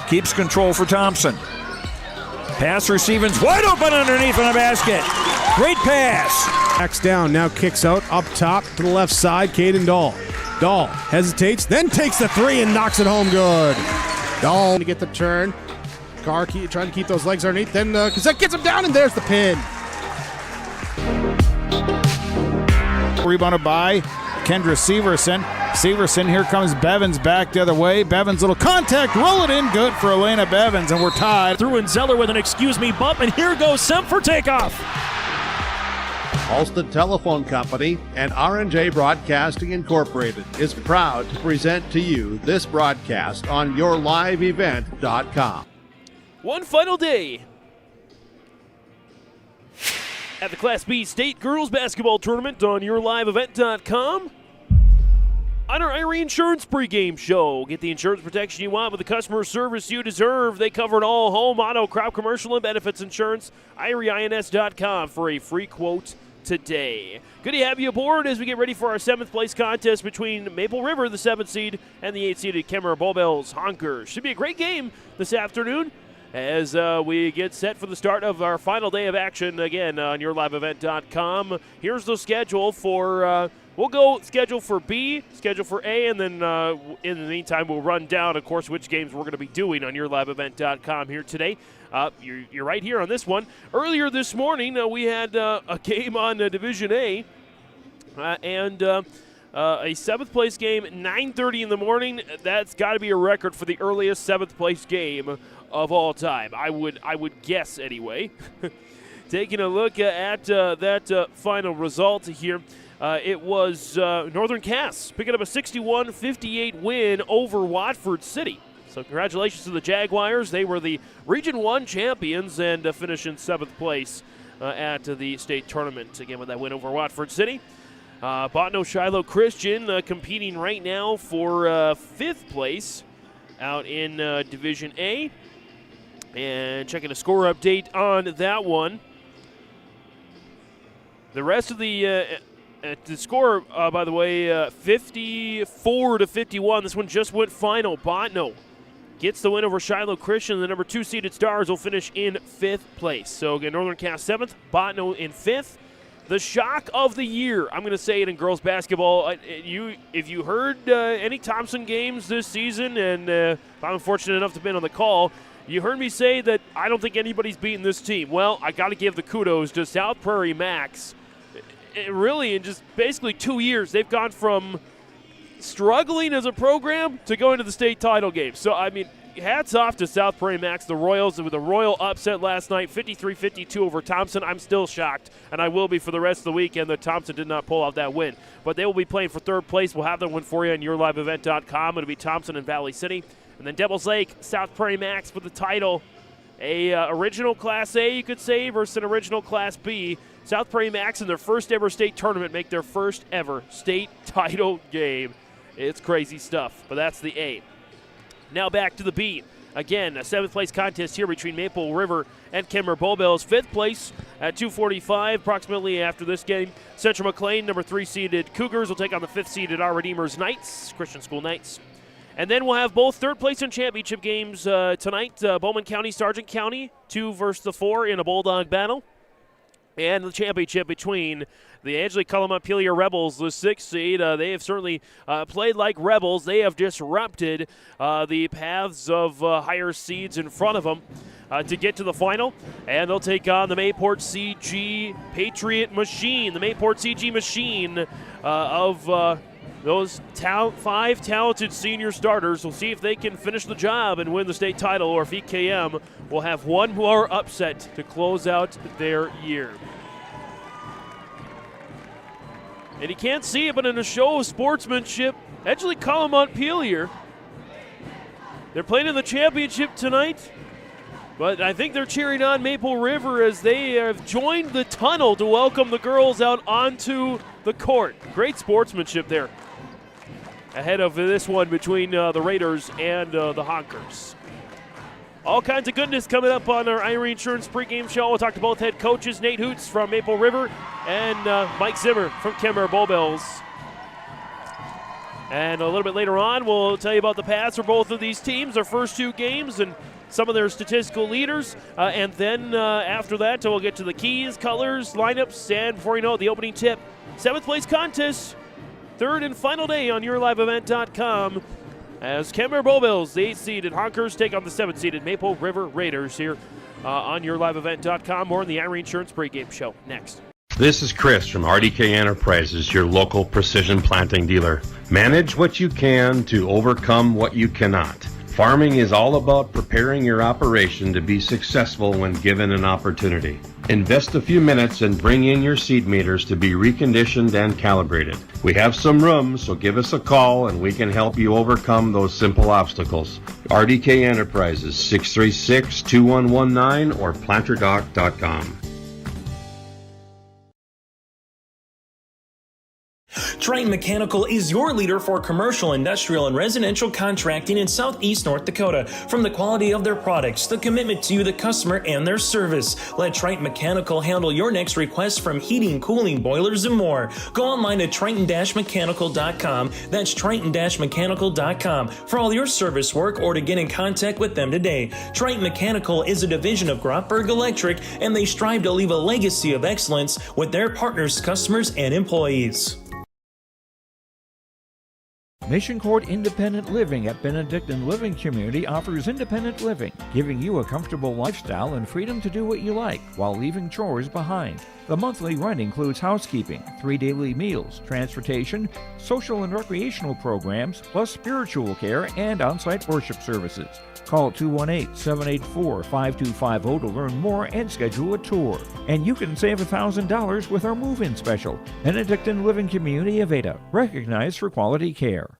keeps control for Thompson. Pass receiving's wide open underneath in the basket. Great pass. Backs down, now kicks out, up top to the left side, Caden Dahl. Dahl hesitates, then takes the three and knocks it home good. Dahl to get the turn. Carr trying to keep those legs underneath, then Cassette gets him down, and there's the pin. Rebounded by Kendra Severson. Severson, here comes Bevins back the other way. Bevins, little contact, roll it in, good for Elena Bevins, and we're tied. Through and Zeller with an excuse me bump, and here goes Semp for takeoff. Halsted Telephone Company and R&J Broadcasting Incorporated is proud to present to you this broadcast on yourliveevent.com. One final day at the Class B State Girls Basketball Tournament on yourliveevent.com. On our Irie Insurance pregame show, get the insurance protection you want with the customer service you deserve. They cover it all: home, auto, crop, commercial, and benefits insurance. IrieINS.com for a free quote today. Good to have you aboard as we get ready for our 7th place contest between Maple River, the 7th seed, and the 8th seeded Kenmare-Bowbells Honkers. Should be a great game this afternoon as we get set for the start of our final day of action again on yourliveevent.com. Here's the schedule for we'll go schedule for B, schedule for A, and then in the meantime we'll run down, of course, which games we're going to be doing on yourliveevent.com here today. You're right here on this one. Earlier this morning we had a game on Division A and a 7th place game at 9:30 in the morning. That's got to be a record for the earliest 7th place game of all time. I would guess anyway. Taking a look at that final result here. It was Northern Cass picking up a 61-58 win over Watford City. So congratulations to the Jaguars. They were the Region 1 champions and finished in 7th place at the state tournament. Again, with that win over Watford City. Botno Shiloh Christian competing right now for 5th place out in Division A. And checking a score update on that one. The rest of the score, by the way, 54-51. This one just went final. Botno gets the win over Shiloh Christian. The number 2 seeded Stars will finish in 5th place. So again, Northern Cass 7th, Botno in 5th. The shock of the year, I'm going to say it in girls basketball. If you heard any Thompson games this season, and I'm fortunate enough to be on the call, you heard me say that I don't think anybody's beaten this team. Well, I got to give the kudos to South Prairie Max. Really, in just basically 2 years, they've gone from struggling as a program to going to the state title game. So, I mean, hats off to South Prairie Max, the Royals, with a royal upset last night, 53-52 over Thompson. I'm still shocked, and I will be for the rest of the weekend that Thompson did not pull out that win. But they will be playing for 3rd place. We'll have that one for you on yourliveevent.com. It'll be Thompson and Valley City. And then Devils Lake, South Prairie Max with the title. Original Class A, you could say, versus an original Class B. South Prairie Max in their first ever state tournament make their first ever state title game. It's crazy stuff, but that's the A. Now back to the B. Again, a 7th place contest here between Maple River and Kenmare-Bowbells. 5th place at 2:45 approximately after this game. Central McLean, number 3 seeded Cougars, will take on the 5th seeded Our Redeemers Knights, Christian School Knights. And then we'll have both 3rd place and championship games tonight. Bowman County, Sargent County, 2 versus the 4 in a Bulldog battle. And the championship between the Angelique Montpelier Rebels, the 6th seed. They have certainly played like Rebels. They have disrupted the paths of higher seeds in front of them to get to the final. And they'll take on the Mayport CG Patriot Machine. The Mayport CG Machine of those 5 talented senior starters. We'll see if they can finish the job and win the state title, or if EKM will have one more upset to close out their year. And you can't see it, but in a show of sportsmanship, Angelique Montpelier, they're playing in the championship tonight, but I think they're cheering on Maple River as they have joined the tunnel to welcome the girls out onto the court. Great sportsmanship there ahead of this one between the Raiders and the Honkers. All kinds of goodness coming up on our Irie Insurance pregame show. We'll talk to both head coaches, Nate Hoots from Maple River and Mike Zimmer from Kenmare-Bowbells. And a little bit later on, we'll tell you about the paths for both of these teams, their first 2 games, and some of their statistical leaders. And then after that, we'll get to the keys, colors, lineups, and before you know it, the opening tip. 7th place contest, 3rd and final day on YourLiveEvent.com. As Kenmare-Bowbells, the 8th-seeded Honkers, take on the 7th-seeded Maple River Raiders here on YourLiveEvent.com. More on the Ira Insurance Pregame Show next. This is Chris from RDK Enterprises, your local precision planting dealer. Manage what you can to overcome what you cannot. Farming is all about preparing your operation to be successful when given an opportunity. Invest a few minutes and bring in your seed meters to be reconditioned and calibrated. We have some room, so give us a call and we can help you overcome those simple obstacles. RDK Enterprises, 636-2119 or planterdoc.com. Triton Mechanical is your leader for commercial, industrial, and residential contracting in southeast North Dakota. From the quality of their products, the commitment to you, the customer, and their service, let Triton Mechanical handle your next request from heating, cooling, boilers, and more. Go online to triton-mechanical.com. That's triton-mechanical.com for all your service work or to get in contact with them today. Triton Mechanical is a division of Grotberg Electric, and they strive to leave a legacy of excellence with their partners, customers, and employees. Mission Court Independent Living at Benedictine Living Community offers independent living, giving you a comfortable lifestyle and freedom to do what you like while leaving chores behind. The monthly rent includes housekeeping, 3 daily meals, transportation, social and recreational programs, plus spiritual care and on-site worship services. Call 218-784-5250 to learn more and schedule a tour. And you can save $1,000 with our move-in special. Benedictine Living Community of Ada, recognized for quality care.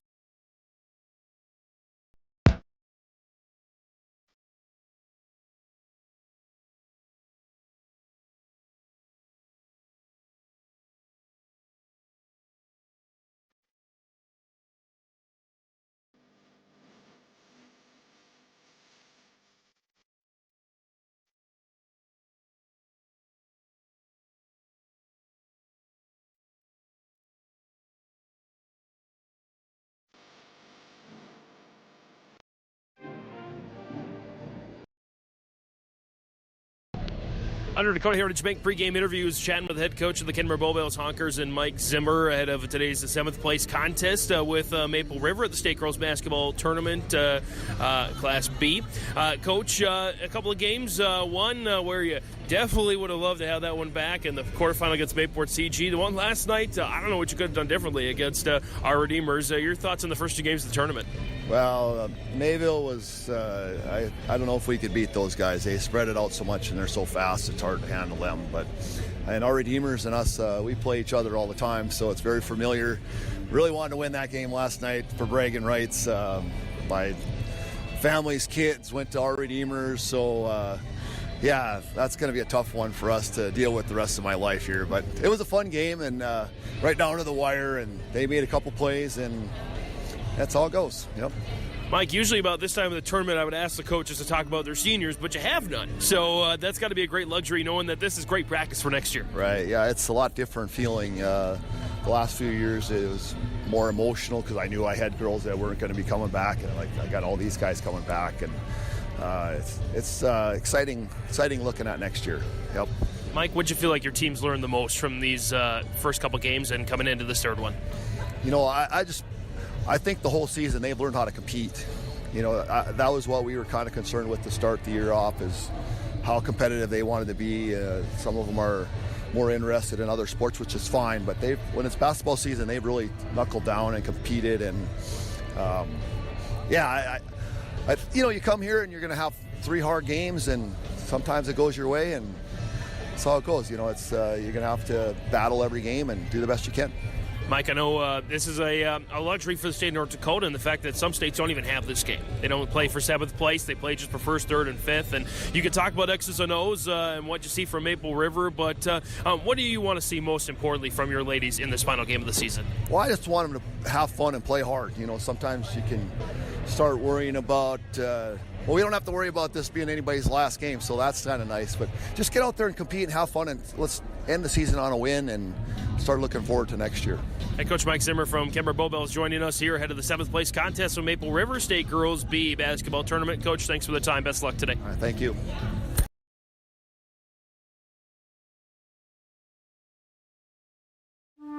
Under Dakota Heritage Bank pregame interviews, chatting with the head coach of the Kenmare-Bowbells Honkers and Mike Zimmer ahead of today's 7th place contest with Maple River at the State Girls Basketball Tournament, Class B. Coach, a couple of games, one where you definitely would have loved to have that one back in the quarterfinal against Mayport CG. The one last night, I don't know what you could have done differently against our Redeemers. Your thoughts on the first 2 games of the tournament? Well, Mayville was, I don't know if we could beat those guys. They spread it out so much and they're so fast, it's hard to handle them. But and our Redeemers and us, we play each other all the time, so it's very familiar. Really wanted to win that game last night for bragging rights. My family's kids went to our Redeemers, so yeah, that's going to be a tough one for us to deal with the rest of my life here. But it was a fun game and right down to the wire, and they made a couple plays, and that's all it goes. Yep. Mike, usually about this time of the tournament, I would ask the coaches to talk about their seniors, but you have none. So that's got to be a great luxury knowing that this is great practice for next year. Right, yeah, it's a lot different feeling. The last few years it was more emotional because I knew I had girls that weren't going to be coming back, and I got all these guys coming back, and it's exciting looking at next year. Yep. Mike, what'd you feel like your team's learned the most from these first couple games and coming into this third one? You know, I think the whole season they've learned how to compete. You know, that was what we were kind of concerned with to start the year off, is how competitive they wanted to be. Some of them are more interested in other sports, which is fine, but when it's basketball season, they've really knuckled down and competed. And yeah, you know, you come here and you're going to have 3 hard games, and sometimes it goes your way, and that's how it goes. You know, it's you're going to have to battle every game and do the best you can. Mike, I know this is a luxury for the state of North Dakota, and the fact that some states don't even have this game. They don't play for 7th place. They play just for 1st, 3rd, and 5th. And you can talk about X's and O's and what you see from Maple River, but what do you want to see most importantly from your ladies in this final game of the season? Well, I just want them to have fun and play hard. You know, sometimes you can start worrying about well, we don't have to worry about this being anybody's last game, so that's kind of nice. But just get out there and compete and have fun, and let's end the season on a win and start looking forward to next year. Head Coach Mike Zimmer from Kenmare-Bowbells joining us here ahead of the 7th place contest with Maple River State Girls B basketball tournament. Coach, thanks for the time. Best luck today. All right, thank you.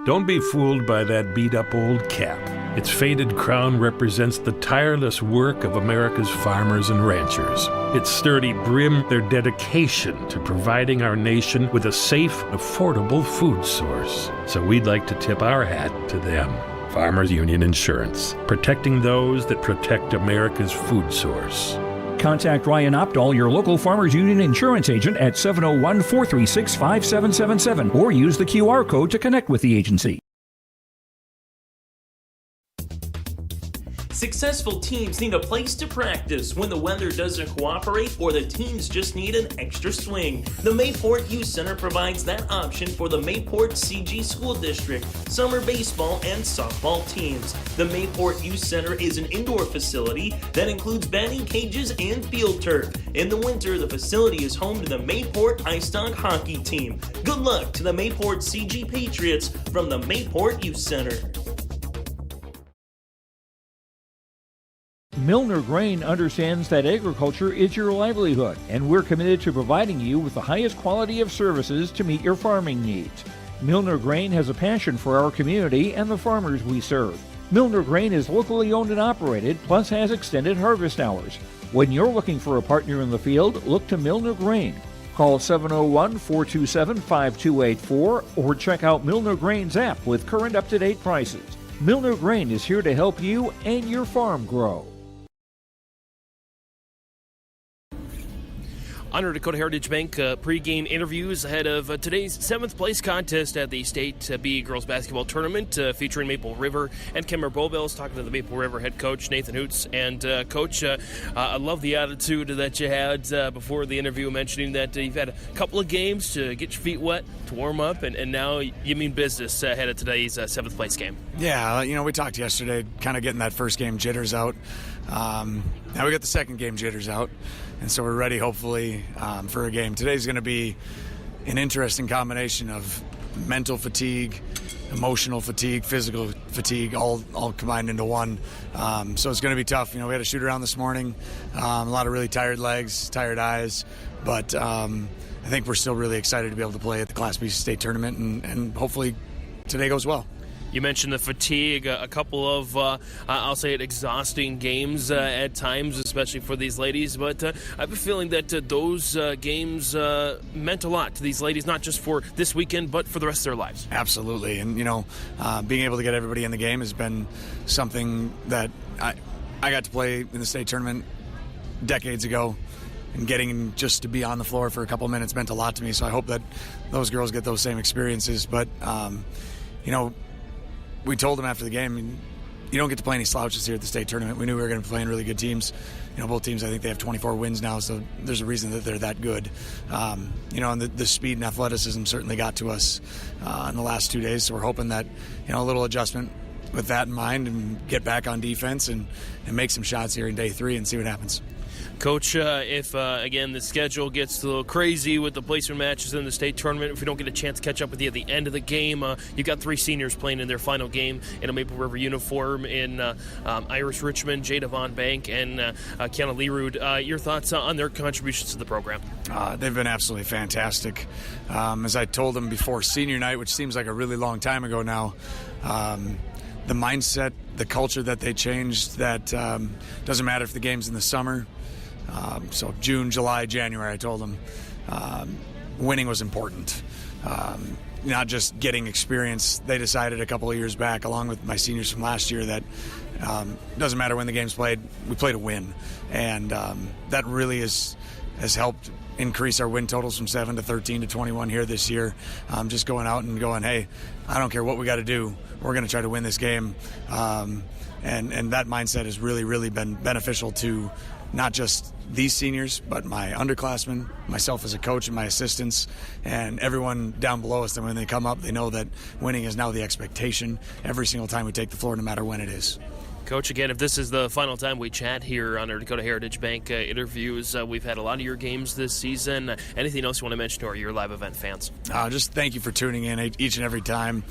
Don't be fooled by that beat-up old cap. Its faded crown represents the tireless work of America's farmers and ranchers. Its sturdy brim, their dedication to providing our nation with a safe, affordable food source. So we'd like to tip our hat to them. Farmers Union Insurance, protecting those that protect America's food source. Contact Ryan Opdahl, your local Farmers Union insurance agent, at 701-436-5777 or use the QR code to connect with the agency. Successful teams need a place to practice when the weather doesn't cooperate or the teams just need an extra swing. The Mayport Youth Center provides that option for the Mayport CG School District, summer baseball and softball teams. The Mayport Youth Center is an indoor facility that includes batting cages and field turf. In the winter, the facility is home to the Mayport Ice Dog hockey team. Good luck to the Mayport CG Patriots from the Mayport Youth Center. Milner Grain understands that agriculture is your livelihood, and we're committed to providing you with the highest quality of services to meet your farming needs. Milner Grain has a passion for our community and the farmers we serve. Milner Grain is locally owned and operated, plus has extended harvest hours. When you're looking for a partner in the field, look to Milner Grain. Call 701-427-5284 or check out Milner Grain's app with current up-to-date prices. Milner Grain is here to help you and your farm grow. Under Dakota Heritage Bank pregame interviews ahead of today's 7th place contest at the State B Girls Basketball Tournament featuring Maple River and Kenmare-Bowbells. Talking to the Maple River head coach, Nathan Hoots. And Coach, I love the attitude that you had before the interview, mentioning that you've had a couple of games to get your feet wet, to warm up, and now you mean business ahead of today's 7th place game. Yeah, we talked yesterday, kind of getting that first game jitters out. Now we got the second game jitters out, and so we're ready, hopefully, for a game. Today's going to be an interesting combination of mental fatigue, emotional fatigue, physical fatigue, all combined into one. So it's going to be tough. We had a shoot around this morning, a lot of really tired legs, tired eyes, but I think we're still really excited to be able to play at the Class B State Tournament, and hopefully today goes well. You mentioned the fatigue, a couple of, I'll say it, exhausting games at times, especially for these ladies. But I have a feeling that those games meant a lot to these ladies, not just for this weekend, but for the rest of their lives. Absolutely. And, being able to get everybody in the game has been something that I got to play in the state tournament decades ago. And getting just to be on the floor for a couple minutes meant a lot to me. So I hope that those girls get those same experiences. But, we told them after the game, you don't get to play any slouches here at the state tournament. We knew we were going to be playing really good teams. Both teams, I think they have 24 wins now, so there's a reason that they're that good. And the speed and athleticism certainly got to us in the last 2 days, so we're hoping that, a little adjustment with that in mind and get back on defense and make some shots here in day 3 and see what happens. Coach, if, again, the schedule gets a little crazy with the placement matches in the state tournament, if we don't get a chance to catch up with you at the end of the game, you've got 3 seniors playing in their final game in a Maple River uniform in Iris Richmond, Jada Von Bank, and Kiana Lerud. Your thoughts on their contributions to the program? They've been absolutely fantastic. As I told them before senior night, which seems like a really long time ago now, the mindset, the culture that they changed, that doesn't matter if the game's in the summer. So June, July, January, I told them winning was important. Not just getting experience. They decided a couple of years back, along with my seniors from last year, that doesn't matter when the game's played, we play to win. And that really has helped increase our win totals from 7 to 13 to 21 here this year. Just going out and going, hey, I don't care what we got to do. We're going to try to win this game. And that mindset has really, really been beneficial to not just these seniors, but my underclassmen, myself as a coach and my assistants, and everyone down below us. That when they come up, they know that winning is now the expectation every single time we take the floor, no matter when it is. Coach, again, if this is the final time we chat here on our Dakota Heritage Bank interviews, we've had a lot of your games this season. Anything else you want to mention to your live event fans? Just thank you for tuning in each and every time.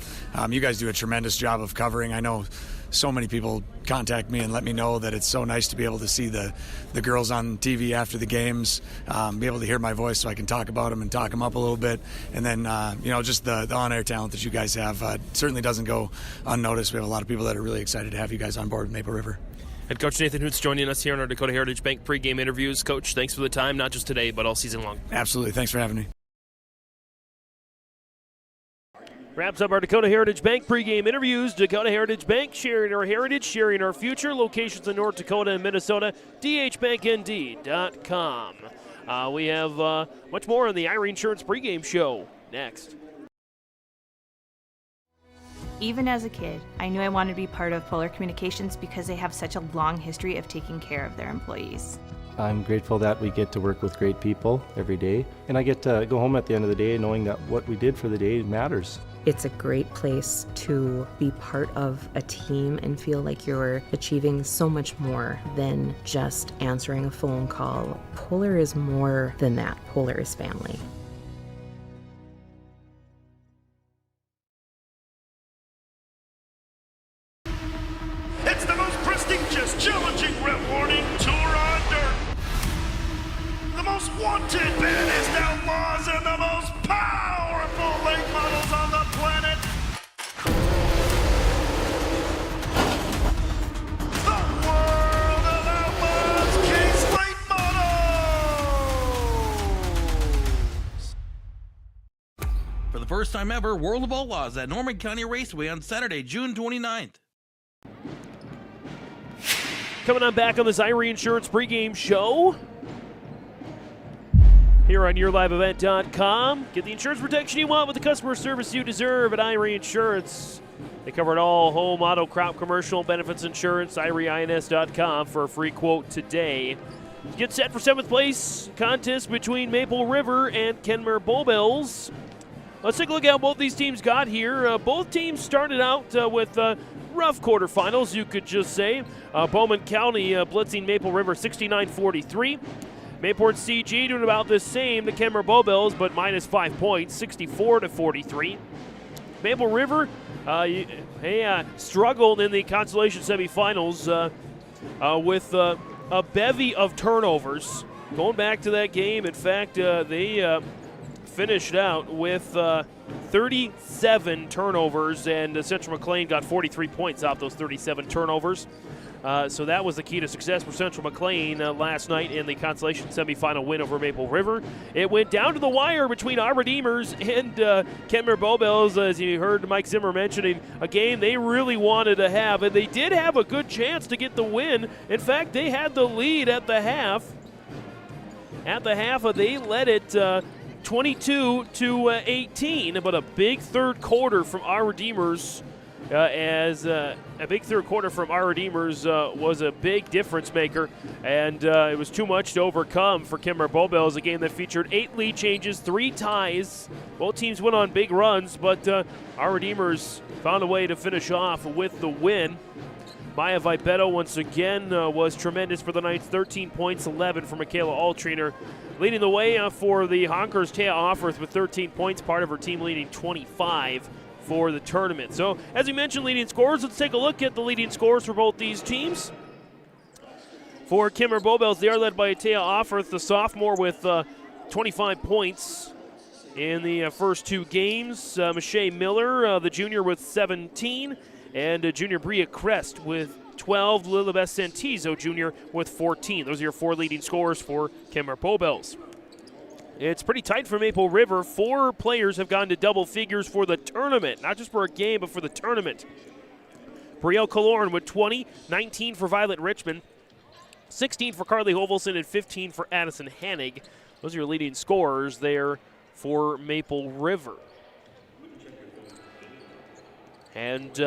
You guys do a tremendous job of covering. I know so many people contact me and let me know that it's so nice to be able to see the girls on TV after the games, be able to hear my voice so I can talk about them and talk them up a little bit. And then, just the on-air talent that you guys have certainly doesn't go unnoticed. We have a lot of people that are really excited to have you guys on board with Maple River. Head Coach Nathan Hoots joining us here on our Dakota Heritage Bank pregame interviews. Coach, thanks for the time, not just today, but all season long. Absolutely. Thanks for having me. Wraps up our Dakota Heritage Bank pregame interviews. Dakota Heritage Bank, sharing our heritage, sharing our future. Locations in North Dakota and Minnesota. DHBankND.com. We have much more on the Ira Insurance pregame show next. Even as a kid, I knew I wanted to be part of Polar Communications because they have such a long history of taking care of their employees. I'm grateful that we get to work with great people every day, and I get to go home at the end of the day knowing that what we did for the day matters. It's a great place to be part of a team and feel like you're achieving so much more than just answering a phone call. Polar is more than that. Polar is family. It's the most prestigious, challenging, rewarding tour on dirt. The most wanted, baddest outlaws, and the most powerful late models on the planet. The world of outlaws, King's Late Models. For the first time ever, World of Outlaws at Norman County Raceway on Saturday, June 29th. Coming on back on this Ira Insurance pregame show here on YourLiveEvent.com. Get the insurance protection you want with the customer service you deserve at Ira Insurance. They cover it all: home, auto, crop, commercial, benefits insurance. IRINS.com for a free quote today. Get set for 7th place contest between Maple River and Kenmare-Bowbells. Let's take a look at how both these teams got here. Both teams started out with rough quarterfinals, you could just say. Bowman County blitzing Maple River 69-43. Mayport CG doing about the same to Kenmare-Bowbells, but minus 5 points, 64-43. Maple River struggled in the consolation semifinals with a bevy of turnovers. Going back to that game, in fact, they finished out with 37 turnovers, and Central McLean got 43 points off those 37 turnovers. So that was the key to success for Central McLean last night in the consolation semifinal win over Maple River. It went down to the wire between our Redeemers and Kenmare-Bowbells, as you heard Mike Zimmer mentioning, a game they really wanted to have, and they did have a good chance to get the win. In fact, they had the lead at the half. At the half, they led it 22-18, but a big third quarter from our Redeemers was a big difference maker, and it was too much to overcome for Kenmare-Bowbells, a game that featured 8 lead changes, 3 ties. Both teams went on big runs, but our Redeemers found a way to finish off with the win. Maya Vipetto once again was tremendous for the night, 13 points, 11 for Michaela Altriner. Leading the way for the Honkers, Taya Offorth with 13 points, part of her team leading 25 for the tournament. So, as we mentioned, leading scores, let's take a look at the leading scores for both these teams. For Kenmare-Bowbells, they are led by Taya Offorth, the sophomore, with 25 points in the first 2 games. Michelle Miller, the junior, with 17, and junior Bria Crest with 12, Lilibeth Santizo Jr. with 14. Those are your 4 leading scorers for Kenmare-Bowbells. It's pretty tight for Maple River. 4 players have gone to double figures for the tournament, not just for a game, but for the tournament. Brielle Kaloran with 20, 19 for Violet Richmond, 16 for Carly Hovelson, and 15 for Addison Hanig. Those are your leading scorers there for Maple River. And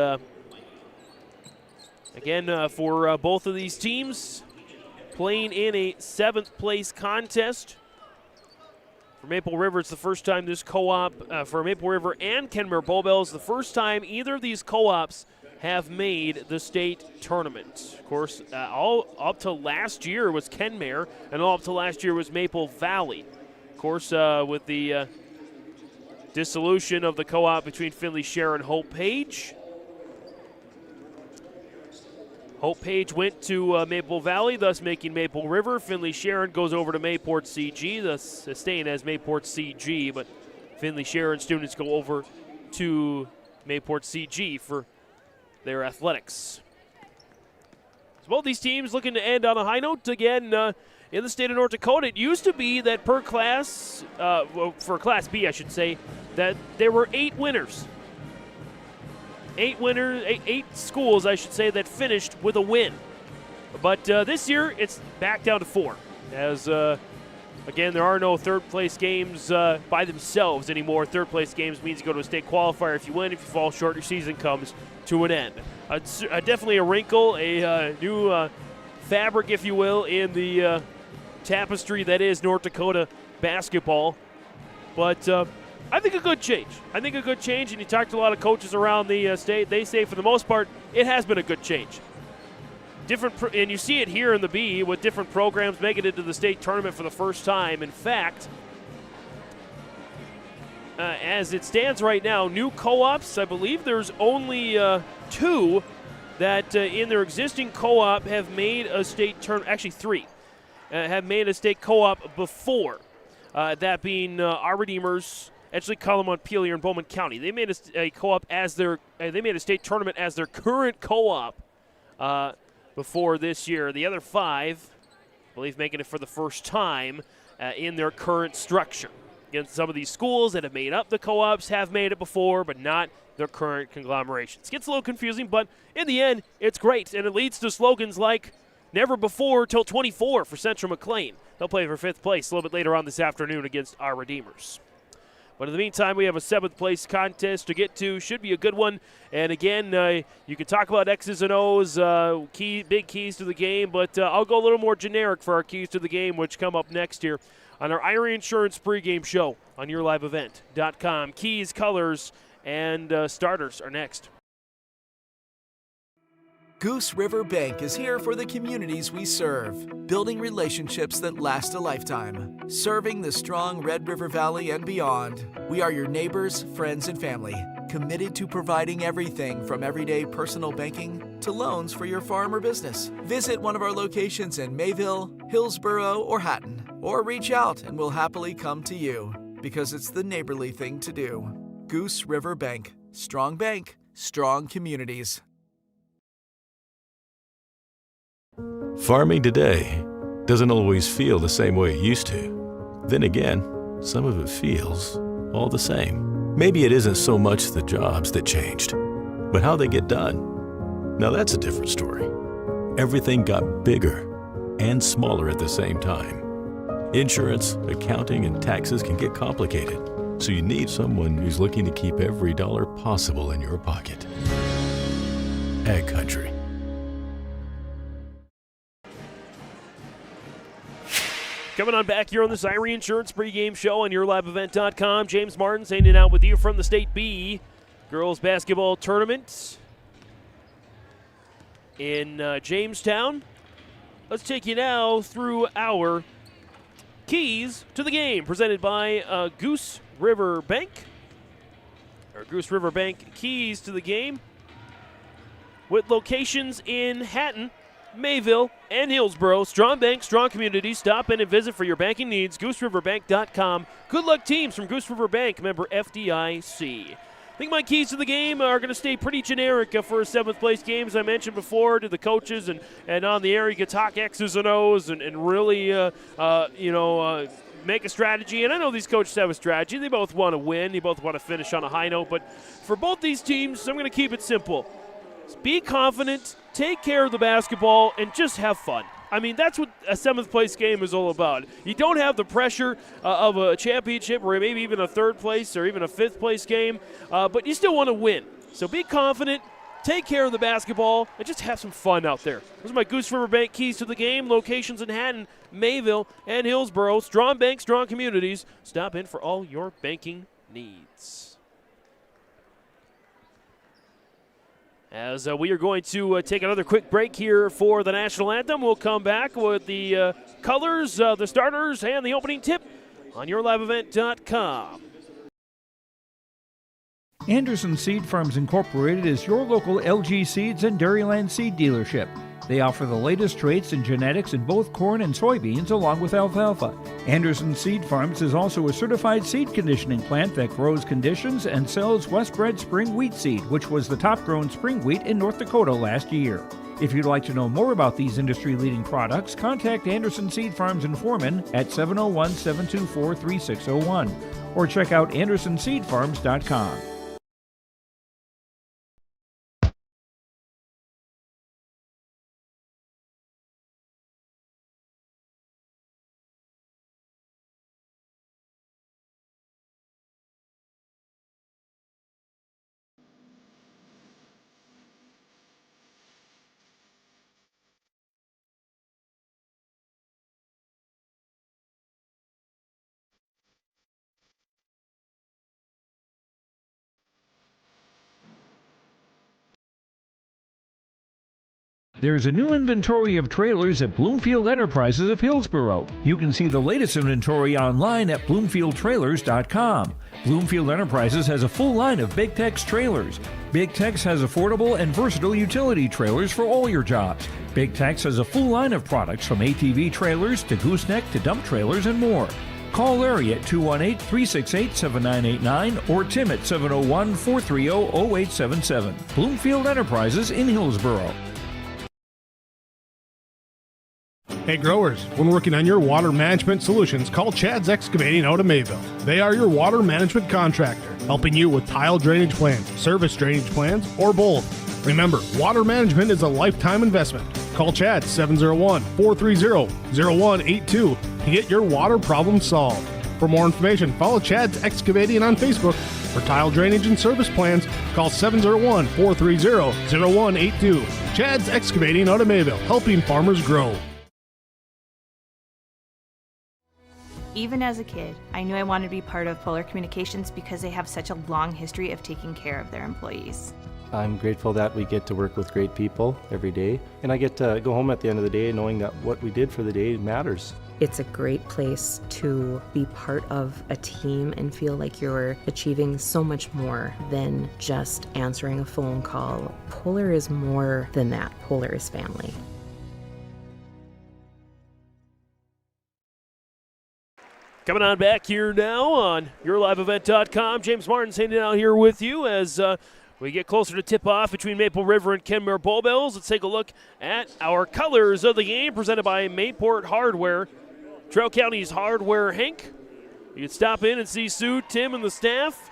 again, for both of these teams, playing in a 7th place contest. For Maple River, it's the first time this co-op, for Maple River and Kenmare-Bowbells, the first time either of these co-ops have made the state tournament. Of course, all up to last year was Kenmare, and all up to last year was Maple Valley. Of course, with the dissolution of the co-op between Finley Share and Hope Page, Hope Page went to Maple Valley, thus making Maple River. Finley Sharon goes over to Mayport CG, thus staying as Mayport CG, but Finley Sharon students go over to Mayport CG for their athletics. So both these teams looking to end on a high note. Again, in the state of North Dakota, it used to be that per class, for Class B, I should say, that there were 8 winners. 8 winners, 8 schools, I should say, that finished with a win. But this year, it's back down to 4. As, again, there are no third-place games by themselves anymore. Third-place games means you go to a state qualifier. If you win, if you fall short, your season comes to an end. Definitely a wrinkle, a new fabric, if you will, in the tapestry that is North Dakota basketball. But I think a good change. And you talk to a lot of coaches around the state. They say, for the most part, it has been a good change. And you see it here in the B with different programs making it to the state tournament for the first time. In fact, as it stands right now, new co-ops, I believe there's only 2 that in their existing co-op have made a state tournament. Actually, 3 have made a state co-op before. That being our Redeemers, actually Montpelier and Bowman County. They made a co-op as they made a state tournament as their current co-op before this year. The other 5, I believe, making it for the first time in their current structure. Again, some of these schools that have made up the co-ops have made it before, but not their current conglomerations. Gets a little confusing, but in the end, it's great, and it leads to slogans like "Never Before Till 24" for Central McLean. They'll play for 5th place a little bit later on this afternoon against our Redeemers. But in the meantime, we have a 7th place contest to get to. Should be a good one. And again, you can talk about X's and O's, big keys to the game, but I'll go a little more generic for our keys to the game, which come up next here on our Irie Insurance pregame show on yourliveevent.com. Keys, colors, and starters are next. Goose River Bank is here for the communities we serve, building relationships that last a lifetime, serving the strong Red River Valley and beyond. We are your neighbors, friends, and family, committed to providing everything from everyday personal banking to loans for your farm or business. Visit one of our locations in Mayville, Hillsboro, or Hatton, or reach out and we'll happily come to you, because it's the neighborly thing to do. Goose River Bank, strong communities. Farming today doesn't always feel the same way it used to. Then again, some of it feels all the same. Maybe it isn't so much the jobs that changed, but how they get done. Now that's a different story. Everything got bigger and smaller at the same time. Insurance, accounting, and taxes can get complicated, so you need someone who's looking to keep every dollar possible in your pocket. Ag Country. Coming on back here on this Irie Insurance pregame show on yourliveevent.com. James Martin's hanging out with you from the State B girls basketball tournament in Jamestown. Let's take you now through our keys to the game, presented by Goose River Bank. Our Goose River Bank keys to the game, with locations in Hatton, Mayville, and Hillsboro. Strong bank, strong community. Stop in and visit for your banking needs. GooseRiverBank.com. Good luck, teams from Goose River Bank, member FDIC. I think my keys to the game are going to stay pretty generic for a 7th place game, as I mentioned before, to the coaches and on the air. You can talk X's and O's and really, make a strategy. And I know these coaches have a strategy. They both want to win. They both want to finish on a high note. But for both these teams, I'm going to keep it simple. Be confident, take care of the basketball, and just have fun. I mean, that's what a 7th place game is all about. You don't have the pressure of a championship or maybe even a 3rd place or even a 5th place game, but you still want to win. So be confident, take care of the basketball, and just have some fun out there. Those are my Goose River Bank keys to the game. Locations in Hatton, Mayville, and Hillsboro. Strong bank, strong communities. Stop in for all your banking needs. As we are going to take another quick break here for the national anthem. We'll come back with the colors, the starters, and the opening tip on yourliveevent.com. Anderson Seed Farms Incorporated is your local LG Seeds and Dairyland seed dealership. They offer the latest traits and genetics in both corn and soybeans along with alfalfa. Anderson Seed Farms is also a certified seed conditioning plant that grows, conditions, and sells Westbred spring wheat seed, which was the top-grown spring wheat in North Dakota last year. If you'd like to know more about these industry-leading products, contact Anderson Seed Farms in Foreman at 701-724-3601 or check out andersonseedfarms.com. There's a new inventory of trailers at Bloomfield Enterprises of Hillsboro. You can see the latest inventory online at bloomfieldtrailers.com. Bloomfield Enterprises has a full line of Big Tex trailers. Big Tex has affordable and versatile utility trailers for all your jobs. Big Tex has a full line of products from ATV trailers to gooseneck to dump trailers and more. Call Larry at 218-368-7989 or Tim at 701-430-0877. Bloomfield Enterprises in Hillsboro. Hey growers, when working on your water management solutions, call Chad's Excavating out of Mayville. They are your water management contractor, helping you with tile drainage plans, service drainage plans, or both. Remember, water management is a lifetime investment. Call Chad 701-430-0182 to get your water problem solved. For more information, follow Chad's Excavating on Facebook. For tile drainage and service plans, call 701-430-0182. Chad's Excavating out of Mayville, helping farmers grow. Even as a kid, I knew I wanted to be part of Polar Communications because they have such a long history of taking care of their employees. I'm grateful that we get to work with great people every day, and I get to go home at the end of the day knowing that what we did for the day matters. It's a great place to be part of a team and feel like you're achieving so much more than just answering a phone call. Polar is more than that. Polar is family. Coming on back here now on yourliveevent.com. James Martin's hanging out here with you as we get closer to tip-off between Maple River and Kenmare-Bowbells. Let's take a look at our colors of the game presented by Mayport Hardware. Trail County's Hardware Hank. You can stop in and see Sue, Tim, and the staff.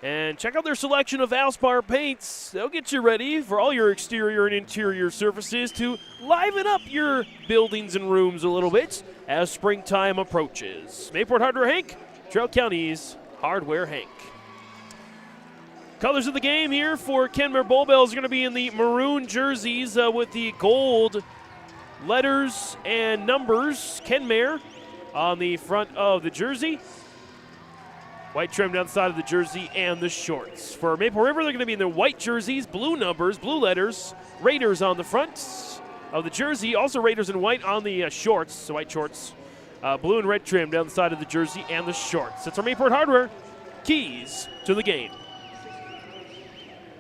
And check out their selection of Valspar paints. They'll get you ready for all your exterior and interior surfaces to liven up your buildings and rooms a little bit as springtime approaches. Mayport Hardware Hank, Trail County's Hardware Hank. Colors of the game here for Kenmare-Bowbells are going to be in the maroon jerseys with the gold letters and numbers. Kenmare on the front of the jersey. White trim down the side of the jersey and the shorts. For Maple River, they're going to be in their white jerseys, blue numbers, blue letters, Raiders on the front of the jersey. Also Raiders in white on the shorts, so white shorts. Blue and red trim down the side of the jersey and the shorts. That's our Mayport Hardware. Keys to the game.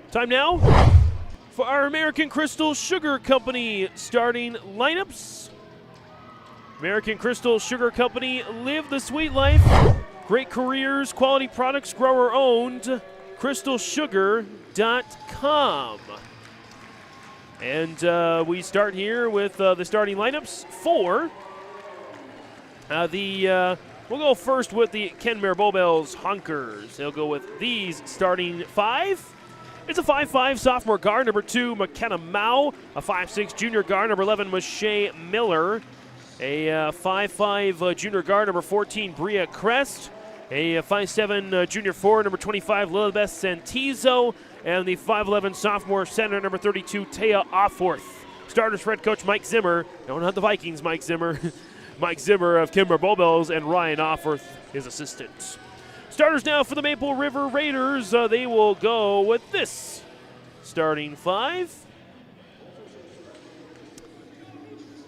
Time now for our American Crystal Sugar Company starting lineups. American Crystal Sugar Company, live the sweet life. Great careers, quality products, grower owned. CrystalSugar.com. And we start here with the starting lineups for we'll go first with the Kenmare-Bowbells Hunkers. They'll go with these starting five. It's a 5'5" sophomore guard, number 2, McKenna Mao. A 5'6" junior guard, number 11, Mache Miller. A 5'5" junior guard, number 14, Bria Crest. A 5'7" junior forward, number 25, Lilibeth Santizo. And the 5'11" sophomore center, number 32, Taya Offworth. Starters for head coach Mike Zimmer. No, not the Vikings, Mike Zimmer. Mike Zimmer of Kenmare-Bowbells and Ryan Offworth, his assistant. Starters now for the Maple River Raiders. They will go with this starting five.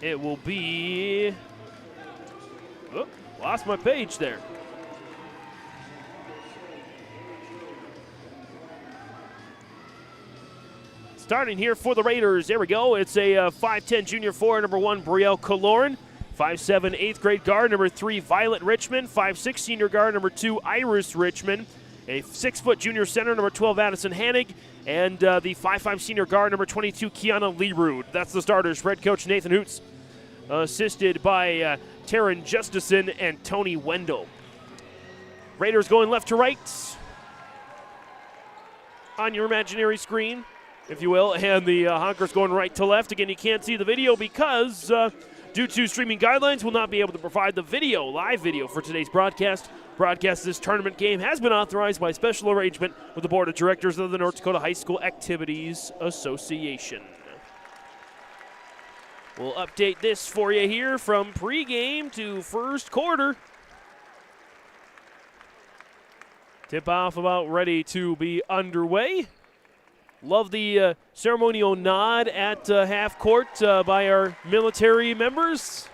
It will be... Oh, lost my page there. Starting here for the Raiders, there we go. It's a 5'10 junior forward, number 1, Brielle Kaloran. 5'7", 8th grade guard, number 3, Violet Richmond. 5'6", senior guard, number 2, Iris Richmond. A 6-foot junior center, number 12, Addison Hanig. And the 5'5", senior guard, number 22, Kiana Leerud. That's the starters. Head coach Nathan Hoots, assisted by Taryn Justison and Tony Wendell. Raiders going left to right on your imaginary screen, if you will, and the Honkers going right to left. Again, you can't see the video because due to streaming guidelines, we'll not be able to provide the video, live video, for today's broadcast. Broadcast of this tournament game has been authorized by special arrangement with the Board of Directors of the North Dakota High School Activities Association. We'll update this for you here from pregame to first quarter. Tip-off about ready to be underway. Love the ceremonial nod at half court by our military members.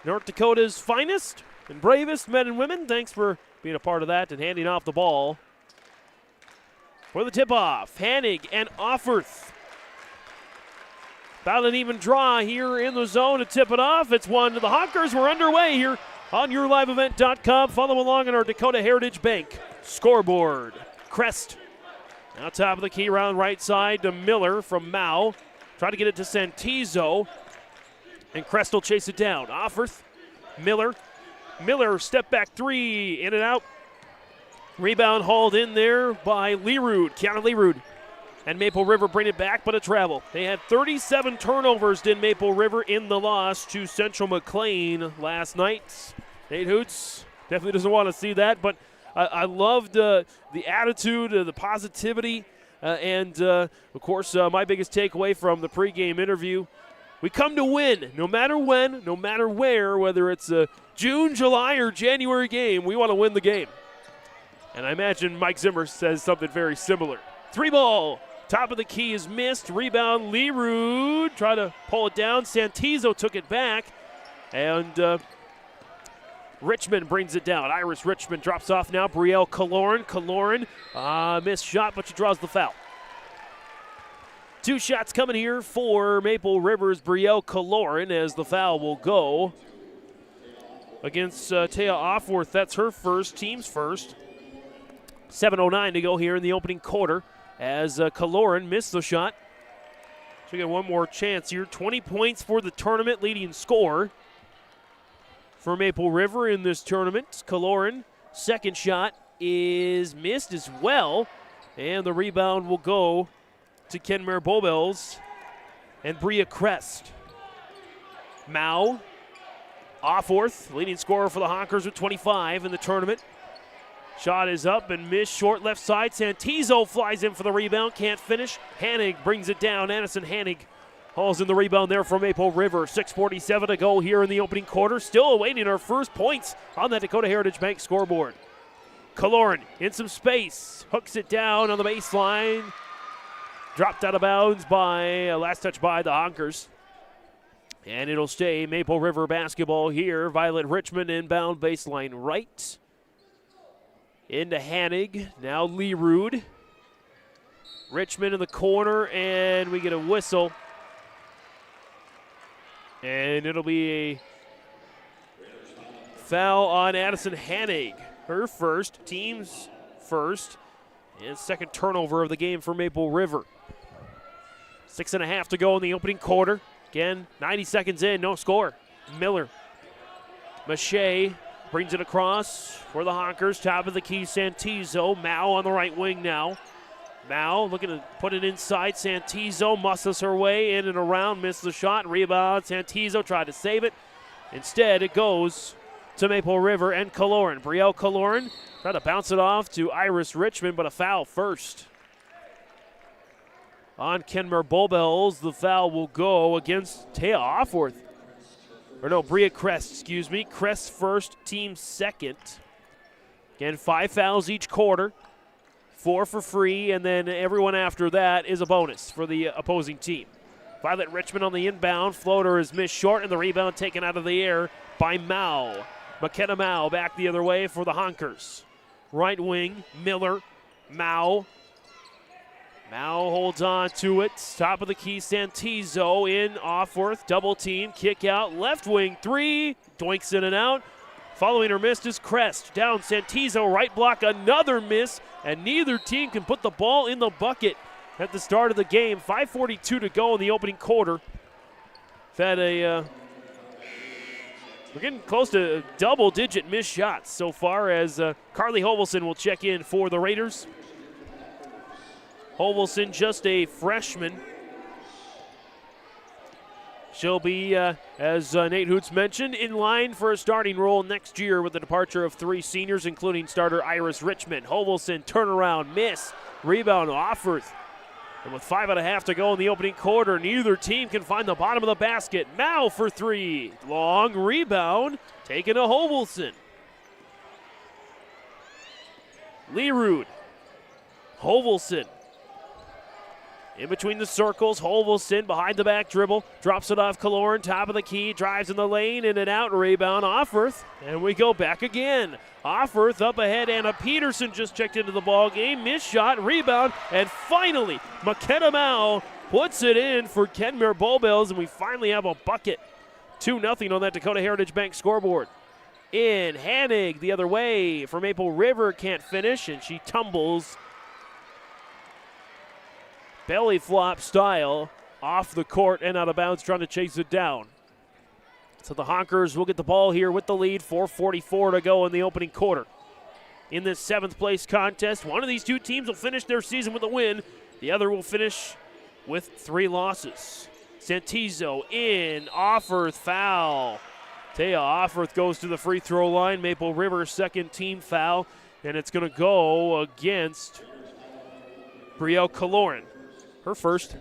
North Dakota's finest and bravest men and women. Thanks for being a part of that and handing off the ball. For the tip-off, Hanig and Offorth. About an even draw here in the zone to tip it off. It's one to the Honkers. We're underway here on YourLiveEvent.com. Follow along on our Dakota Heritage Bank scoreboard. Crest now top of the key, round right side to Miller from Mao. Try to get it to Santizo. And Crest will chase it down. Offorth, Miller. Miller, step back three, in and out. Rebound hauled in there by Leerud, Kiana Leerud. And Maple River bring it back, but a travel. They had 37 turnovers, did Maple River, in the loss to Central McLean last night. Nate Hoots definitely doesn't want to see that, but I loved the attitude, the positivity, and of course, my biggest takeaway from the pregame interview, we come to win, no matter when, no matter where, whether it's a June, July, or January game, we want to win the game. And I imagine Mike Zimmer says something very similar. 3-ball, top of the key is missed. Rebound, Leerud, try to pull it down. Santizo took it back, and Richmond brings it down. Iris Richmond drops off now. Brielle Kaloran. Kaloran, missed shot, but she draws the foul. 2 shots coming here for Maple River's Brielle Kaloran as the foul will go against Taya Offorth. That's her first, team's first. 7:09 to go here in the opening quarter as Kaloran missed the shot. So we get one more chance here. 20 points for the tournament, leading scorer for Maple River in this tournament. Kaloran, second shot is missed as well. And the rebound will go to Kenmare-Bowbells and Bria Crest. Mao, Offorth, leading scorer for the Honkers with 25 in the tournament. Shot is up and missed, short left side. Santizo flies in for the rebound, can't finish. Hanig brings it down. Addison Hanig hauls in the rebound there for Maple River. 6:47 to go here in the opening quarter. Still awaiting our first points on that Dakota Heritage Bank scoreboard. Kaloran in some space, hooks it down on the baseline. Dropped out of bounds by last touch by the Honkers. And it'll stay Maple River basketball here. Violet Richmond inbound baseline right. Into Hanig, now Leerud. Richmond in the corner, and we get a whistle. And it'll be a foul on Addison Hanig. Her first, team's first, and second turnover of the game for Maple River. 6.5 to go in the opening quarter. Again, 90 seconds in, no score. Miller. Mache brings it across for the Honkers. Top of the key, Santizo. Mao on the right wing now. Mao looking to put it inside. Santizo muscles her way in and around. Missed the shot. Rebound. Santizo tried to save it. Instead, it goes to Maple River and Kaloran. Brielle Kaloran tried to bounce it off to Iris Richmond, but a foul first. On Kenmare-Bowbells, the foul will go against Taya Offorth. Or no, Bria Crest, excuse me. Crest first, team second. Again, 5 fouls each quarter 4 for free, and then everyone after that is a bonus for the opposing team. Violet Richmond on the inbound. Floater is missed short, and the rebound taken out of the air by Mao. McKenna Mao back the other way for the Honkers. Right wing, Miller, Mao. Mao holds on to it. Top of the key, Santizo in, Offworth, double team, kick out, left wing, 3, doinks in and out. Following her miss is Crest. Down Santizo, right block, another miss, and neither team can put the ball in the bucket at the start of the game. 5:42 to go in the opening quarter. We're getting close to double-digit missed shots so far as Carly Hovelson will check in for the Raiders. Hovelson, just a freshman. She'll be, as Nate Hoots mentioned, in line for a starting role next year with the departure of 3 seniors, including starter Iris Richmond. Hovelson, turnaround, miss, rebound, Offworth. And with 5.5 to go in the opening quarter, neither team can find the bottom of the basket. Mao for 3. Long rebound, taken to Hovelson. Leerud. Hovelson. In between the circles, Hovelson behind the back dribble, drops it off Kaloran, top of the key, drives in the lane, in and out, rebound, Offworth, and we go back again. Offworth up ahead, Anna Peterson just checked into the ball game, missed shot, rebound, and finally, McKenna Mao puts it in for Kenmare-Bowbells, and we finally have a bucket. 2-0 on that Dakota Heritage Bank scoreboard. In, Hanig the other way for Maple River, can't finish, and she tumbles belly flop style off the court and out of bounds, trying to chase it down. So the Honkers will get the ball here with the lead. 4:44 to go in the opening quarter. In this 7th place contest, one of these 2 teams will finish their season with a win. The other will finish with 3 losses. Santizo in, Offworth foul. Taya Offworth goes to the free throw line. Maple River's 2nd team foul, and it's going to go against Brielle Kaloran. Her first.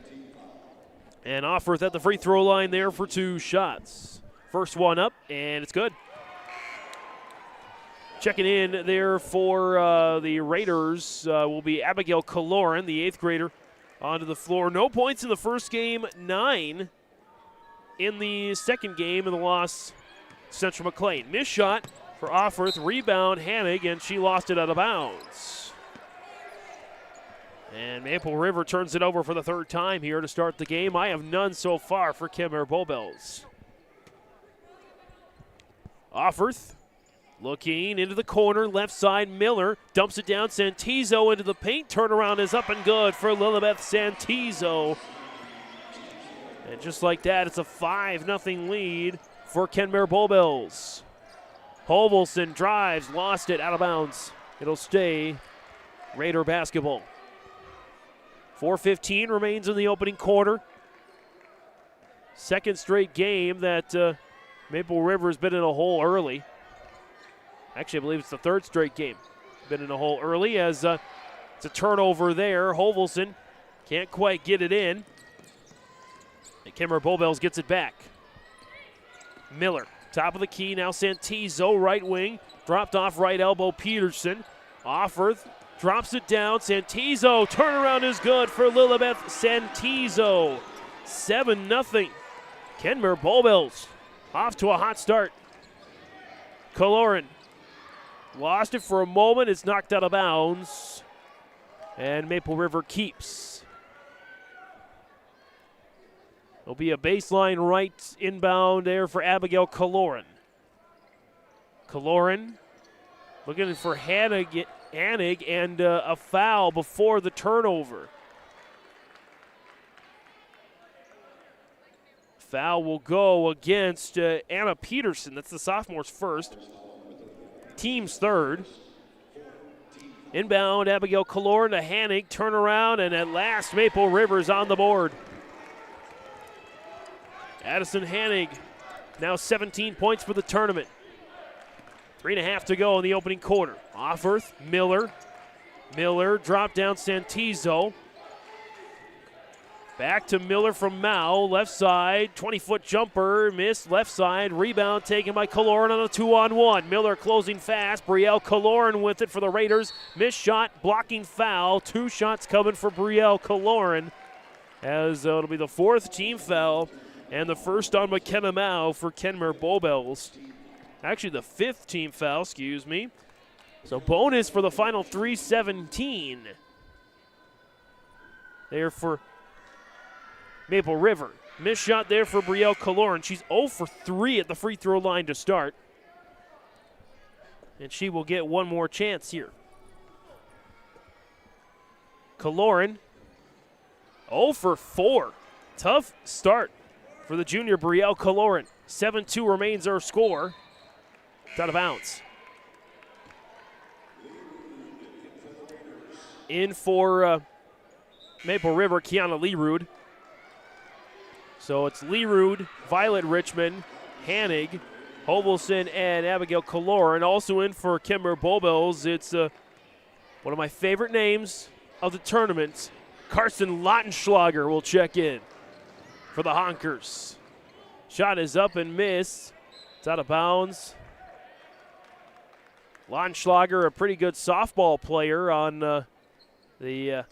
And Offworth at the free throw line there for 2 shots. First one up, and it's good. Checking in there for the Raiders will be Abigail Kaloran, the 8th grader, onto the floor. No points in the first game, 9 in the second game in the loss Central McLean. Missed shot for Offworth, rebound Hanig, and she lost it out of bounds. And Maple River turns it over for the 3rd time here to start the game. I have none so far for Kenmare-Bowbells. Offworth looking into the corner, left side, Miller dumps it down, Santizo into the paint. Turnaround is up and good for Lilibeth Santizo. And just like that, it's a 5-0 lead for Kenmare-Bowbells. Hovelson drives, lost it, out of bounds. It'll stay Raider basketball. 4:15 remains in the opening quarter. 2nd straight game that Maple River has been in a hole early. Actually, I believe it's the 3rd straight game. Been in a hole early as it's a turnover there. Hovelson can't quite get it in. And Kenmare-Bowbells gets it back. Miller, top of the key, now Santizo, right wing. Dropped off right elbow, Peterson. Offworth drops it down. Santizo, turnaround is good for Lilibeth Santizo. 7-0. Kenmare-Bowbells off to a hot start. Kaloran lost it for a moment. It's knocked out of bounds. And Maple River keeps. There'll be a baseline right inbound there for Abigail Kaloran. Kaloran looking for Hanig and a foul before the turnover. Foul will go against Anna Peterson. That's the sophomore's first. Team's 3rd. Inbound, Abigail Kaloran to Hanig. Turnaround, and at last, Maple River's on the board. Addison Hanig, now 17 points for the tournament. 3.5 to go in the opening quarter. Offworth, Miller. Miller, drop down Santizo. Back to Miller from Mao, left side, 20-foot jumper, missed, left side, rebound taken by Kaloran on a 2-on-1. Miller closing fast, Brielle Kaloran with it for the Raiders. Missed shot, blocking foul, 2 shots coming for Brielle Kaloran, as it'll be the 4th team foul and the first on McKenna Mao for Kenmare-Bowbells. Actually the 5th team foul, excuse me. So bonus for the final 3:17. There for Maple River. Missed shot there for Brielle Kaloran. She's 0 for 3 at the free throw line to start. And she will get one more chance here. Kaloran, 0 for 4. Tough start for the junior Brielle Kaloran. 7-2 remains our score. It's out of bounds. In for Maple River, Kiana Learud. So it's Learud, Violet Richmond, Hanig, Hovelson, and Abigail Kaloran. Also in for Kenmare-Bowbells, it's one of my favorite names of the tournament. Carson Lautenschlager will check in for the Honkers. Shot is up and missed. It's out of bounds. Lautenschlager, a pretty good softball player on the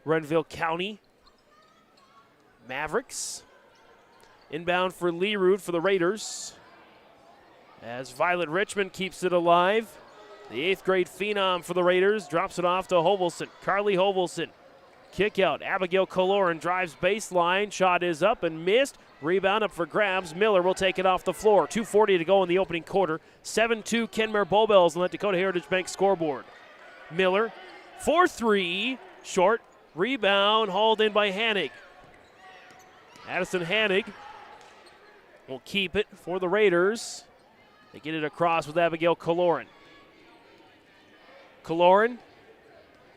Renville County Mavericks. Inbound for Learud for the Raiders, as Violet Richmond keeps it alive. The 8th grade phenom for the Raiders drops it off to Hovelson. Carly Hovelson. Kick out. Abigail Kaloran drives baseline. Shot is up and missed. Rebound up for grabs. Miller will take it off the floor. 2:40 to go in the opening quarter. 7-2 Kenmare-Bowbells on that Dakota Heritage Bank scoreboard. Miller, 4-3, short. Rebound hauled in by Hanig. Addison Hanig will keep it for the Raiders. They get it across with Abigail Kaloran. Kaloran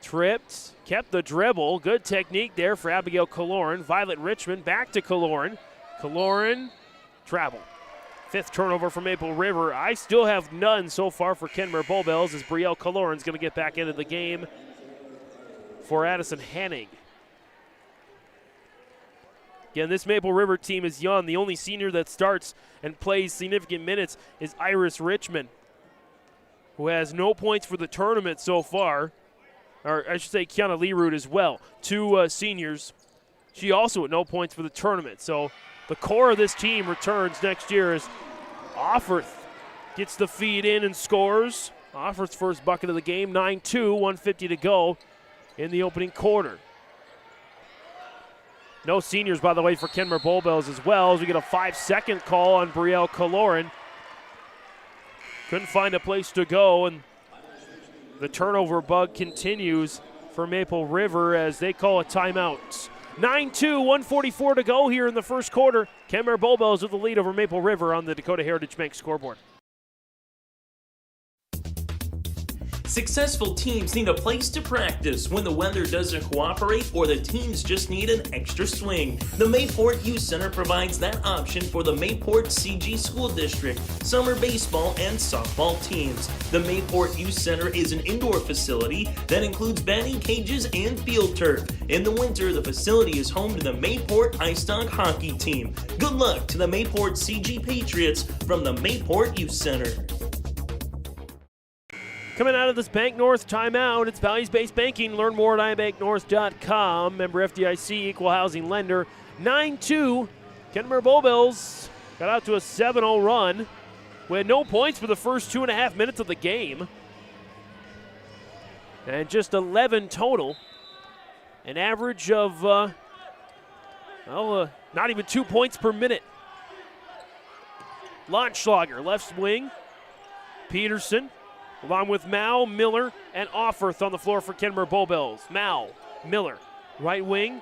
tripped, kept the dribble. Good technique there for Abigail Kaloran. Violet Richmond back to Kaloran. Kaloran travel. 5th turnover for Maple River. I still have none so far for Kenmare-Bowbells, as Brielle Kaloran's going to get back into the game for Addison Hanig. Again, this Maple River team is young. The only senior that starts and plays significant minutes is Iris Richmond, who has no points for the tournament so far. Or I should say Kiana Learud as well. 2 seniors. She also at no points for the tournament. So the core of this team returns next year as Offorth gets the feed in and scores. Offorth's first bucket of the game, 9-2, 1:50 to go in the opening quarter. No seniors, by the way, for Kenmare-Bowbells as well, as we get a 5-second call on Brielle Kaloran. Couldn't find a place to go, and the turnover bug continues for Maple River as they call a timeout. 9-2, 1:44 to go here in the first quarter. Kenmare-Bowbells with the lead over Maple River on the Dakota Heritage Bank scoreboard. Successful teams need a place to practice when the weather doesn't cooperate or the teams just need an extra swing. The Mayport Youth Center provides that option for the Mayport CG School District, summer baseball and softball teams. The Mayport Youth Center is an indoor facility that includes batting cages and field turf. In the winter, the facility is home to the Mayport Ice Dog hockey team. Good luck to the Mayport CG Patriots from the Mayport Youth Center. Coming out of this Bank North timeout, it's values-based banking. Learn more at ibanknorth.com. Member FDIC, equal housing lender. 9-2, Kenmare-Bowbells got out to a 7-0 run. We had no points for the first 2.5 minutes of the game. And just 11 total. An average of, not even 2 points per minute. Lautenschlager, left wing. Peterson, along with Mao, Miller, and Offorth on the floor for Kenmare-Bowbells. Mao, Miller, right wing.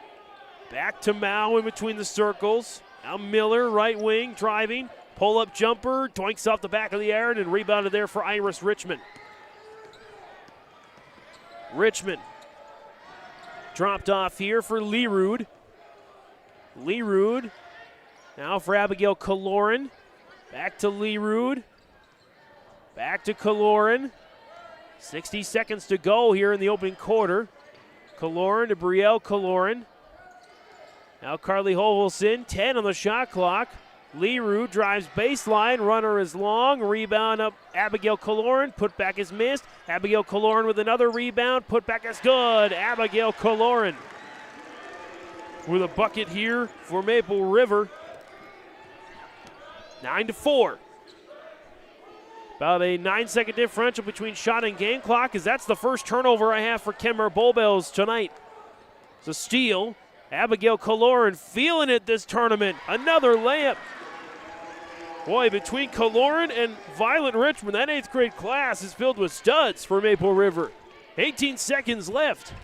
Back to Mao in between the circles. Now Miller, right wing, driving. Pull-up jumper, doinks off the back of the iron, and rebounded there for Iris Richmond. Richmond dropped off here for Learud. Learud now for Abigail Kaloran. Back to Learud. Back to Kaloran. 60 seconds to go here in the opening quarter. Kaloran to Brielle Kaloran. Now Carly Hovelson, 10 on the shot clock. Leroux drives baseline, runner is long, rebound up Abigail Kaloran, putback is missed. Abigail Kaloran with another rebound, putback is good. Abigail Kaloran with a bucket here for Maple River. 9-4. About a 9-second differential between shot and game clock, as that's the first turnover I have for Kenmare-Bowbells tonight. It's a steal. Abigail Kaloran feeling it this tournament. Another layup. Boy, between Kaloran and Violet Richmond, that 8th grade class is filled with studs for Maple River. 18 seconds left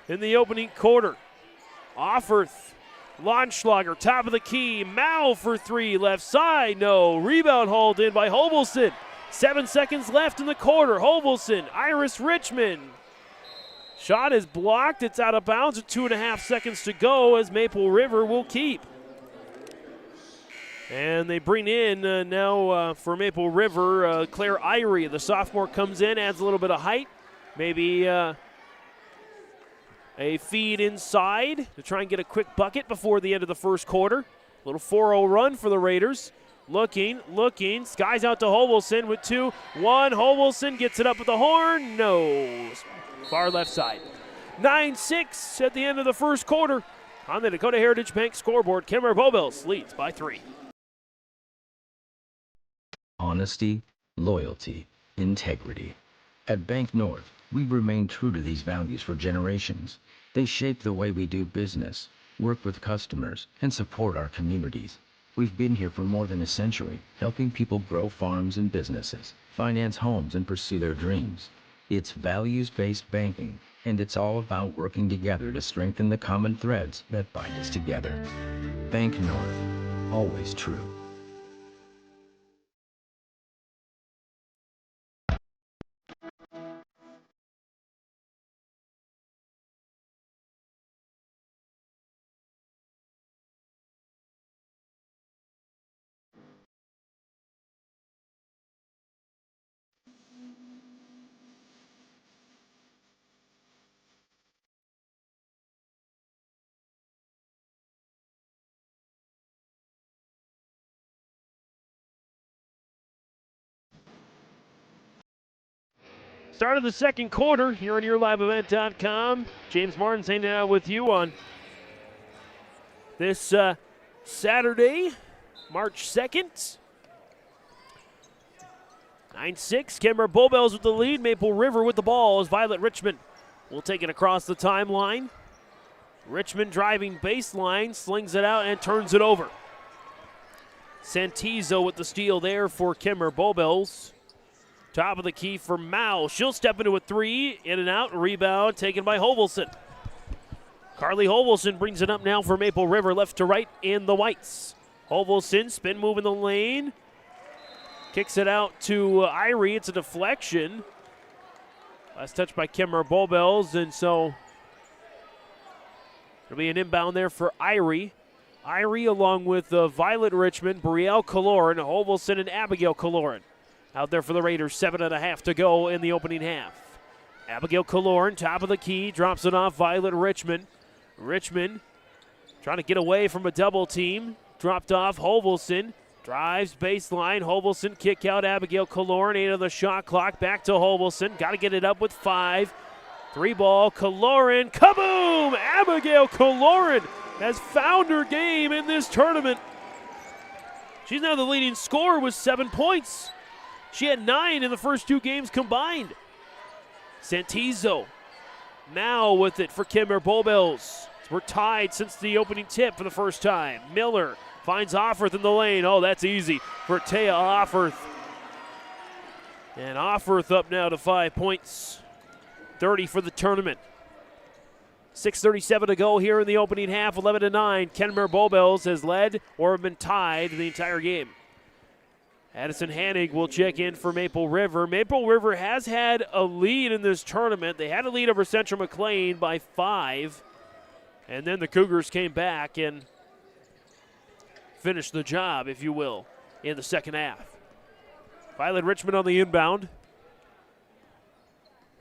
in the opening quarter. Offerth, Launschlager, top of the key. Mao for 3, left side, no. Rebound hauled in by Hovelson. 7 seconds left in the quarter. Hovelson, Iris Richmond. Shot is blocked. It's out of bounds with 2.5 seconds to go as Maple River will keep. And they bring in now for Maple River, Claire Irie. The sophomore comes in, adds a little bit of height. Maybe a feed inside to try and get a quick bucket before the end of the first quarter. Little 4-0 run for the Raiders. Looking. Skies out to Hovelson with 2-1. Hovelson gets it up with the horn. No. Far left side. 9-6 at the end of the first quarter. On the Dakota Heritage Bank scoreboard, Kenmare-Bowbells leads by 3. Honesty, loyalty, integrity. At Bank North, we've remained true to these values for generations. They shape the way we do business, work with customers, and support our communities. We've been here for more than a century, helping people grow farms and businesses, finance homes, and pursue their dreams. It's values-based banking, and it's all about working together to strengthen the common threads that bind us together. Bank North, always true. Start of the second quarter here on YourLiveEvent.com. James Martin's hanging out with you on this Saturday, March 2nd. 9-6, Kenmare-Bowbells with the lead. Maple River with the ball as Violet Richmond will take it across the timeline. Richmond driving baseline, slings it out and turns it over. Santizo with the steal there for Kenmare-Bowbells. Top of the key for Mao. She'll step into a 3, in and out, rebound taken by Hovelson. Carly Hovelson brings it up now for Maple River, left to right in the whites. Hovelson, spin move in the lane. Kicks it out to Irie. It's a deflection. Last touch by Kenmare-Bowbells, and so it'll be an inbound there for Irie. Irie along with Violet Richmond, Brielle Kaloran, Hovelson, and Abigail Kaloran. Out there for the Raiders, 7.5 to go in the opening half. Abigail Kaloran, top of the key, drops it off Violet Richmond. Richmond trying to get away from a double team. Dropped off Hovelson. Drives baseline. Hovelson kick out Abigail Kaloran. 8 on the shot clock. Back to Hovelson. Got to get it up with 5. 3 ball. Kaloran. Kaboom! Abigail Kaloran has found her game in this tournament. She's now the leading scorer with 7 points. She had 9 in the first 2 games combined. Santizo now with it for Kenmare-Bowbells. We're tied since the opening tip for the first time. Miller finds Offerth in the lane. Oh, that's easy for Taya Offerth. And Offerth up now to 5 points. 30 for the tournament. 6:37 to go here in the opening half. 11-9. Kenmare-Bowbells has led or been tied the entire game. Addison Hannig will check in for Maple River. Maple River has had a lead in this tournament. They had a lead over Central McLean by 5. And then the Cougars came back and finished the job, if you will, in the second half. Violet Richmond on the inbound.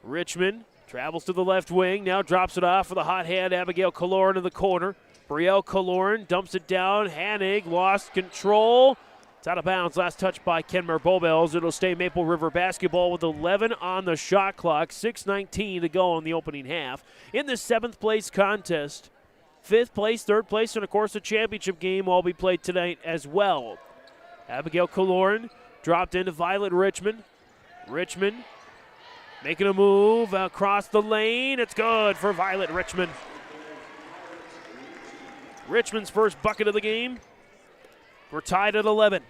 Richmond travels to the left wing, now drops it off for the hot hand, Abigail Kaloran in the corner. Brielle Kaloran dumps it down. Hanig lost control. It's out of bounds. Last touch by Kenmare-Bowbells. It'll stay Maple River basketball with 11 on the shot clock. 6:19 to go in the opening half. In the 7th place contest, 5th place, 3rd place, and of course the championship game will all be played tonight as well. Abigail Kaloran dropped into Violet Richmond. Richmond making a move across the lane. It's good for Violet Richmond. Richmond's first bucket of the game. We're tied at 11.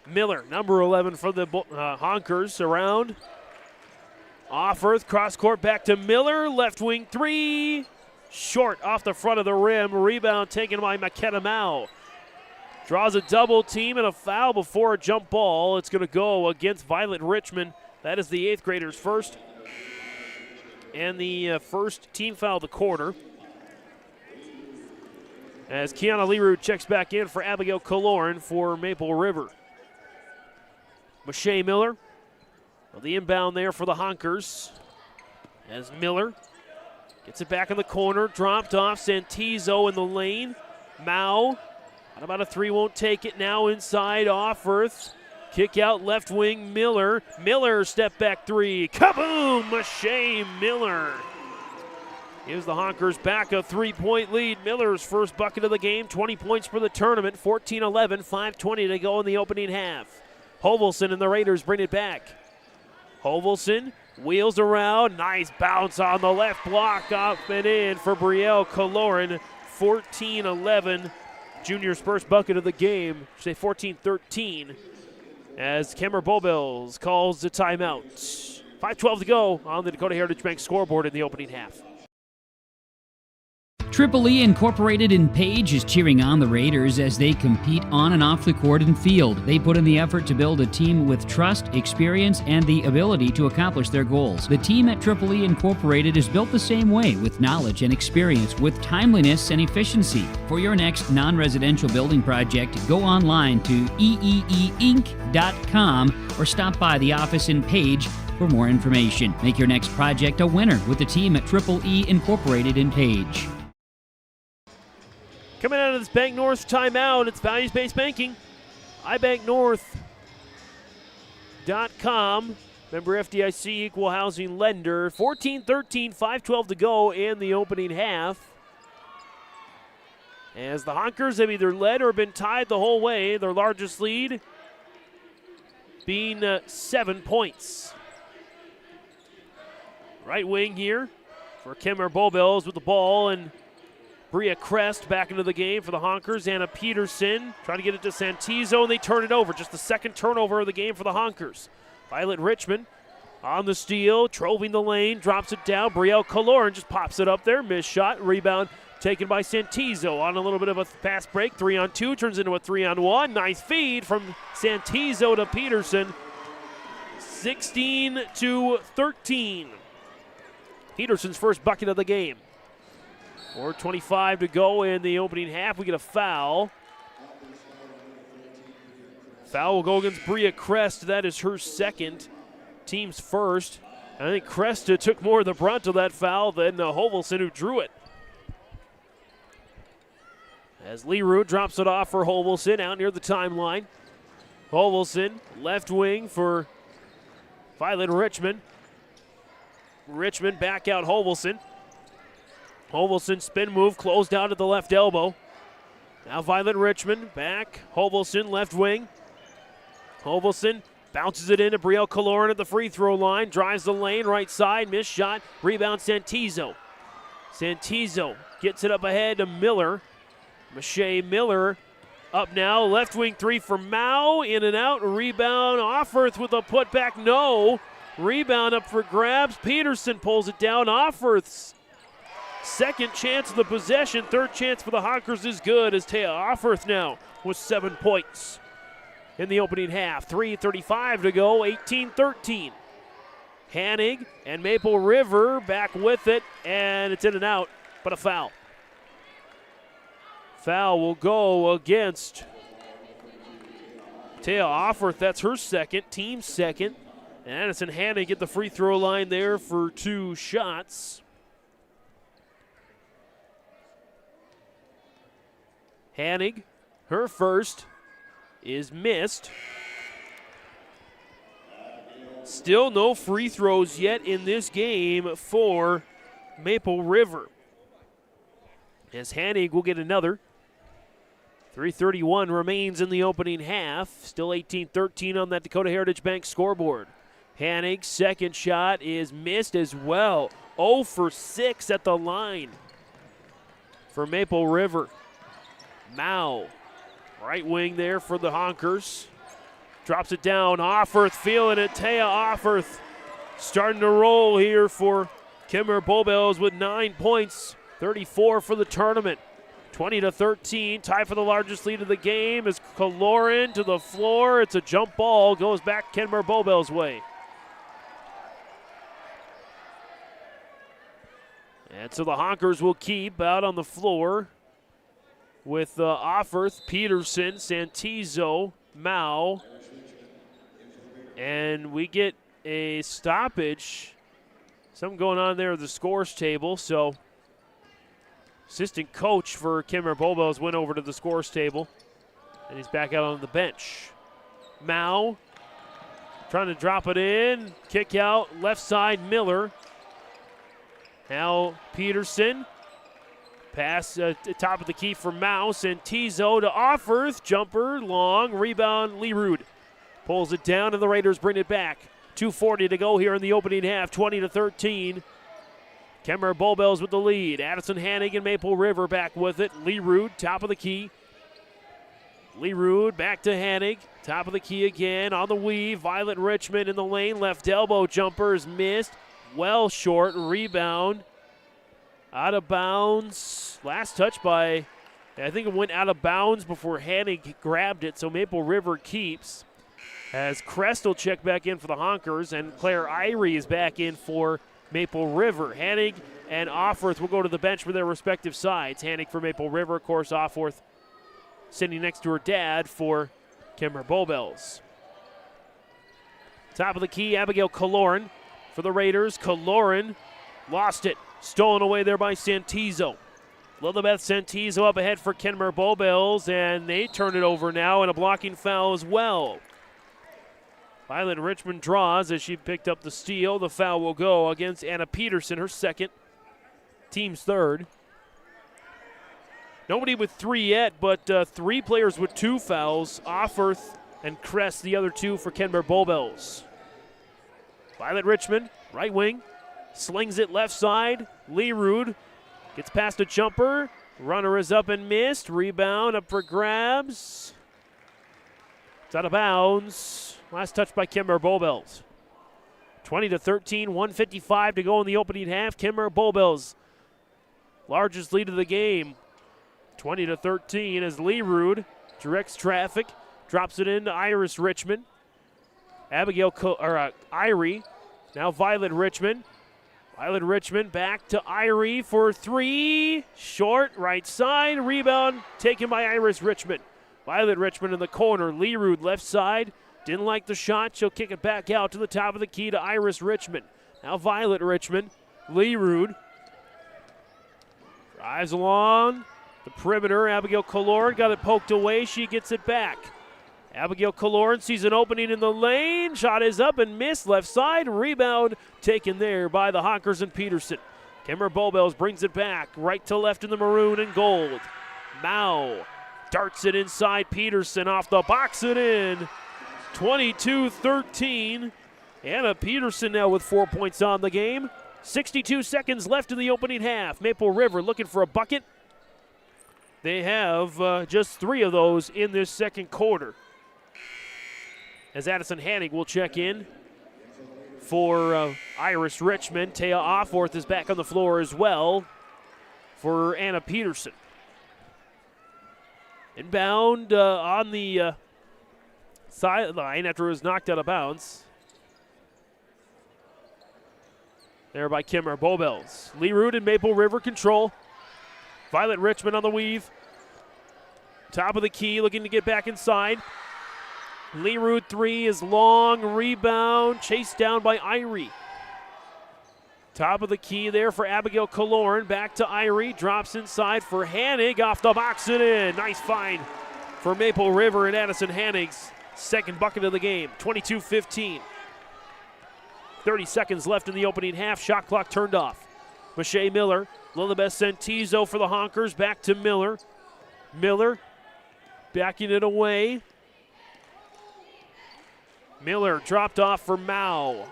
Miller, number 11 for the Honkers, around. Offorth, cross court back to Miller. Left wing three. Short off the front of the rim. Rebound taken by McKenna Mao. Draws a double team and a foul before a jump ball. It's going to go against Violet Richmond. That is the 8th graders' first. And the first team foul of the quarter. As Kiana Leroux checks back in for Abigail Kaloran for Maple River. Mache Miller, the inbound there for the Honkers. As Miller gets it back in the corner, dropped off. Santizo in the lane. Mao, out about a three, won't take it now inside. Offorth, kick out left wing. Miller, step back three. Kaboom! Mache Miller gives the Honkers back a 3-point lead. Miller's first bucket of the game, 20 points for the tournament, 14-11, 5:20 to go in the opening half. Hovelson and the Raiders bring it back. Hovelson wheels around, nice bounce on the left block, up and in for Brielle Kaloran, 14-11. Junior's first bucket of the game, say 14-13, as Kenmare-Bowbells calls the timeout. 5:12 to go on the Dakota Heritage Bank scoreboard in the opening half. Triple E Incorporated in Page is cheering on the Raiders as they compete on and off the court and field. They put in the effort to build a team with trust, experience, and the ability to accomplish their goals. The team at Triple E Incorporated is built the same way, with knowledge and experience, with timeliness and efficiency. For your next non-residential building project, go online to eeeinc.com or stop by the office in Page for more information. Make your next project a winner with the team at Triple E Incorporated in Page. Coming out of this Bank North timeout, it's values-based banking. iBankNorth.com. Member FDIC, equal housing lender. 14-13, 5:12 to go in the opening half. As the Honkers have either led or been tied the whole way, their largest lead being 7 points. Right wing here for Kenmare-Bowbells with the ball, and Bria Crest back into the game for the Honkers. Anna Peterson trying to get it to Santizo, and they turn it over. Just the second turnover of the game for the Honkers. Violet Richmond on the steal, troving the lane, drops it down. Brielle Kaloran just pops it up there. Missed shot, rebound taken by Santizo on a little bit of a fast break. 3-on-2 turns into a 3-on-1. Nice feed from Santizo to Peterson. 16-13. Peterson's first bucket of the game. 4:25 to go in the opening half. We get a foul. Foul will go against Bria Crest. That is her second, team's first. I think Crest took more of the brunt of that foul than Hovelson, who drew it. As Leroux drops it off for Hovelson out near the timeline. Hovelson, left wing for Violet Richmond. Richmond back out Hovelson. Hovelson spin move, closed out at the left elbow. Now Violet Richmond back. Hovelson left wing. Hovelson bounces it into Brielle Kaloran at the free throw line. Drives the lane, right side, missed shot. Rebound Santizo. Santizo gets it up ahead to Miller. Mache Miller up now. Left wing three for Mao. In and out. Rebound. Offorth with a putback. No. Rebound up for grabs. Peterson pulls it down. Offorth's second chance of the possession. Third chance for the Honkers is good as Taya Offorth now with 7 points in the opening half. 3:35 to go, 18-13. Hanig and Maple River back with it, and it's in and out, but a foul. Foul will go against Taya Offorth. That's her second, team second. And Addison Hanig at the free throw line there for 2 shots. Hanig, her first, is missed. Still no free throws yet in this game for Maple River. As Hanig will get another. 3:31 remains in the opening half. Still 18-13 on that Dakota Heritage Bank scoreboard. Hanig's second shot is missed as well. 0 for 6 at the line for Maple River. Mao, right wing there for the Honkers. Drops it down. Offerth feeling it. Taya Offerth starting to roll here for Kenmare-Bowbells with 9 points. 34 for the tournament. 20-13. Tie for the largest lead of the game as Kaloran to the floor. It's a jump ball. Goes back Kenmare-Bowbells' way. And so the Honkers will keep out on the floor with Offerth, Peterson, Santizo, Mao. And we get a stoppage. Something going on there at the scores table. So assistant coach for Kenmare-Bowbells went over to the scores table. And he's back out on the bench. Mao trying to drop it in. Kick out, left side, Miller. Now Peterson. Pass top of the key for Mao. Santizo to Offerth. Jumper, long, rebound, Leerud. Pulls it down and the Raiders bring it back. 2:40 to go here in the opening half, 20-13. Kenmare-Bowbells with the lead. Addison Hanig and Maple River back with it. Leerud, top of the key. Leerud back to Hanig. Top of the key again on the weave. Violet Richmond in the lane. Left elbow jumper is missed. Well short. Rebound. Out of bounds. Last touch by, I think it went out of bounds before Hanig grabbed it. So Maple River keeps. As Crest will check back in for the Honkers, and Claire Irie is back in for Maple River. Hanig and Offorth will go to the bench for their respective sides. Hanig for Maple River, of course, Offorth sitting next to her dad for Kenmare-Bowbells. Top of the key, Abigail Kaloran for the Raiders. Kaloran lost it. Stolen away there by Santizo. Lilibeth Santizo up ahead for Kenmare-Bowbells, and they turn it over now, and a blocking foul as well. Violet Richmond draws as she picked up the steal. The foul will go against Anna Peterson, her second, team's third. Nobody with 3 yet, but 3 players with 2 fouls. Offorth and Crest, the other 2 for Kenmare-Bowbells. Violet Richmond, right wing, slings it left side. Leerud gets past a jumper. Runner is up and missed. Rebound up for grabs. It's out of bounds. Last touch by Kenmare-Bowbells. 20-13, 1:55 to go in the opening half. Kenmare-Bowbells, largest lead of the game. 20-13 as Leerud directs traffic, drops it into Iris Richmond. Irie, now Violet Richmond. Violet Richmond back to Irie for 3. Short, right side, rebound taken by Iris Richmond. Violet Richmond in the corner, Leerud left side. Didn't like the shot. She'll kick it back out to the top of the key to Iris Richmond. Now Violet Richmond. Leerud drives along the perimeter. Abigail Kaloran got it poked away. She gets it back. Abigail Kaloran sees an opening in the lane. Shot is up and missed. Left side. Rebound taken there by the Honkers and Peterson. Kenmare-Bowbells brings it back. Right to left in the maroon and gold. Mao darts it inside. Peterson off the box and in. 22-13. Anna Peterson now with 4 points on the game. 62 seconds left in the opening half. Maple River looking for a bucket. They have just 3 of those in this second quarter. As Addison Hanig will check in for Iris Richmond. Taya Offorth is back on the floor as well for Anna Peterson. Inbound on the sideline after it was knocked out of bounds. There by Kenmare-Bowbells. Leerud and Maple River control. Violet Richmond on the weave. Top of the key, looking to get back inside. Leerud 3 is long, rebound, chased down by Irie. Top of the key there for Abigail Kaloran. Back to Irie. Drops inside for Hanig. Off the box and in. Nice find for Maple River and Addison Hanig's second bucket of the game. 22-15. 30 seconds left in the opening half. Shot clock turned off. Mache Miller. Lilibeth Sentizo for the Honkers. Back to Miller. Miller backing it away. Miller dropped off for Mao.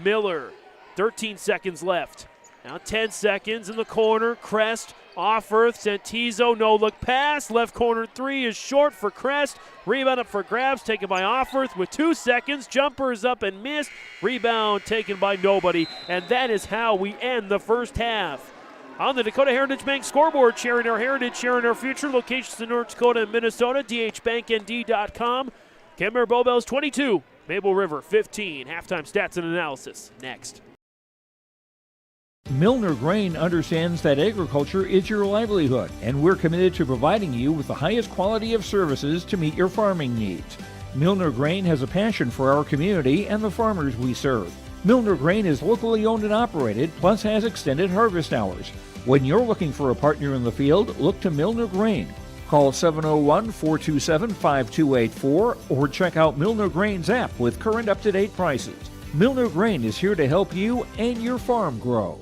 Miller. 13 seconds left. Now 10 seconds in the corner. Crest, Offerth, Sentizo, no look pass. Left corner three is short for Crest. Rebound up for grabs, taken by Offerth with 2 seconds. Jumper is up and missed. Rebound taken by nobody. And that is how we end the first half. On the Dakota Heritage Bank scoreboard, sharing our heritage, sharing our future. Locations in North Dakota and Minnesota. dhbanknd.com. Kenmare-Bowbells 22, Maple River 15. Halftime stats and analysis next. Milner Grain understands that agriculture is your livelihood, and we're committed to providing you with the highest quality of services to meet your farming needs. Milner Grain has a passion for our community and the farmers we serve. Milner Grain is locally owned and operated, plus has extended harvest hours. When you're looking for a partner in the field, look to Milner Grain. Call 701-427-5284 or check out Milner Grain's app with current up-to-date prices. Milner Grain is here to help you and your farm grow.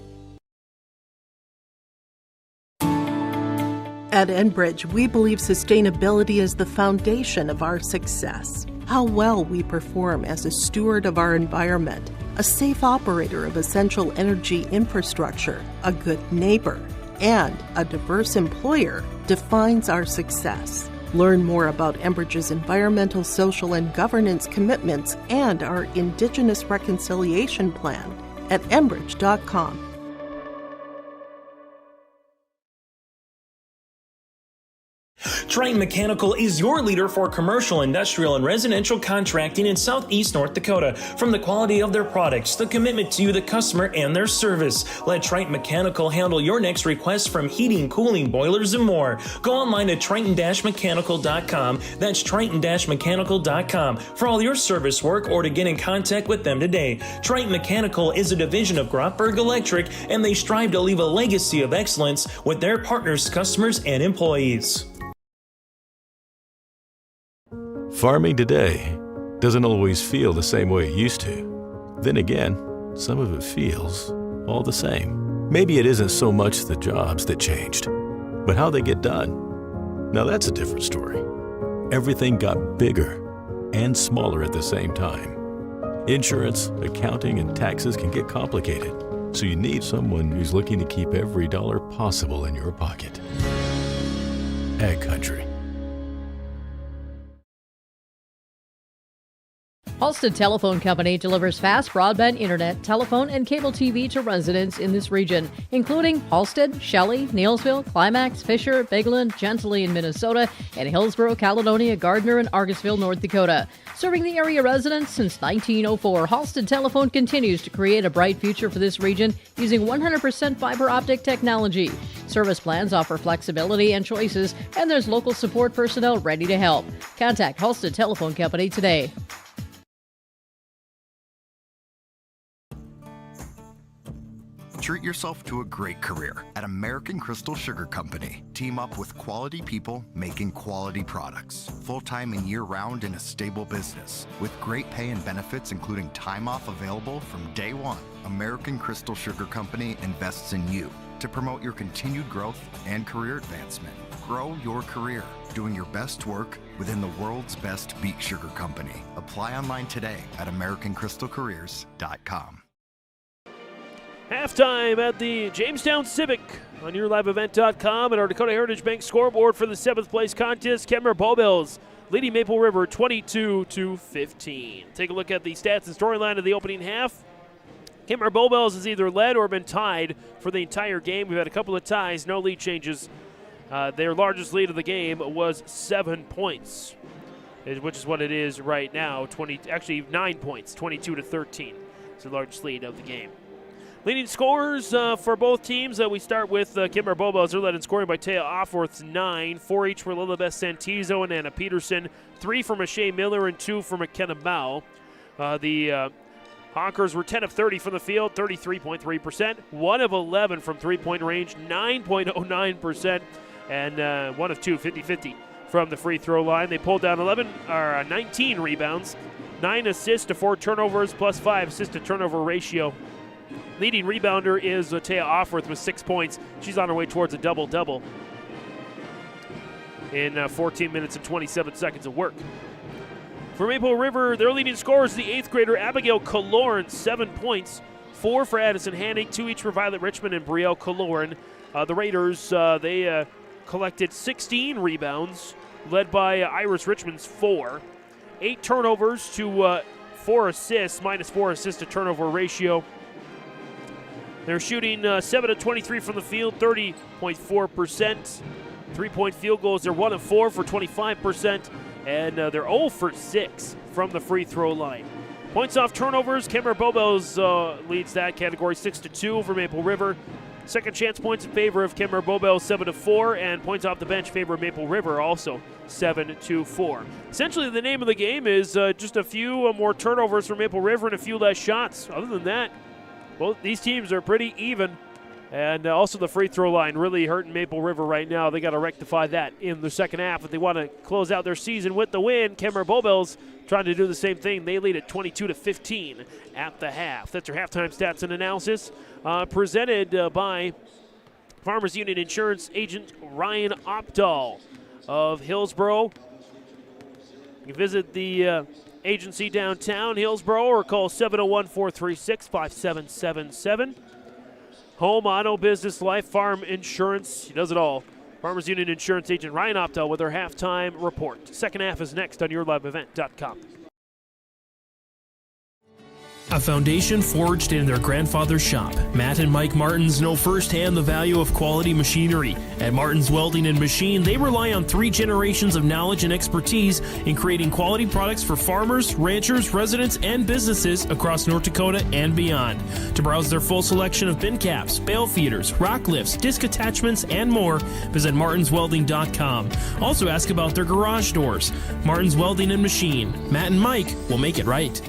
At Enbridge, we believe sustainability is the foundation of our success. How well we perform as a steward of our environment, a safe operator of essential energy infrastructure, a good neighbor, and a diverse employer defines our success. Learn more about Enbridge's environmental, social, and governance commitments and our Indigenous Reconciliation Plan at enbridge.com. Triton Mechanical is your leader for commercial, industrial, and residential contracting in southeast North Dakota. From the quality of their products, the commitment to you, the customer, and their service, let Triton Mechanical handle your next request from heating, cooling, boilers, and more. Go online at triton-mechanical.com. That's triton-mechanical.com for all your service work or to get in contact with them today. Triton Mechanical is a division of Grotberg Electric, and they strive to leave a legacy of excellence with their partners, customers, and employees. Farming today doesn't always feel the same way it used to. Then again, some of it feels all the same. Maybe it isn't so much the jobs that changed, but how they get done. Now that's a different story. Everything got bigger and smaller at the same time. Insurance, accounting, and taxes can get complicated, so you need someone who's looking to keep every dollar possible in your pocket. Ag Country. Halstead Telephone Company delivers fast broadband internet, telephone, and cable TV to residents in this region, including Halstead, Shelley, Neilsville, Climax, Fisher, Bigland, Gentilly in Minnesota, and Hillsborough, Caledonia, Gardner, and Argusville, North Dakota. Serving the area residents since 1904, Halstead Telephone continues to create a bright future for this region using 100% fiber optic technology. Service plans offer flexibility and choices, and there's local support personnel ready to help. Contact Halstead Telephone Company today. Treat yourself to a great career at American Crystal Sugar Company. Team up with quality people making quality products. Full-time and year-round in a stable business. With great pay and benefits including time off available from day one. American Crystal Sugar Company invests in you to promote your continued growth and career advancement. Grow your career doing your best work within the world's best beet sugar company. Apply online today at AmericanCrystalCareers.com. Halftime at the Jamestown Civic on YourLiveEvent.com and our Dakota Heritage Bank scoreboard for the 7th place contest. Kenmare-Bowbells leading Maple River 22-15. Take a look at the stats and storyline of the opening half. Kenmare-Bowbells has either led or been tied for the entire game. We've had a couple of ties, no lead changes. Their largest lead of the game was 7 points, which is what it is right now. 9 points, 22-13. It's the largest lead of the game. Leading scorers for both teams, we start with Kenmare-Bowbells. They're led in scoring by Taya Offworth, 9. 4 each for Lilibeth Sentizo and Anna Peterson. 3 for Mache Miller and 2 for McKenna Mao. The Hawkers were 10 of 30 from the field, 33.3%, 1 of 11 from three-point range, 9.09%, and 1 of 2, 50-50 from the free throw line. They pulled down 19 rebounds, 9 assists to 4 turnovers, plus 5 assist to turnover ratio. Leading rebounder is Taya Offworth with 6 points. She's on her way towards a double-double in 14 minutes and 27 seconds of work. For Maple River, their leading scorer is the 8th grader Abigail Kaloran, 7 points, 4 for Addison Hanning, 2 each for Violet Richmond and Brielle Kaloran. The Raiders, they collected 16 rebounds, led by Iris Richmond's 4. 8 turnovers to 4 assists, minus 4 assist to turnover ratio. They're shooting 7 of 23 from the field, 30.4%. 3-point field goals, they're 1 of 4 for 25%, and they're 0 for 6 from the free throw line. Points off turnovers, Kenmare-Bowbells leads that category 6-2 over Maple River. Second chance points in favor of Kenmare-Bowbells 7-4, and points off the bench favor of Maple River also 7-4. Essentially, the name of the game is just a few more turnovers for Maple River and a few less shots. Other than that, both these teams are pretty even. And also the free throw line really hurting Maple River right now. They got to rectify that in the second half if they want to close out their season with the win. Kenmare-Bowbells trying to do the same thing. They lead at 22-15 at the half. That's your halftime stats and analysis presented by Farmers Union Insurance agent Ryan Opdahl of Hillsboro. You can visit the agency downtown Hillsboro or call 701-436-5777. Home, auto, business, life, farm, insurance. He does it all. Farmers Union Insurance agent Ryan Opdahl with our halftime report. Second half is next on YourLiveEvent.com. A foundation forged in their grandfather's shop. Matt and Mike Martins know firsthand the value of quality machinery. At Martins Welding and Machine, they rely on 3 generations of knowledge and expertise in creating quality products for farmers, ranchers, residents, and businesses across North Dakota and beyond. To browse their full selection of bin caps, bale feeders, rock lifts, disc attachments, and more, visit martinswelding.com. Also ask about their garage doors. Martins Welding and Machine. Matt and Mike will make it right.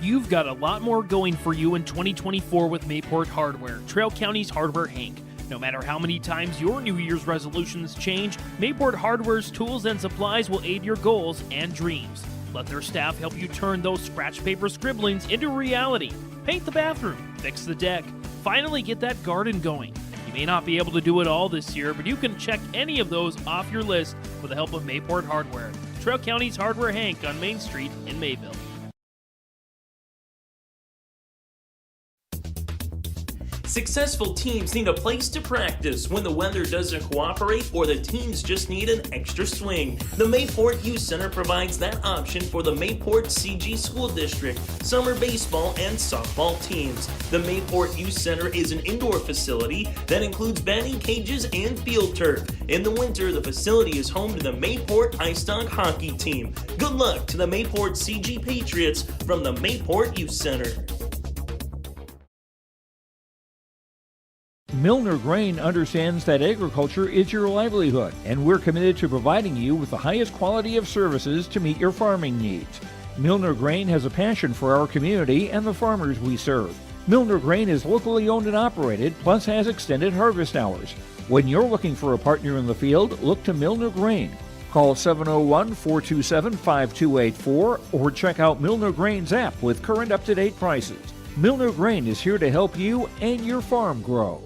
You've got a lot more going for you in 2024 with Mayport Hardware, Trail County's Hardware Hank. No matter how many times your New Year's resolutions change, Mayport Hardware's tools and supplies will aid your goals and dreams. Let their staff help you turn those scratch paper scribblings into reality. Paint the bathroom, fix the deck, finally get that garden going. You may not be able to do it all this year, but you can check any of those off your list with the help of Mayport Hardware, Trail County's Hardware Hank on Main Street in Mayville. Successful teams need a place to practice when the weather doesn't cooperate or the teams just need an extra swing. The Mayport Youth Center provides that option for the Mayport CG School District, summer baseball and softball teams. The Mayport Youth Center is an indoor facility that includes batting cages and field turf. In the winter, the facility is home to the Mayport Ice Dog hockey team. Good luck to the Mayport CG Patriots from the Mayport Youth Center. Milner Grain understands that agriculture is your livelihood, and we're committed to providing you with the highest quality of services to meet your farming needs. Milner Grain has a passion for our community and the farmers we serve. Milner Grain is locally owned and operated, plus has extended harvest hours. When you're looking for a partner in the field, look to Milner Grain. Call 701-427-5284 or check out Milner Grain's app with current up-to-date prices. Milner Grain is here to help you and your farm grow.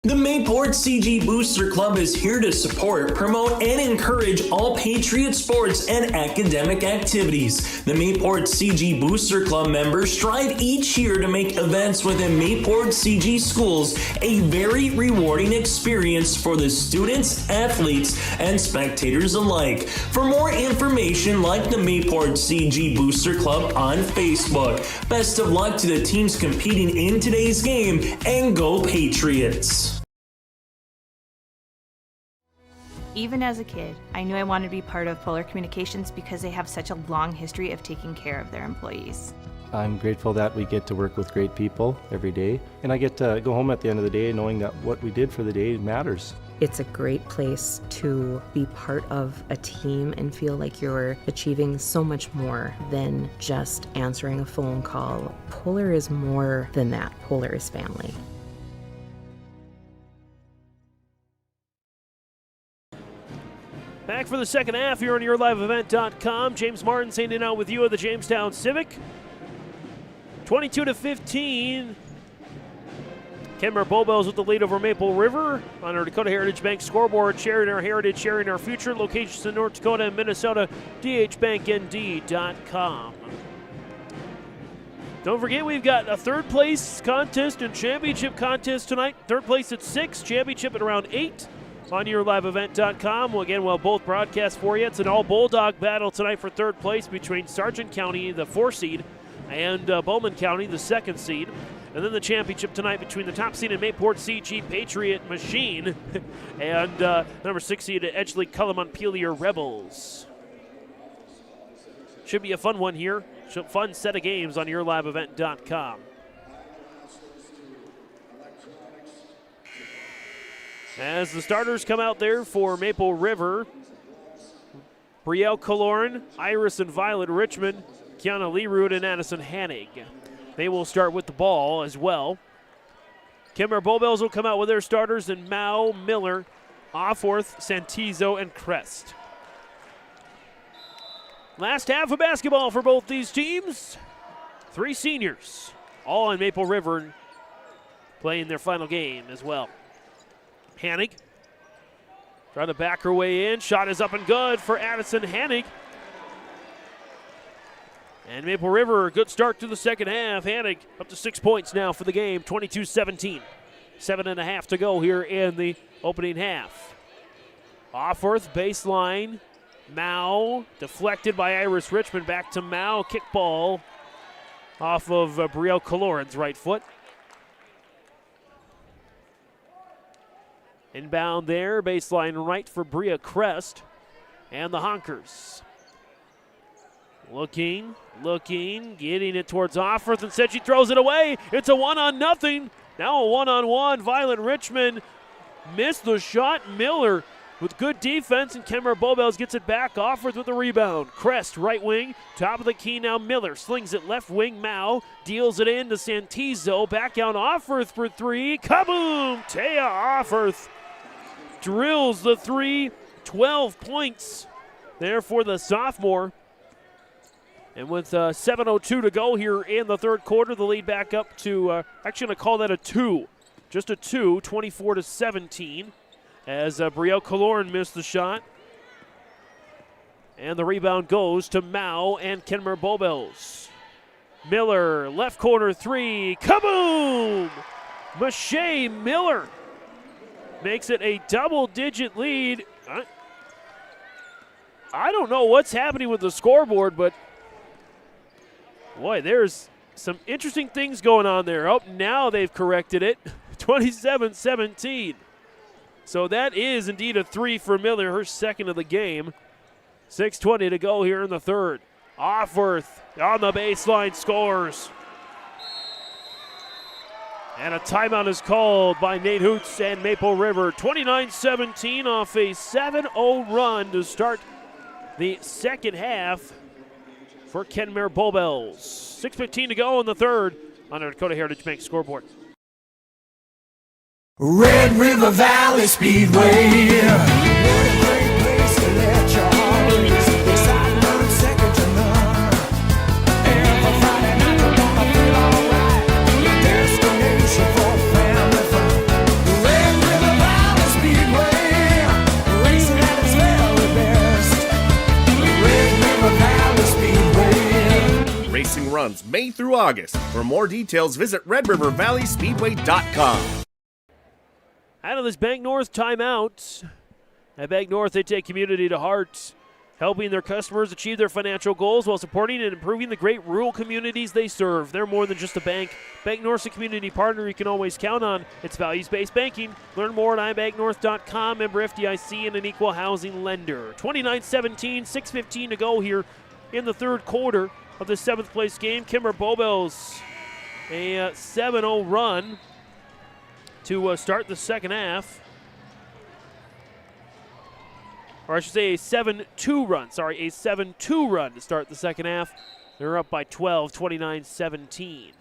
The Mayport CG Booster Club is here to support, promote, and encourage all Patriot sports and academic activities. The Mayport CG Booster Club members strive each year to make events within Mayport CG schools a very rewarding experience for the students, athletes, and spectators alike. For more information, like the Mayport CG Booster Club on Facebook. Best of luck to the teams competing in today's game, and go Patriots! Even as a kid, I knew I wanted to be part of Polar Communications because they have such a long history of taking care of their employees. I'm grateful that we get to work with great people every day, and I get to go home at the end of the day knowing that what we did for the day matters. It's a great place to be part of a team and feel like you're achieving so much more than just answering a phone call. Polar is more than that. Polar is family. Back for the second half here on YourLiveEvent.com. James Martin signing out with you at the Jamestown Civic. 22-15. Kenmare-Bowbells with the lead over Maple River on our Dakota Heritage Bank scoreboard. Sharing our heritage, sharing our future. Locations in North Dakota and Minnesota. dhbanknd.com. Don't forget, we've got a third place contest and championship contest tonight. Third place at 6, championship at around 8 on YourLiveEvent.com. Well, again, we'll both broadcast for you. It's an all-Bulldog battle tonight for third place between Sargent County, the 4 seed, and Bowman County, the 2nd seed. And then the championship tonight between the top seed in Mayport CG Patriot Machine and number 6 seed at Edgeley Cullum-Montpelier Rebels. Should be a fun one here. Fun set of games on YourLiveEvent.com. As the starters come out there for Maple River, Brielle Kaloran, Iris and Violet Richmond, Kiana Leroot, and Addison Hannig. They will start with the ball as well. Kenmare-Bowbells will come out with their starters in Mao, Miller, Offorth, Santizo, and Crest. Last half of basketball for both these teams. 3 seniors, all in Maple River, playing their final game as well. Hannig trying to back her way in. Shot is up and good for Addison Hannig. And Maple River, a good start to the second half. Hannig up to 6 points now for the game, 22-17. 7.5 to go here in the opening half. Offorth, baseline. Mao, deflected by Iris Richmond. Back to Mao, kick ball off of Brielle Kaloran's right foot. Inbound there, baseline right for Bria Crest and the Honkers. Looking, getting it towards Offorth. Instead, she throws it away. It's a 1-on-0. Now a 1-on-1. Violet Richmond missed the shot. Miller with good defense, and Kenmare-Bowbells gets it back. Offorth with the rebound. Crest, right wing. Top of the key now, Miller. Slings it left wing. Mao deals it in to Santizo. Back out Offorth for 3. Kaboom! Taya Offorth drills the 3. 12 points there for the sophomore. And with 7:02 to go here in the third quarter, the lead back up to, actually going to call that a 2. Just a 2, 24-17, as Brielle Kaloran missed the shot. And the rebound goes to Mao and Kenmare-Bowbells. Miller, left corner 3, kaboom! Mache Miller makes it a double-digit lead. I don't know what's happening with the scoreboard, but boy, there's some interesting things going on there. Oh, now they've corrected it. 27-17. So that is indeed a 3 for Miller, her second of the game. 6:20 to go here in the third. Offorth on the baseline scores. And a timeout is called by Nate Hoots and Maple River. 29-17 off a 7-0 run to start the second half for Kenmare-Bowbells. 6:15 to go in the third on our Dakota Heritage Bank scoreboard. Red River Valley Speedway. Great place to let your heart race. Excitement second to none. Every Friday night we're gonna feel alright. Your destination for family fun. Red River Valley Speedway. Racing at its very best. Red River Valley Speedway. Racing runs May through August. For more details, visit RedRiverValleySpeedway.com. Out of this Bank North timeout. At Bank North, they take community to heart, helping their customers achieve their financial goals while supporting and improving the great rural communities they serve. They're more than just a bank. Bank North's a community partner you can always count on. It's values-based banking. Learn more at ibanknorth.com. Member FDIC and an equal housing lender. 29-17, 6:15 to go here in the third quarter of the 7th place game. Kenmare-Bowbells, a 7-0 run to start the second half. or I should say a 7-2 run. Sorry, a 7-2 run to start the second half. They're up by 12, 29-17.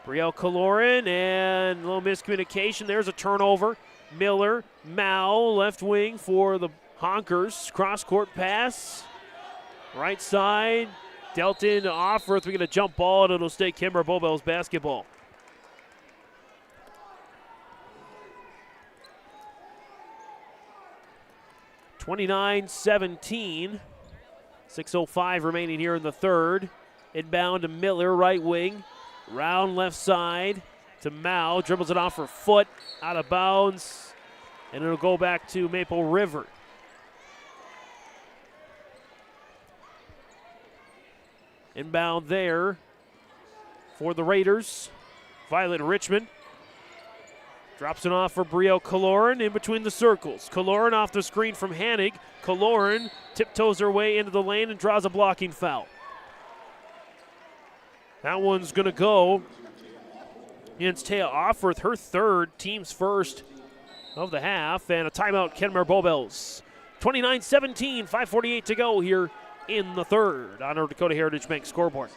Brielle Kaloran, and a little miscommunication. There's a turnover. Miller, Mao, left wing for the Honkers. Cross-court pass. Right side. Dealt into Offworth. We get a jump ball, and it'll stay Kenmare-Bowbells basketball. (29-17). 6:05 remaining here in the third. Inbound to Miller, right wing. Round left side to Mao. Dribbles it off her foot. Out of bounds. And it'll go back to Maple River. Inbound there for the Raiders. Violet Richmond. Drops it off for Brielle Kaloran in between the circles. Kaloran off the screen from Hanig. Kaloran tiptoes her way into the lane and draws a blocking foul. That one's going to go against Taya Offworth, her third, team's first of the half, and a timeout, Kenmare-Bowbells. 29-17, 5:48 to go here in the third on our Dakota Heritage Bank scoreboard.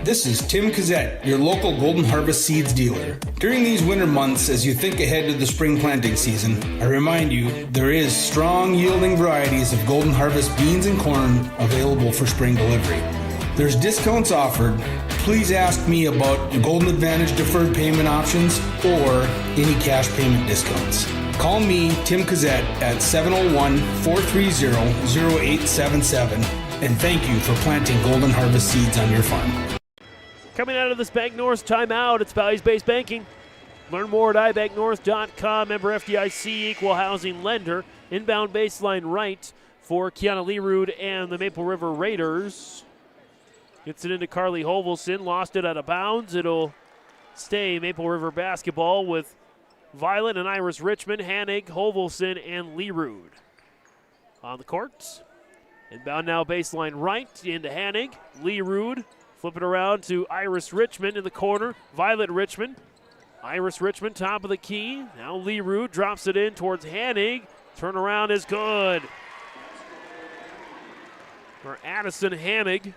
This is Tim Cazzette, your local Golden Harvest Seeds dealer. During these winter months, as you think ahead to the spring planting season, I remind you there is strong yielding varieties of Golden Harvest beans and corn available for spring delivery. There's discounts offered. Please ask me about the Golden Advantage deferred payment options or any cash payment discounts. Call me, Tim Cazzette, at 701-430-0877, and thank you for planting Golden Harvest seeds on your farm. Coming out of this Bank North timeout, it's values-based banking. Learn more at ibanknorth.com. Member FDIC, equal housing lender. Inbound baseline right for Kiana Lerood and the Maple River Raiders. Gets it into Carly Hovelson, lost it out of bounds. It'll stay Maple River basketball with Violet and Iris Richmond, Hanig, Hovelson, and Lerood on the court. Inbound now baseline right into Hanig. Lerood, flip it around to Iris Richmond in the corner. Violet Richmond. Iris Richmond, top of the key. Now Lerood drops it in towards Hanig. Turnaround is good for Addison Hanig.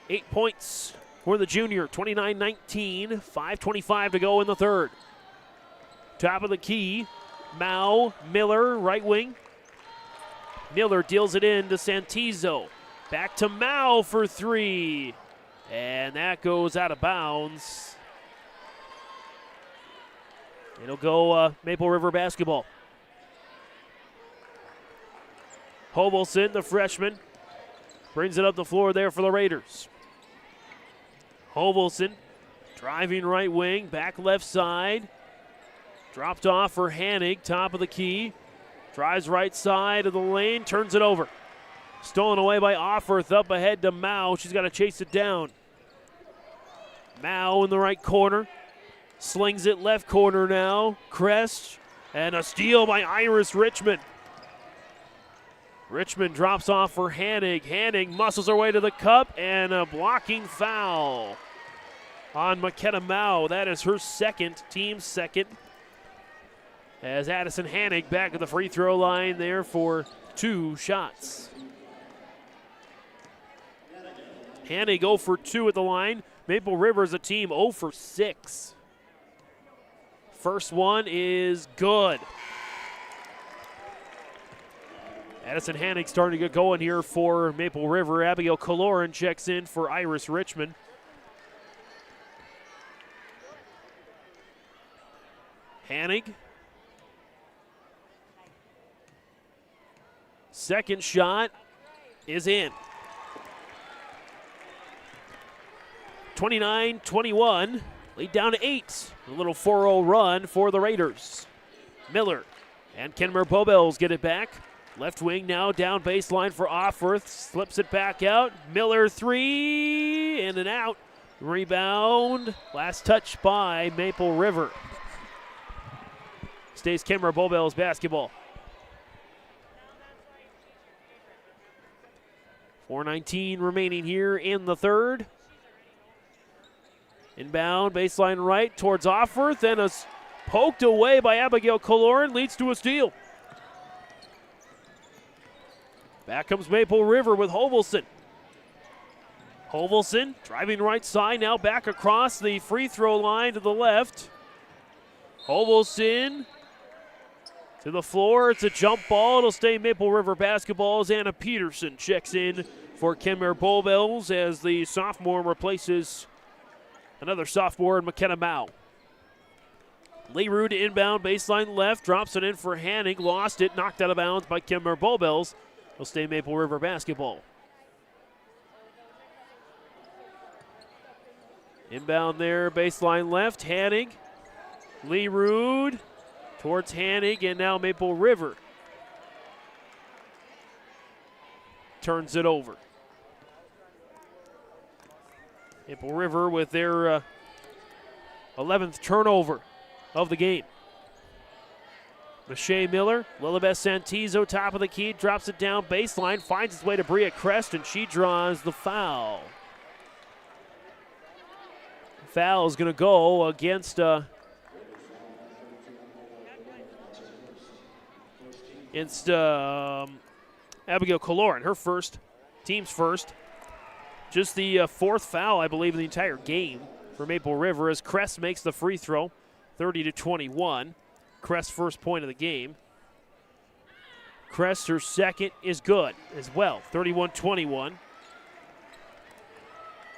8 points for the junior, 29-19, 5:25 to go in the third. Top of the key, Mao, Miller, right wing. Miller deals it in to Santizo. Back to Mao for three. And that goes out of bounds. It'll go Maple River basketball. Hovelson, the freshman, brings it up the floor there for the Raiders. Hovelson driving right wing, back left side. Dropped off for Hanig, top of the key. Drives right side of the lane, turns it over. Stolen away by Offworth, up ahead to Mao. She's got to chase it down. Mao in the right corner. Slings it left corner now. Crest, and a steal by Iris Richmond. Richmond drops off for Hanig. Hanig muscles her way to the cup, and a blocking foul on McKenna Mao. That is her second, team second. As Addison Hanig back at the free throw line there for two shots. Hanig 0 for 2 at the line. Maple River is a team 0 for 6. First one is good. Addison Hanig starting to get going here for Maple River. Abigail Kaloran checks in for Iris Richmond. Hanig. Second shot is in. 29-21, lead down to 8. A little 4-0 run for the Raiders. Miller and Kenmare-Bowbells get it back. Left wing now down baseline for Offworth. Slips it back out. Miller three, in and out. Rebound. Last touch by Maple River. Stays Kenmare-Bowbells basketball. 4:19 remaining here in the third. Inbound, baseline right towards Offworth, and a Poked away by Abigail Kaloran, leads to a steal. Back comes Maple River with Hovelson. Hovelson driving right side, now back across the free throw line to the left. Hovelson to the floor. It's a jump ball. It'll stay Maple River basketball as Anna Peterson checks in for Kenmare-Bowbells as the sophomore replaces another sophomore, McKenna Mao. Leroux to inbound, baseline left, drops it in for Hanning, lost it, knocked out of bounds by Kenmare-Bowbells. It'll stay Maple River basketball. Inbound there, baseline left, Hanning. Leroux towards Hanning, and now Maple River turns it over. Maple River with their 11th turnover of the game. Mache Miller, Lilibeth Santizo, top of the key, drops it down baseline, finds its way to Bria Crest, and she draws the foul. Foul is going to go against Abigail Kaloran, her first, team's first. Just the fourth foul, I believe, in the entire game for Maple River as Crest makes the free throw, 30-21. Crest's first point of the game. Crest, her second, is good as well, 31-21.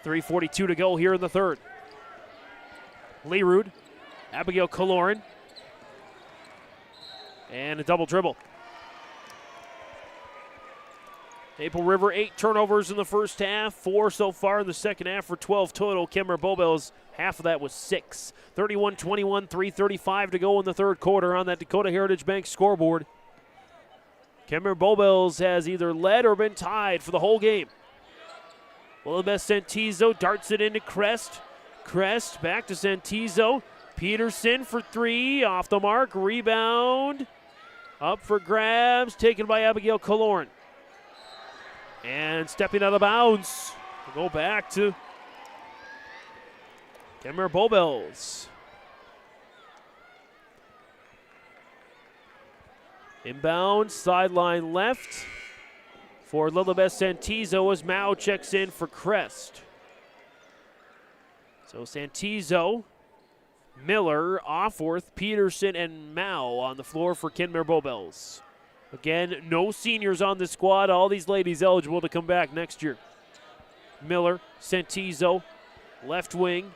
3:42 to go here in the third. Leroux, Abigail Kaloran, and a double dribble. Maple River, 8 turnovers in the first half, 4 so far in the second half for 12 total. Kenmare-Bowbells, half of that was 6. 31-21, 3:35 to go in the third quarter on that Dakota Heritage Bank scoreboard. Kenmare-Bowbells has either led or been tied for the whole game. Lilibeth Santizo darts it into Crest. Crest back to Santizo. Peterson for 3, off the mark, rebound. Up for grabs, taken by Abigail Kaloran. And stepping out of bounds. We'll go back to Kenmare-Bowbells. Inbound, sideline left for Lilibeth Santizo as Mao checks in for Crest. So Santizo, Miller, Offworth, Peterson, and Mao on the floor for Kenmare-Bowbells. Again, no seniors on the squad. All these ladies eligible to come back next year. Miller, Santizo, left wing.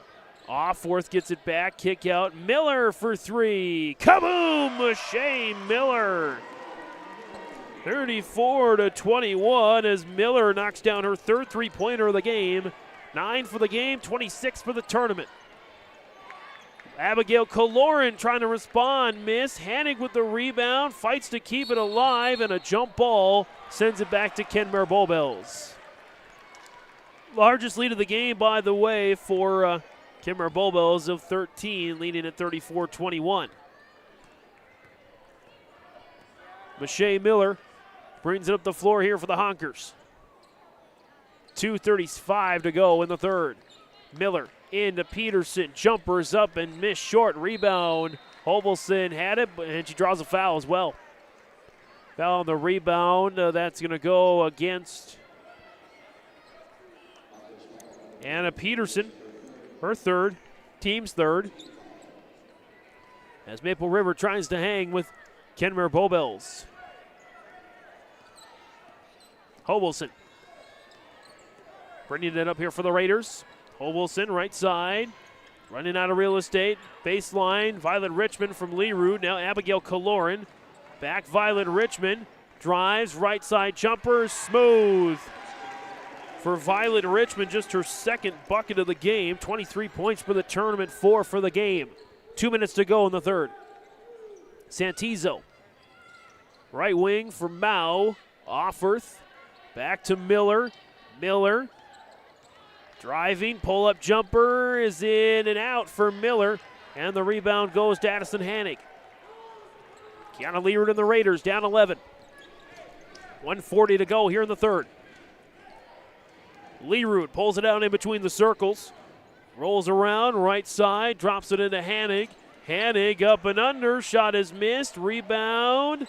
Offworth gets it back, kick out. Miller for 3. Kaboom! Mache Miller. 34-21 as Miller knocks down her third three-pointer of the game. 9 for the game, 26 for the tournament. Abigail Kaloran trying to respond, miss. Hanning with the rebound, fights to keep it alive, and a jump ball sends it back to Kenmare-Bowbells. Largest lead of the game, by the way, for Kenmare-Bowbells of 13, leading at 34-21. Mache Miller brings it up the floor here for the Honkers. 2:35 to go in the third. Miller into Peterson, jumpers up and missed short. Rebound, Hovelson had it, and she draws a foul as well. Foul on the rebound, that's going to go against Anna Peterson, her third, team's third. As Maple River tries to hang with Kenmare-Bowbells. Hovelson bringing it up here for the Raiders. Hovelson, right side, running out of real estate. Baseline, Violet Richmond from Leroux. Now Abigail Kaloran. Back Violet Richmond. Drives, right side jumper, smooth. For Violet Richmond, just her second bucket of the game. 23 points for the tournament, 4 for the game. 2 minutes to go in the third. Santizo. Right wing for Mao. Offworth. Back to Miller. Miller. Driving, pull-up jumper is in and out for Miller. And the rebound goes to Addison Hannig. Kiana Leroux and the Raiders down 11. 1:40 to go here in the third. Leroux pulls it out in between the circles. Rolls around, right side, drops it into Hannig. Hanig up and under. Shot is missed. Rebound.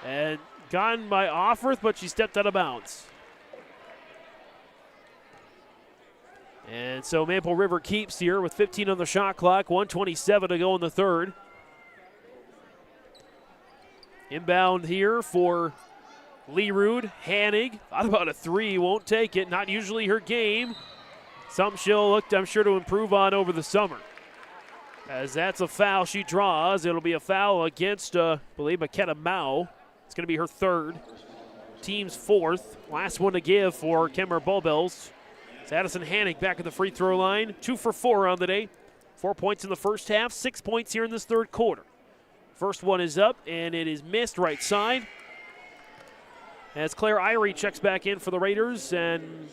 And gotten by Offorth, but she stepped out of bounds. And so Maple River keeps here with 15 on the shot clock. 1:27 to go in the third. Inbound here for Leerud. Hanig, thought about a three, won't take it. Not usually her game. Something she'll look, I'm sure, to improve on over the summer. As that's a foul she draws. It'll be a foul against, I believe, McKenna Mao. It's going to be her third. Team's fourth. Last one to give for Kenmare-Bowbells. It's Addison Hanig back at the free throw line. 2 for 4 on the day. 4 points in the first half, 6 points here in this third quarter. First one is up, and it is missed right side. As Claire Irie checks back in for the Raiders, and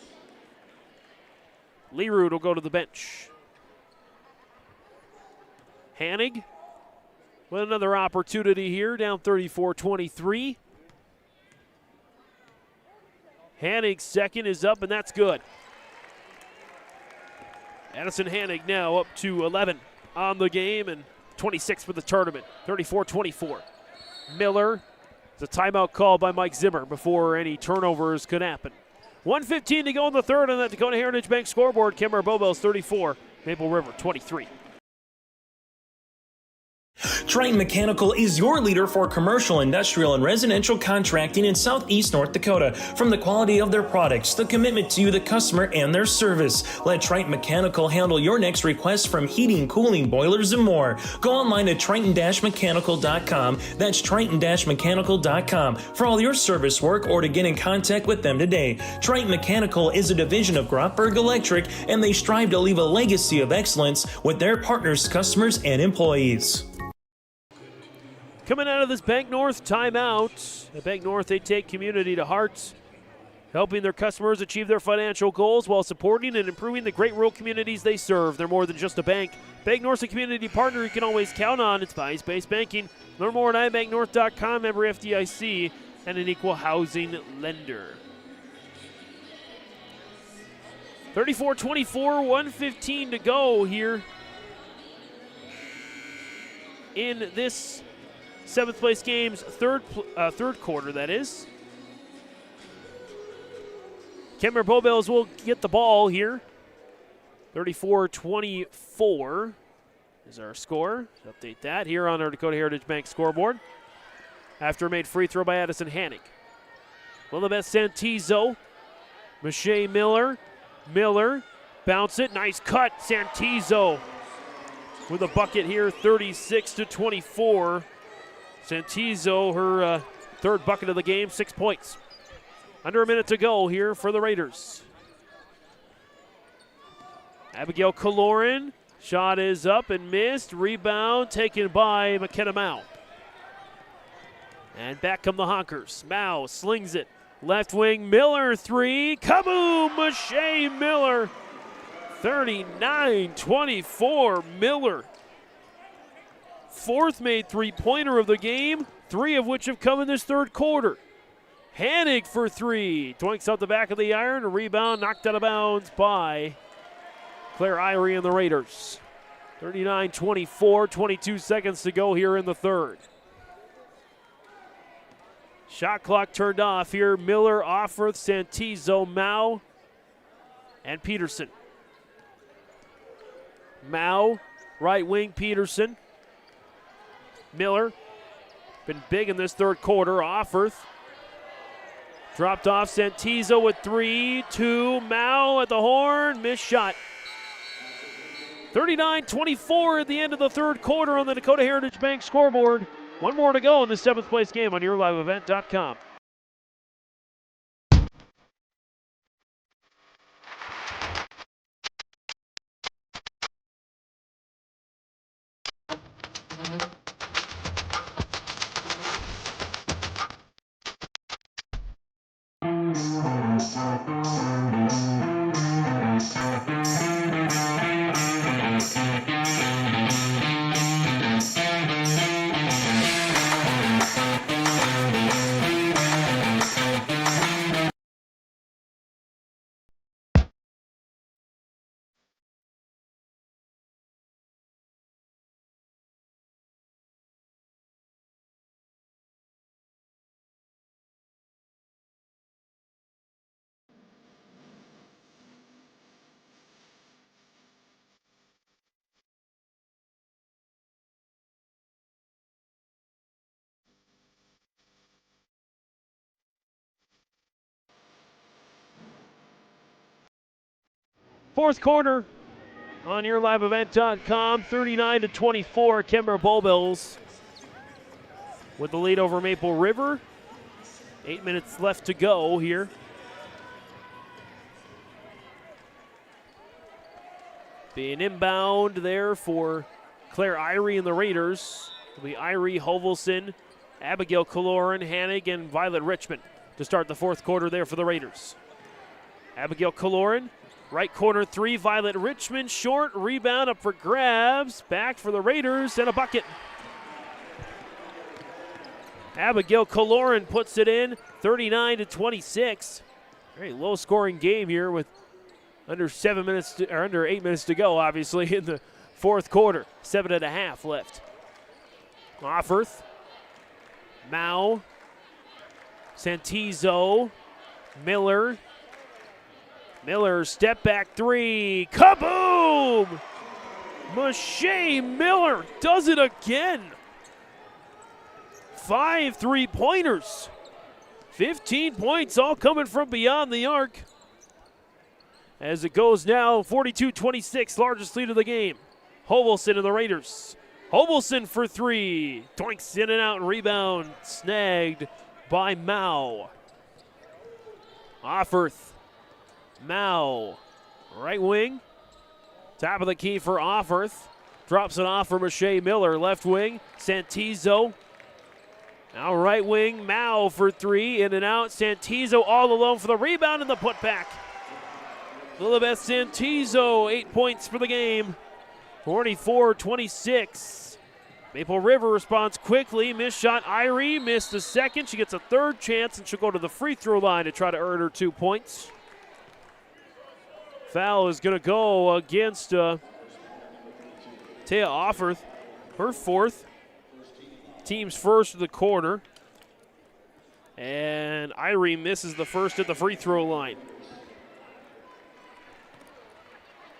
Leerud will go to the bench. Hanig with another opportunity here, down 34-23. Hanig's second is up, and that's good. Addison Hanig now up to 11 on the game and 26 for the tournament, 34-24. Miller, it's a timeout call by Mike Zimmer before any turnovers could happen. 1:15 to go in the third on that Dakota Heritage Bank scoreboard. Kenmare-Bowbells 34, Maple River 23. Triton Mechanical is your leader for commercial, industrial, and residential contracting in southeast North Dakota. From the quality of their products, the commitment to you, the customer, and their service, let Triton Mechanical handle your next request from heating, cooling, boilers, and more. Go online to triton-mechanical.com. That's triton-mechanical.com for all your service work or to get in contact with them today. Triton Mechanical is a division of Grotberg Electric, and they strive to leave a legacy of excellence with their partners, customers, and employees. Coming out of this Bank North timeout, at Bank North, they take community to heart, helping their customers achieve their financial goals while supporting and improving the great rural communities they serve. They're more than just a bank. Bank North's a community partner you can always count on. It's values-based banking. Learn more at ibanknorth.com, member FDIC, and an equal housing lender. 34-24, 1:15 to go here in this seventh place game's third quarter, that is. Kenmare-Bowbells will get the ball here. 34-24 is our score. Let's update that here on our Dakota Heritage Bank scoreboard. After a made free throw by Addison Hanig. Lilibeth Santizo. Mache Miller. Miller. Bounce it. Nice cut. Santizo with a bucket here, 36-24. Santizo, her third bucket of the game, 6 points. Under a minute to go here for the Raiders. Abigail Kaloran, shot is up and missed. Rebound taken by McKenna Mao. And back come the Honkers. Mao slings it. Left wing, Miller, three. Kaboom! Mache Miller. 39-24, Miller. Fourth made three-pointer of the game, 3 of which have come in this third quarter. Hanig for 3. Doinks out the back of the iron. A rebound knocked out of bounds by Claire Irie and the Raiders. 39-24, 22 seconds to go here in the third. Shot clock turned off here. Miller, Offorth, Santizo, Mao, and Peterson. Mao, right wing, Peterson. Miller, been big in this third quarter. Offorth, dropped off. Santizo with 3, 2. Mao at the horn, missed shot. 39-24 at the end of the third quarter on the Dakota Heritage Bank scoreboard. One more to go in the 7th place game on YourLiveEvent.com. Fourth quarter on YourLiveEvent.com, 39-24, Kenmare-Bowbells with the lead over Maple River. 8 minutes left to go here. Being inbound there for Claire Irie and the Raiders. It'll be Irie, Hovelson, Abigail Kaloran, Hanig, and Violet Richmond to start the fourth quarter there for the Raiders. Abigail Kaloran, right corner three, Violet Richmond, short, rebound up for grabs, back for the Raiders, and a bucket. Abigail Kaloran puts it in, 39-26. Very low-scoring game here with under 8 minutes to go, obviously, in the fourth quarter. 7.5 left. Offerth, Mao, Santizo, Miller. Miller, step back three, kaboom! Mache Miller does it again. 5 3-pointers. 15 points all coming from beyond the arc. As it goes now, 42-26, largest lead of the game. Hovelson and the Raiders. Hovelson for three. Doinks in and out and rebound. Snagged by Mao. Offerth. Mao. Right wing. Top of the key for Offerth. Drops it off for Mache Miller. Left wing. Santizo. Now right wing. Mao for three. In and out. Santizo all alone for the rebound and the putback. Lilibeth Santizo, 8 points for the game. 44-26. Maple River responds quickly. Missed shot, Irie missed the second. She gets a third chance, and she'll go to the free throw line to try to earn her 2 points. Foul is going to go against Taya Offerth. Her fourth. Team's first of the quarter. And Irie misses the first at the free throw line.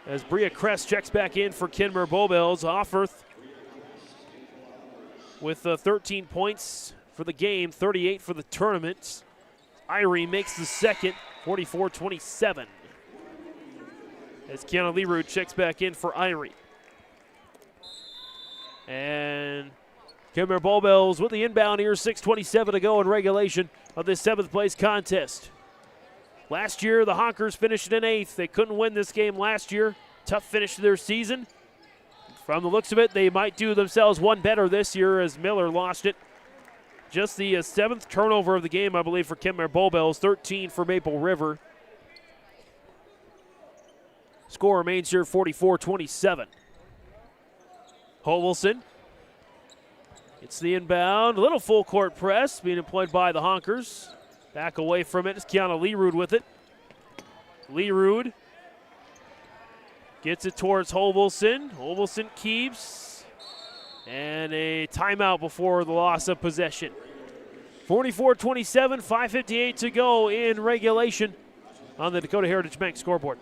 As Bria Kress checks back in for Kenmare-Bowbells. Offerth with 13 points for the game, 38 for the tournament. Irie makes the second, 44-27. As Kiana Leroux checks back in for Irie. And Kenmare-Bowbells with the inbound here, 6:27 to go in regulation of this 7th place contest. Last year, the Honkers finished in 8th. They couldn't win this game last year. Tough finish to their season. From the looks of it, they might do themselves one better this year as Miller lost it. Just the 7th turnover of the game, I believe, for Kenmare-Bowbells, 13 for Maple River. Score remains here 44-27. Hovelson. It's the inbound. A little full court press being employed by the Honkers. Back away from it is Kiana Leroux with it. Leroux gets it towards Hovelson. Hovelson keeps. And a timeout before the loss of possession. 44-27, 5:58 to go in regulation on the Dakota Heritage Bank scoreboard.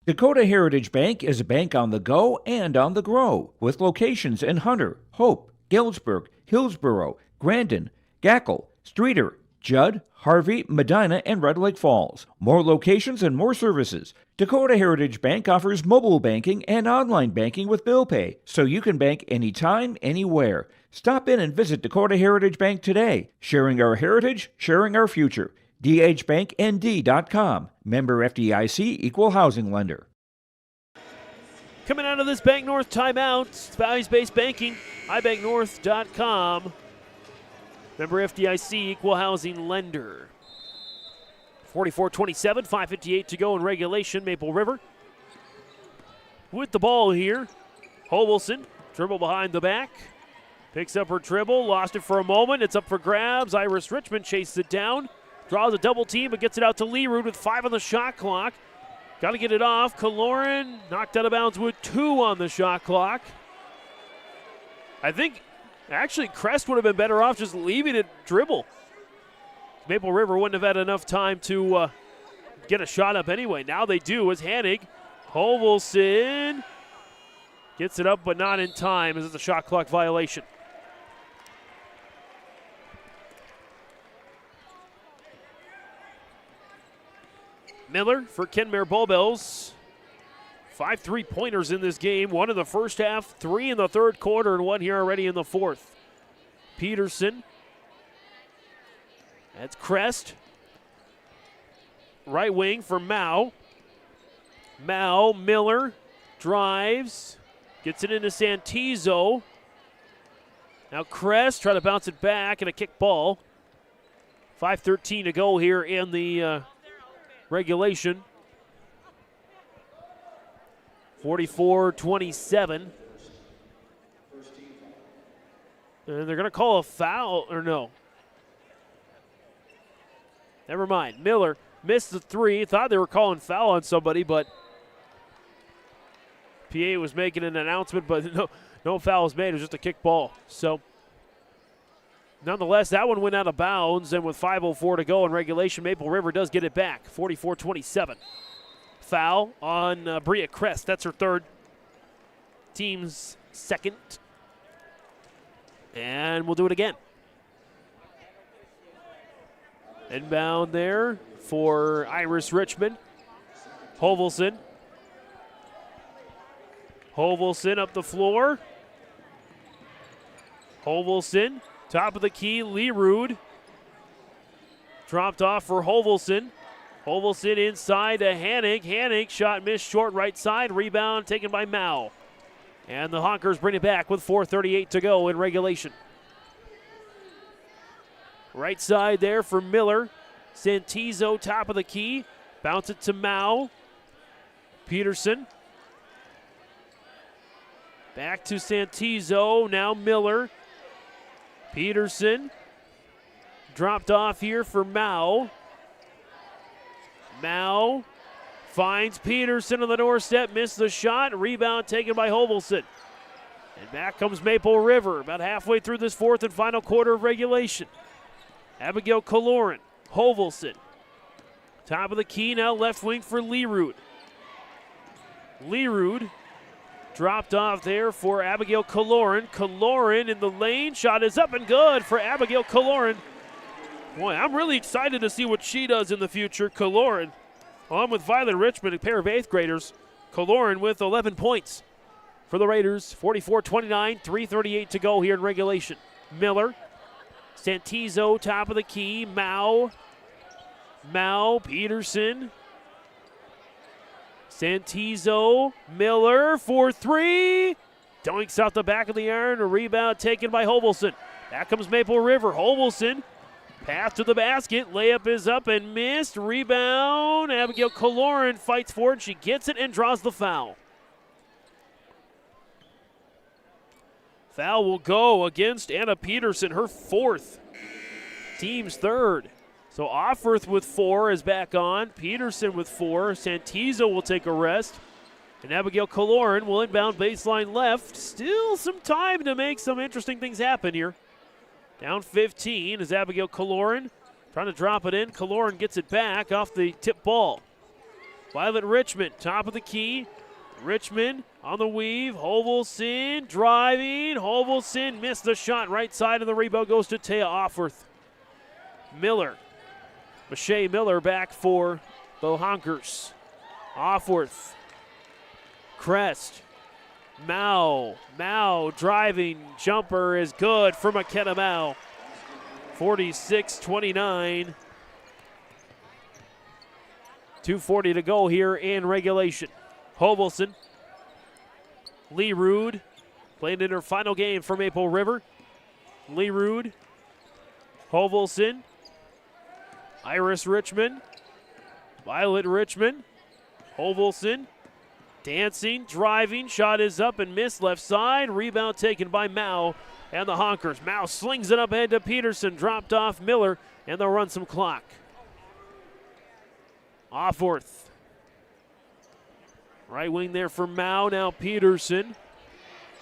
Dakota Heritage Bank is a bank on the go and on the grow, with locations in Hunter, Hope, Galesburg, Hillsboro, Grandin, Gackle, Streeter, Judd, Harvey, Medina, and Red Lake Falls. More locations and more services. Dakota Heritage Bank offers mobile banking and online banking with bill pay, so you can bank anytime, anywhere. Stop in and visit Dakota Heritage Bank today. Sharing our heritage, sharing our future. dhbanknd.com. Member FDIC, Equal Housing Lender. Coming out of this Bank North timeout, it's values-based banking, ibanknorth.com. Member FDIC, Equal Housing Lender. 44-27, 5:58 to go in regulation. Maple River with the ball here. Hovelson, dribble behind the back. Picks up her dribble, lost it for a moment. It's up for grabs. Iris Richmond chases it down. Draws a double team, but gets it out to Leroux with 5 on the shot clock. Got to get it off. Kaloran knocked out of bounds with 2 on the shot clock. I think actually Crest would have been better off just leaving it dribble. Maple River wouldn't have had enough time to get a shot up anyway. Now they do as Hanig. Hovelson gets it up, but not in time as it's a shot clock violation. Miller for Kenmare-Bowbells. 5 3-pointers in this game. 1 in the first half, 3 in the third quarter, and 1 here already in the fourth. Peterson. That's Crest. Right wing for Mao. Miller drives. Gets it into Santizo. Now Crest try to bounce it back and a kick ball. 5:13 to go here in the regulation. 44-27. And they're going to call a foul, or no. Never mind. Miller missed the 3. Thought they were calling foul on somebody, but PA was making an announcement, but no foul was made. It was just a kick ball. So, nonetheless, that one went out of bounds, and with 5:04 to go in regulation, Maple River does get it back. 44-27. Foul on Bria Crest. That's her third. Team's second. And we'll do it again. Inbound there for Iris Richmond. Hovelson up the floor. Hovelson, top of the key, Leerud. Dropped off for Hovelson. Hovelson inside to Hannig. Hannig shot missed short right side. Rebound taken by Mao. And the Honkers bring it back with 4:38 to go in regulation. Right side there for Miller. Santizo top of the key. Bounce it to Mao. Peterson. Back to Santizo. Now Miller. Peterson. Dropped off here for Mao. Mao finds Peterson on the doorstep. Missed the shot. Rebound taken by Hovelson. And back comes Maple River about halfway through this fourth and final quarter of regulation. Abigail Kaloran. Hovelson. Top of the key now, left wing for Leerud. Leerud dropped off there for Abigail Kaloran. Kaloran in the lane. Shot is up and good for Abigail Kaloran. Boy, I'm really excited to see what she does in the future. Kaloran, along with Violet Richmond, a pair of 8th graders. Kaloran with 11 points for the Raiders. 44-29, 3:38 to go here in regulation. Miller. Santizo, top of the key. Mao, Peterson. Santizo, Miller for 3. Dunks out the back of the iron. A rebound taken by Hovelson. Back comes Maple River. Hovelson, path to the basket. Layup is up and missed. Rebound. Abigail Kaloran fights for it. She gets it and draws the foul. Foul will go against Anna Peterson, her 4th. Team's 3rd. So Offorth with 4 is back on. Peterson with 4. Santizo will take a rest. And Abigail Kaloran will inbound baseline left. Still some time to make some interesting things happen here. Down 15 is Abigail Kaloran. Trying to drop it in. Kaloran gets it back off the tip ball. Violet Richmond, top of the key. Richmond on the weave. Hovelson driving. Hovelson missed the shot right side, and the rebound goes to Taya Offorth. Miller. Mache Miller back for the Honkers. Offorth. Crest. Mao driving. Jumper is good for McKenna Mao. 46-29. 2:40 to go here in regulation. Hovelson. Leerud playing in her final game for Maple River. Leerud. Hovelson. Iris Richmond. Violet Richmond. Hovelson. Dancing, driving, shot is up and missed left side. Rebound taken by Mao and the Honkers. Mao slings it up ahead to Peterson. Dropped off Miller, and they'll run some clock. Offorth. Right wing there for Mao. Now Peterson.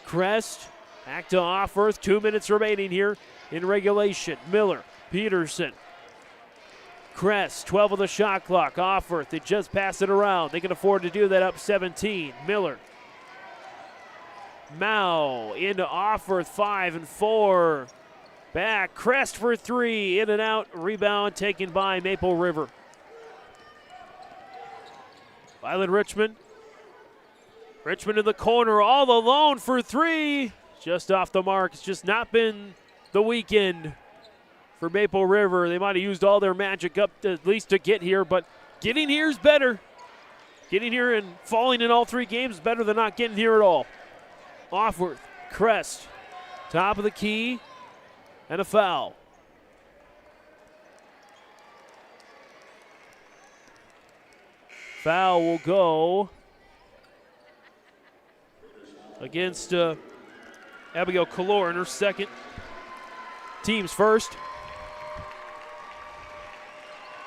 Crest. Back to Offorth. 2 minutes remaining here in regulation. Miller. Peterson. Crest, 12 of the shot clock. Offorth, they just pass it around. They can afford to do that up 17. Miller. Mao into Offorth, 5 and 4. Back, Crest for 3. In and out. Rebound taken by Maple River. Violet Richmond. Richmond in the corner, all alone for three. Just off the mark. It's just not been the weekend for Maple River. They might have used all their magic up at least to get here, but getting here is better. Getting here and falling in all three games is better than not getting here at all. Offworth, Crest, top of the key, and a foul. Foul will go against Abigail Kaloran, her second. Team's first.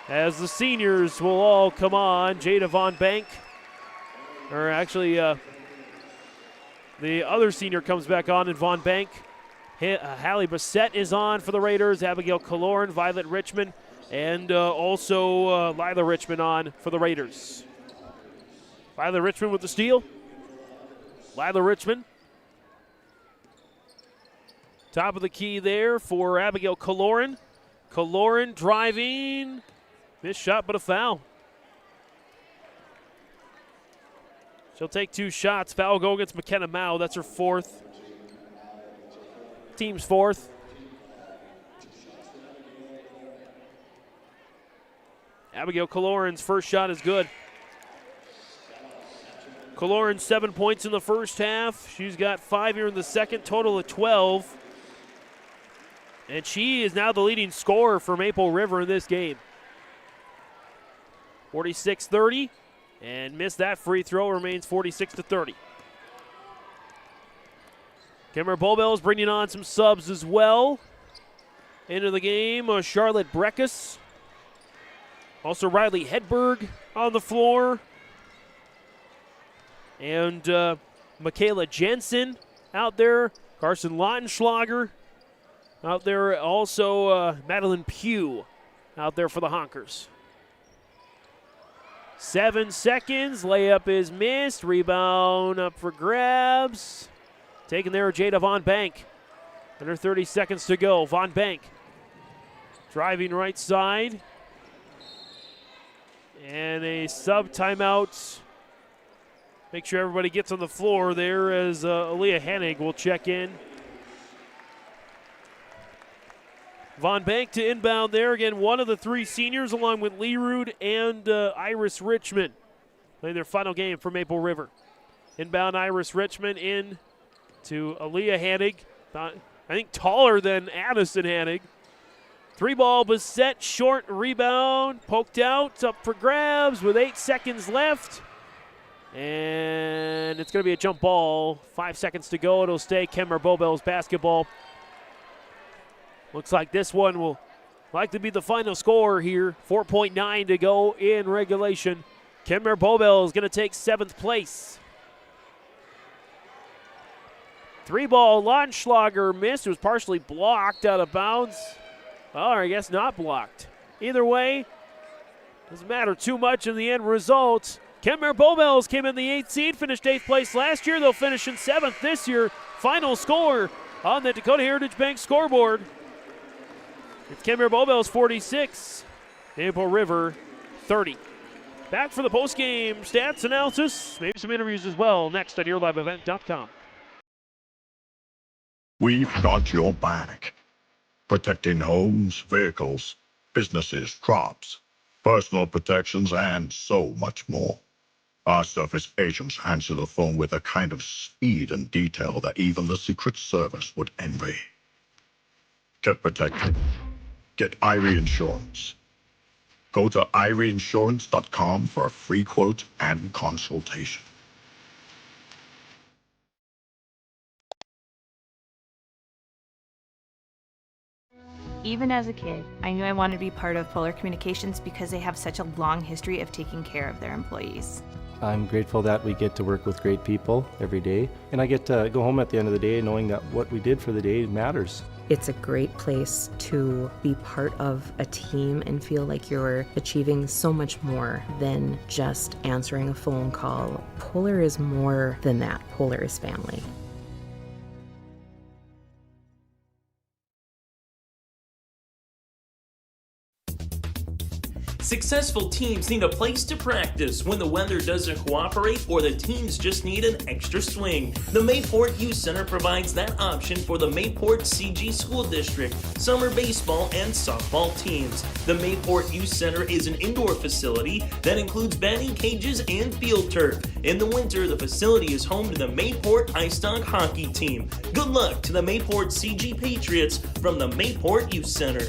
As the seniors will all come on, Jada Von Bank, or actually the other senior comes back on, and Von Bank. Hallie Bassett is on for the Raiders, Abigail Kaloran, Violet Richmond, and also Lila Richmond on for the Raiders. Lila Richmond with the steal. Lila Richmond. Top of the key there for Abigail Kaloran. Kaloran driving. Missed shot, but a foul. She'll take two shots. Foul will go against McKenna Mao. That's her fourth. Team's fourth. Abigail Kaloran's first shot is good. Kaloran 7 points in the first half. She's got 5 here in the second, total of 12. And she is now the leading scorer for Maple River in this game. 46-30, and missed that free throw, remains 46-30. Kenmare-Bowbells bringing on some subs as well. Into the game, Charlotte Breckus. Also Riley Hedberg on the floor. And Michaela Jensen out there. Carson Lautenschlager out there. Also Madeline Pugh out there for the Honkers. 7 seconds. Layup is missed. Rebound up for grabs. Taken there, Jada Von Bank. Under 30 seconds to go. Von Bank driving right side. And a sub timeout. Make sure everybody gets on the floor there as Aaliyah Hennig will check in. Von Bank to inbound there. Again, one of the three seniors along with Lee Rude and Iris Richmond playing their final game for Maple River. Inbound Iris Richmond in to Aaliyah Hennig. I think taller than Addison Hennig. 3-ball Bassett, short rebound, poked out, up for grabs with 8 seconds left. And it's going to be a jump ball. 5 seconds to go. It'll stay Kenmare-Bowbells basketball. Looks like this one will likely be the final score here. 4.9 to go in regulation. Kenmare-Bowbells going to take 7th place. 3-ball Lautenschlager missed. It was partially blocked out of bounds. Well, I guess not blocked. Either way, doesn't matter too much in the end result. Kenmare-Bowbells came in the 8th seed, finished 8th place last year. They'll finish in 7th this year. Final score on the Dakota Heritage Bank scoreboard. It's Kenmare-Bowbells 46, Maple River 30. Back for the postgame stats analysis, maybe some interviews as well, next on YourLiveEvent.com. We've got your back. Protecting homes, vehicles, businesses, crops, personal protections, and so much more. Our surface agents answer the phone with a kind of speed and detail that even the Secret Service would envy. Get protected. Get Irie Insurance. Go to IrieInsurance.com for a free quote and consultation. Even as a kid, I knew I wanted to be part of Polar Communications because they have such a long history of taking care of their employees. I'm grateful that we get to work with great people every day, and I get to go home at the end of the day knowing that what we did for the day matters. It's a great place to be part of a team and feel like you're achieving so much more than just answering a phone call. Polar is more than that. Polar is family. Successful teams need a place to practice when the weather doesn't cooperate or the teams just need an extra swing. The Mayport Youth Center provides that option for the Mayport CG School District, summer baseball and softball teams. The Mayport Youth Center is an indoor facility that includes batting cages and field turf. In the winter, the facility is home to the Mayport Ice Dog hockey team. Good luck to the Mayport CG Patriots from the Mayport Youth Center.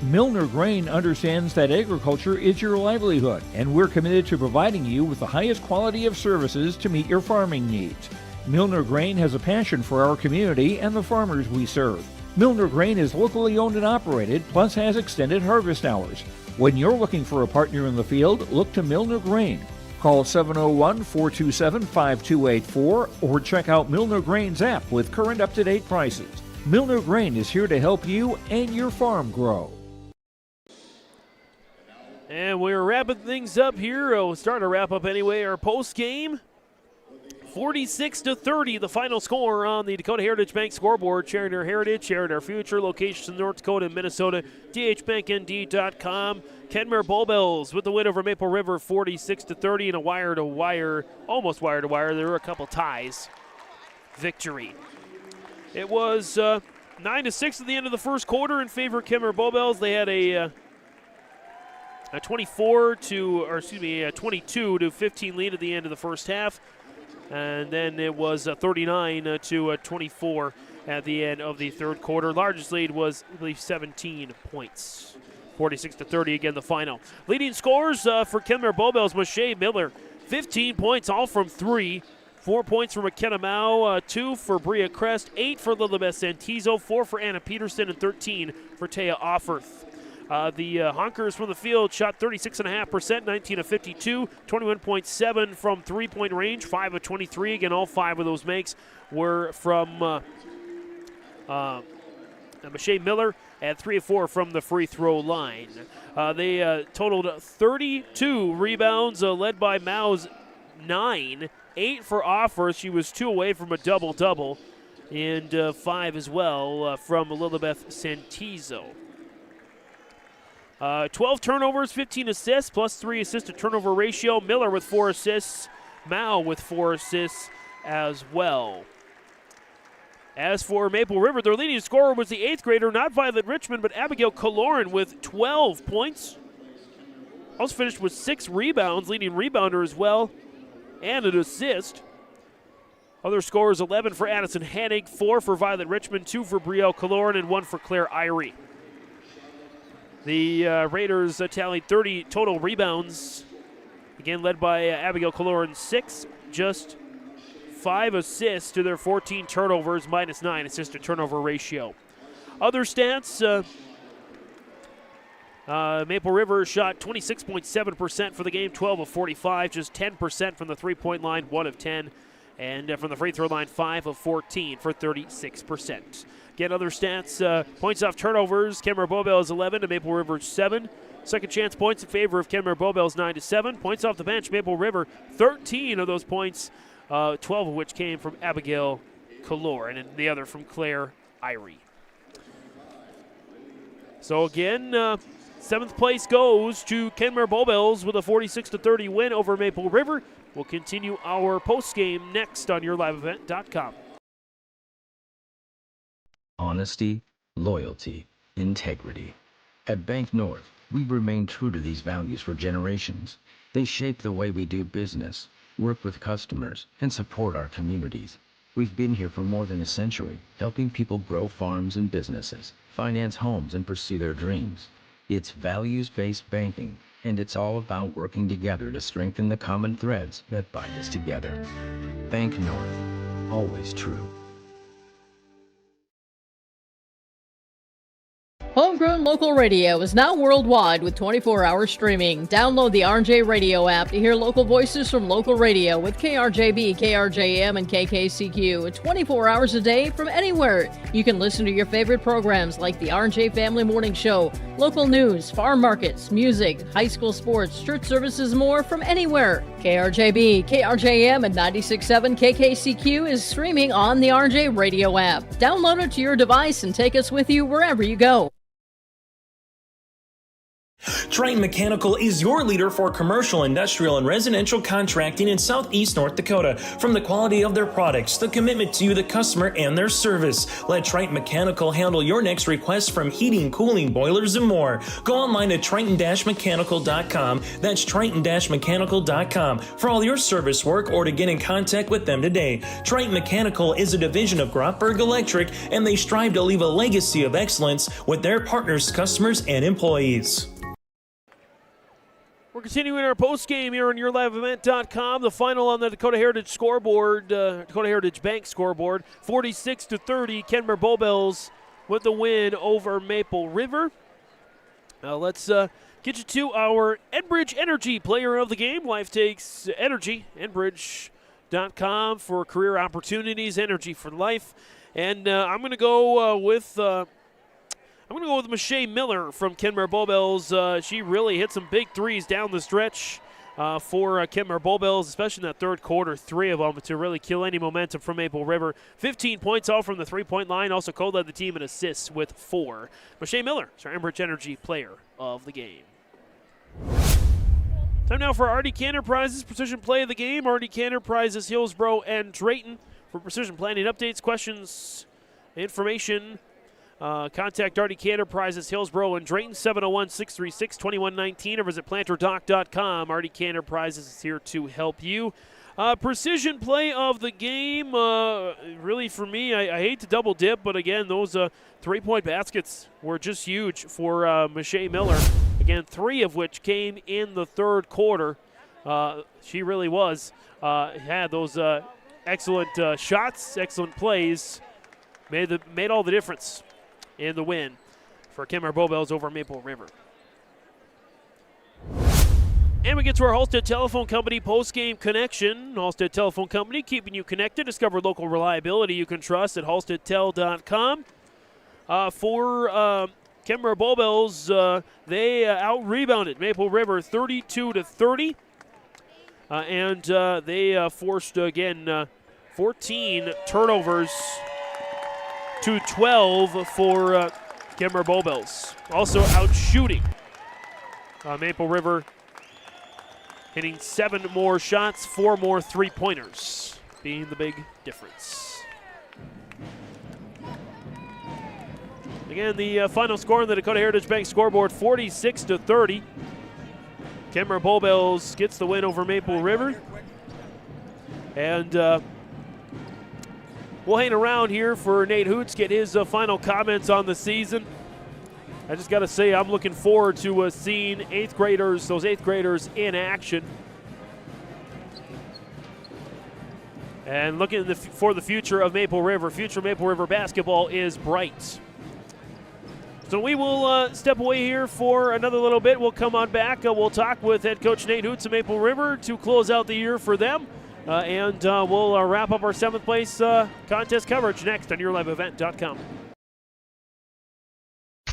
Milner Grain understands that agriculture is your livelihood, and we're committed to providing you with the highest quality of services to meet your farming needs. Milner Grain has a passion for our community and the farmers we serve. Milner Grain is locally owned and operated, plus has extended harvest hours. When you're looking for a partner in the field, look to Milner Grain. Call 701-427-5284 or check out Milner Grain's app with current up-to-date prices. Milner Grain is here to help you and your farm grow. And we're wrapping things up here. We'll start to wrap up anyway. Our post game, 46-30, the final score on the Dakota Heritage Bank scoreboard. Sharing our heritage, sharing our future. Locations in North Dakota and Minnesota. DHBankND.com. Kenmare-Bowbells with the win over Maple River, 46-30, and a wire-to-wire, almost wire-to-wire. There were a couple ties. Victory. It was 9-6 at the end of the first quarter in favor of Kenmare-Bowbells. They had a 22 to 15 lead at the end of the first half, and then it was 39 to 24 at the end of the third quarter. Largest lead was, I believe, 17 points. 46-30 again, the final. Leading scorers for Kenmare-Bowbells, Moshe Miller, 15 points, all from three. 4 points for McKenna Mao, 2 for Bria Crest, 8 for Lilibeth Santizo, 4 for Anna Peterson, and 13 for Taya Offerth. The Honkers from the field shot 36.5%, 19 of 52, 21.7 from three-point range, 5 of 23. Again, all 5 of those makes were from Moshe Miller, and 3 of 4 from the free throw line. They totaled 32 rebounds, led by Mao's 9, 8 for Offerth. She was 2 away from a double-double, and 5 as well from Lilibeth Santizo. 12 turnovers, 15 assists, plus 3 assist-to-turnover ratio. Miller with 4 assists, Mao with 4 assists as well. As for Maple River, their leading scorer was the 8th grader, not Violet Richmond, but Abigail Kaloran with 12 points. Also finished with 6 rebounds, leading rebounder as well, and an assist. Other scorers, 11 for Addison Hennig, 4 for Violet Richmond, 2 for Brielle Kaloran, and 1 for Claire Irie. The Raiders tallied 30 total rebounds, again led by Abigail Kaloran, 6, just 5 assists to their 14 turnovers, minus 9 assist-to-turnover ratio. Other stats, Maple River shot 26.7% for the game, 12 of 45, just 10% from the three-point line, 1 of 10, and from the free throw line, 5 of 14 for 36%. Again, other stats, points off turnovers, Kenmare-Bowbells 11 to Maple River 7. Second chance points in favor of Kenmare-Bowbells 9-7. Points off the bench, Maple River 13 of those points, 12 of which came from Abigail Kaloran and the other from Claire Irie. So again, 7th place goes to Kenmare-Bowbells with a 46-30 win over Maple River. We'll continue our postgame next on YourLiveEvent.com. Honesty, loyalty, integrity. At Bank North, we remain true to these values for generations. They shape the way we do business, work with customers, and support our communities. We've been here for more than a century, helping people grow farms and businesses, finance homes, and pursue their dreams. It's values-based banking, and it's all about working together to strengthen the common threads that bind us together. Bank North, always true. Homegrown local radio is now worldwide with 24-hour streaming. Download the RJ Radio app to hear local voices from local radio with KRJB, KRJM, and KKCQ 24 hours a day from anywhere. You can listen to your favorite programs like the RJ Family Morning Show, local news, farm markets, music, high school sports, church services, more from anywhere. KRJB, KRJM, and 96.7 KKCQ is streaming on the RJ Radio app. Download it to your device and take us with you wherever you go. Triton Mechanical is your leader for commercial, industrial, and residential contracting in southeast North Dakota. From the quality of their products, the commitment to you, the customer, and their service, let Triton Mechanical handle your next request from heating, cooling, boilers, and more. Go online at triton-mechanical.com. That's triton-mechanical.com for all your service work or to get in contact with them today. Triton Mechanical is a division of Grotberg Electric, and they strive to leave a legacy of excellence with their partners, customers, and employees. We're continuing our postgame here on YourLiveEvent.com. The final on the Dakota Heritage scoreboard, Dakota Heritage Bank scoreboard, 46-30. Kenmare-Bowbells with the win over Maple River. Now let's get you to our Enbridge Energy Player of the Game. Life takes energy. Enbridge.com for career opportunities. Energy for life. And I'm going to go with Michelle Miller from Kenmare-Bowbells. She really hit some big threes down the stretch for Kenmare-Bowbells, especially in that third quarter, 3 of them to really kill any momentum from Maple River. 15 points all from the three-point line. Also co-led the team in assists with 4. Michelle Miller is our Enbridge Energy Player of the Game. Time now for RD Enterprises Precision Play of the Game. RD Enterprises, Hillsboro, and Drayton for precision planning updates, questions, information. Contact RD Enterprises, Hillsboro, and Drayton, 701-636-2119, or visit planterdoc.com. RD Enterprises is here to help you. Precision play of the game, really for me, I hate to double dip, but again, those 3-point baskets were just huge for Michelle Miller. Again, 3 of which came in the third quarter. She really had those excellent shots, excellent plays, made all the difference in the win for Kenmare-Bowbells over Maple River. And we get to our Halstead Telephone Company post-game connection. Halstead Telephone Company, keeping you connected. Discover local reliability you can trust at halsteadtel.com. For Kenmare-Bowbells, they out-rebounded Maple River 32-30. And they forced, again, 14 turnovers to 12 for Kenmare-Bowbells. Also out shooting Maple River, hitting 7 more shots, 4 more three-pointers, being the big difference. Again, the final score on the Dakota Heritage Bank scoreboard, 46-30. Kenmare-Bowbells gets the win over Maple River. And we'll hang around here for Nate Hoots, get his final comments on the season. I just got to say, I'm looking forward to seeing those 8th graders in action. And looking for the future of Maple River. Future Maple River basketball is bright. So we will step away here for another little bit. We'll come on back. We'll talk with head coach Nate Hoots of Maple River to close out the year for them. And we'll wrap up our 7th place contest coverage next on YourLiveEvent.com.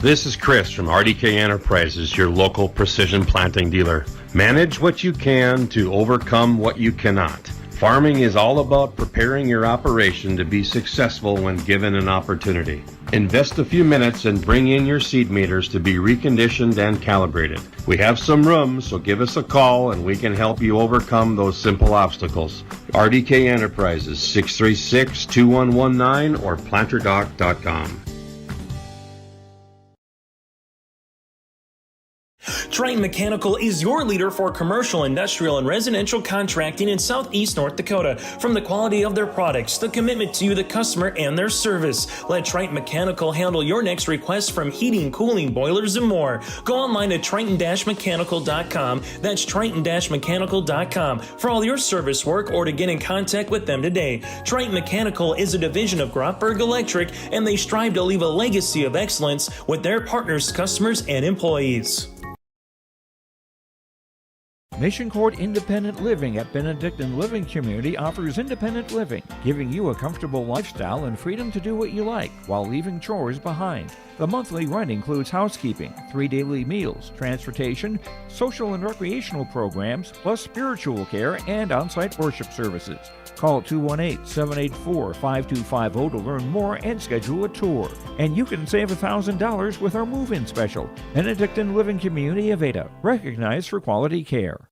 This is Chris from RDK Enterprises, your local precision planting dealer. Manage what you can to overcome what you cannot. Farming is all about preparing your operation to be successful when given an opportunity. Invest a few minutes and bring in your seed meters to be reconditioned and calibrated. We have some room, so give us a call and we can help you overcome those simple obstacles. RDK Enterprises, 636-2119 or planterdoc.com. Triton Mechanical is your leader for commercial, industrial, and residential contracting in southeast North Dakota. From the quality of their products, the commitment to you, the customer, and their service, let Triton Mechanical handle your next request from heating, cooling, boilers, and more. Go online at triton-mechanical.com. That's triton-mechanical.com for all your service work or to get in contact with them today. Triton Mechanical is a division of Grotberg Electric, and they strive to leave a legacy of excellence with their partners, customers, and employees. Mission Court Independent Living at Benedictine Living Community offers independent living, giving you a comfortable lifestyle and freedom to do what you like while leaving chores behind. The monthly rent includes housekeeping, 3 daily meals, transportation, social and recreational programs, plus spiritual care and on-site worship services. Call 218-784-5250 to learn more and schedule a tour. And you can save $1,000 with our move-in special. Benedictine Living Community of Ada, recognized for quality care.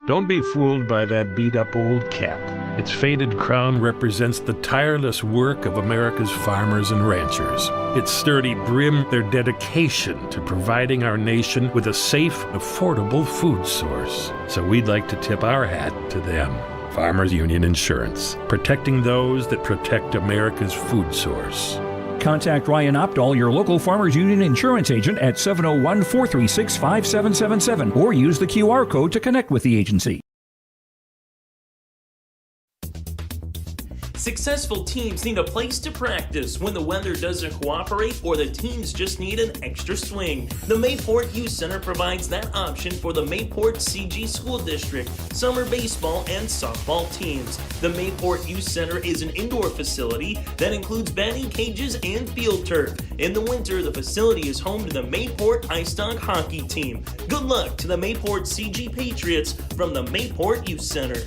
Don't be fooled by that beat-up old cap. Its faded crown represents the tireless work of America's farmers and ranchers. Its sturdy brim, their dedication to providing our nation with a safe, affordable food source. So we'd like to tip our hat to them. Farmers Union Insurance, protecting those that protect America's food source. Contact Ryan Opdahl, your local Farmers Union insurance agent, at 701-436-5777 or use the QR code to connect with the agency. Successful teams need a place to practice when the weather doesn't cooperate or the teams just need an extra swing. The Mayport Youth Center provides that option for the Mayport CG School District summer baseball and softball teams. The Mayport Youth Center is an indoor facility that includes batting cages and field turf. In the winter, the facility is home to the Mayport Ice Dog hockey team. Good luck to the Mayport CG Patriots from the Mayport Youth Center.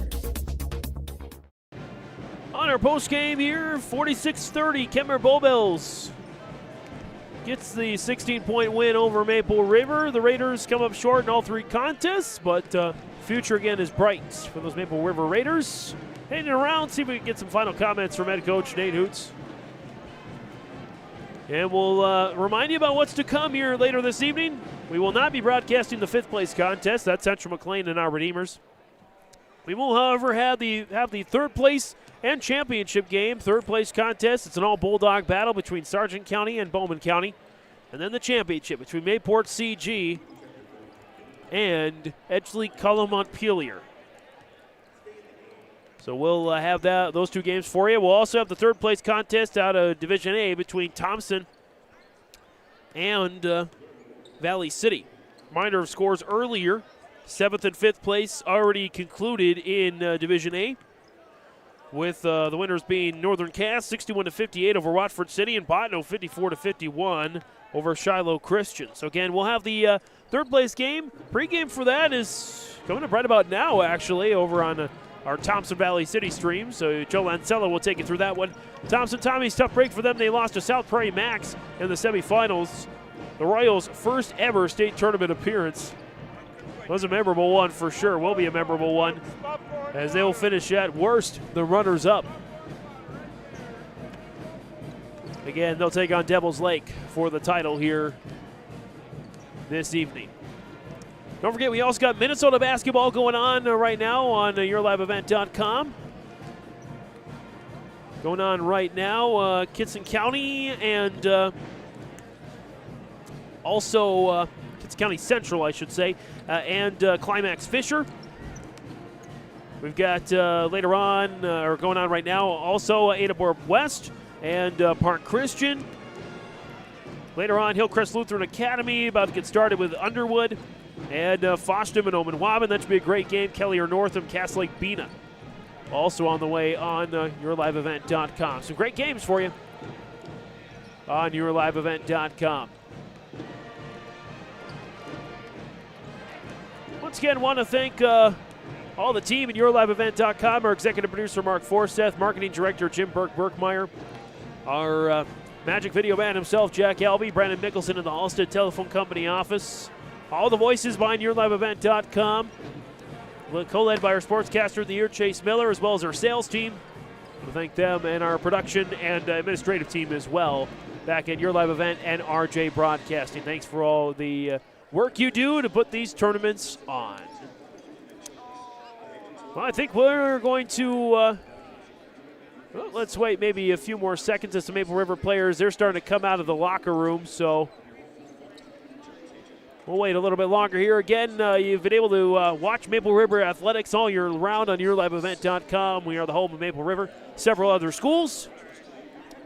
On our postgame here, 46-30, Kenmare-Bowbells gets the 16-point win over Maple River. The Raiders come up short in all 3 contests, but future again is bright for those Maple River Raiders. Hanging around, see if we can get some final comments from head coach Nate Hoots. And we'll remind you about what's to come here later this evening. We will not be broadcasting the 5th place contest. That's Central McLean and our Redeemers. We will, however, have the 3rd place and championship game, 3rd place contest. It's an all Bulldog battle between Sargent County and Bowman County. And then the championship between Mayport CG and Edgeley-Cullum-Montpelier. So we'll have those 2 games for you. We'll also have the 3rd place contest out of Division A between Thompson and Valley City. Reminder of scores earlier. 7th and 5th place already concluded in Division A, with the winners being Northern Cass 61-58 over Watford City and Botno 54-51 over Shiloh Christian. So again, we'll have the 3rd place game. Pregame for that is coming up right about now, actually, over on our Thompson Valley City stream. So Joe Lancella will take you through that one. Thompson Tommy's tough break for them. They lost to South Prairie Max in the semifinals. The Royals' first ever state tournament appearance. Was a memorable one for sure. Will be a memorable one, as they will finish at worst the runners-up. Again, they'll take on Devil's Lake for the title here this evening. Don't forget, we also got Minnesota basketball going on right now on yourliveevent.com. Going on right now, Kitson County and also Kitson County Central, I should say, and Climax Fisher. We've got later on, or going on right now, also Adabor West and Park Christian. Later on, Hillcrest Lutheran Academy about to get started with Underwood and Fostum and Omenwaban. That should be a great game. Kelly or Northam, Cass Lake Bena. Also on the way on yourliveevent.com. Some great games for you on yourliveevent.com. Once again, want to thank all the team at yourliveevent.com, our executive producer Mark Forseth, marketing director Jim Burke-Burkmeyer, our magic video man himself, Jack Albee, Brandon Mickelson in the Halstead Telephone Company office. All the voices behind yourliveevent.com, co-led by our sportscaster of the year, Chase Miller, as well as our sales team. I want to thank them and our production and administrative team as well back at Your Live Event and RJ Broadcasting. Thanks for all the work you do to put these tournaments on. Well, I think we're going to let's wait maybe a few more seconds as the Maple River players, they're starting to come out of the locker room, so we'll wait a little bit longer here. Again, you've been able to watch Maple River athletics all year round on YourLiveEvent.com. We are the home of Maple River, several other schools.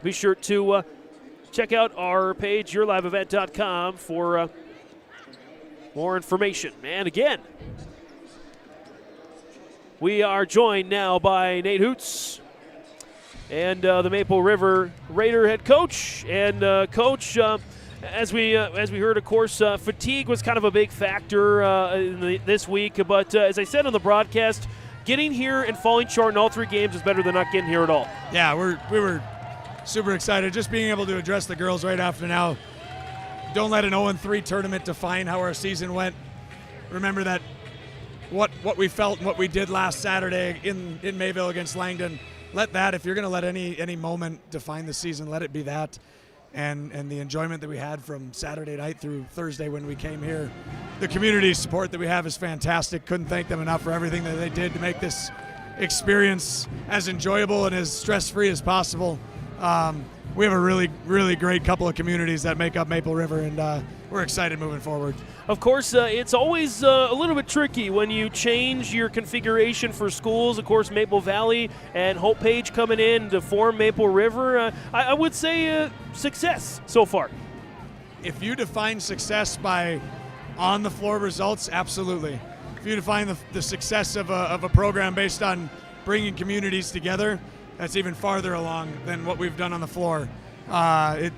Be sure to check out our page, YourLiveEvent.com, for more information. And again, we are joined now by Nate Hoots and the Maple River Raider head coach. And Coach, as we heard, of course, fatigue was kind of a big factor this week. But as I said on the broadcast, getting here and falling short in all 3 games is better than not getting here at all. Yeah, we were super excited. Just being able to address the girls right after now. Don't let an 0-3 tournament define how our season went. Remember that what we felt and what we did last Saturday in Mayville against Langdon. Let that, if you're going to let any moment define the season, let it be that. And the enjoyment that we had from Saturday night through Thursday when we came here. The community support that we have is fantastic. Couldn't thank them enough for everything that they did to make this experience as enjoyable and as stress-free as possible. We have a really, really great couple of communities that make up Maple River, and we're excited moving forward. Of course, it's always a little bit tricky when you change your configuration for schools. Of course, Maple Valley and Hope Page coming in to form Maple River. I would say success so far. If you define success by on-the-floor results, absolutely. If you define the success of a program based on bringing communities together, that's even farther along than what we've done on the floor.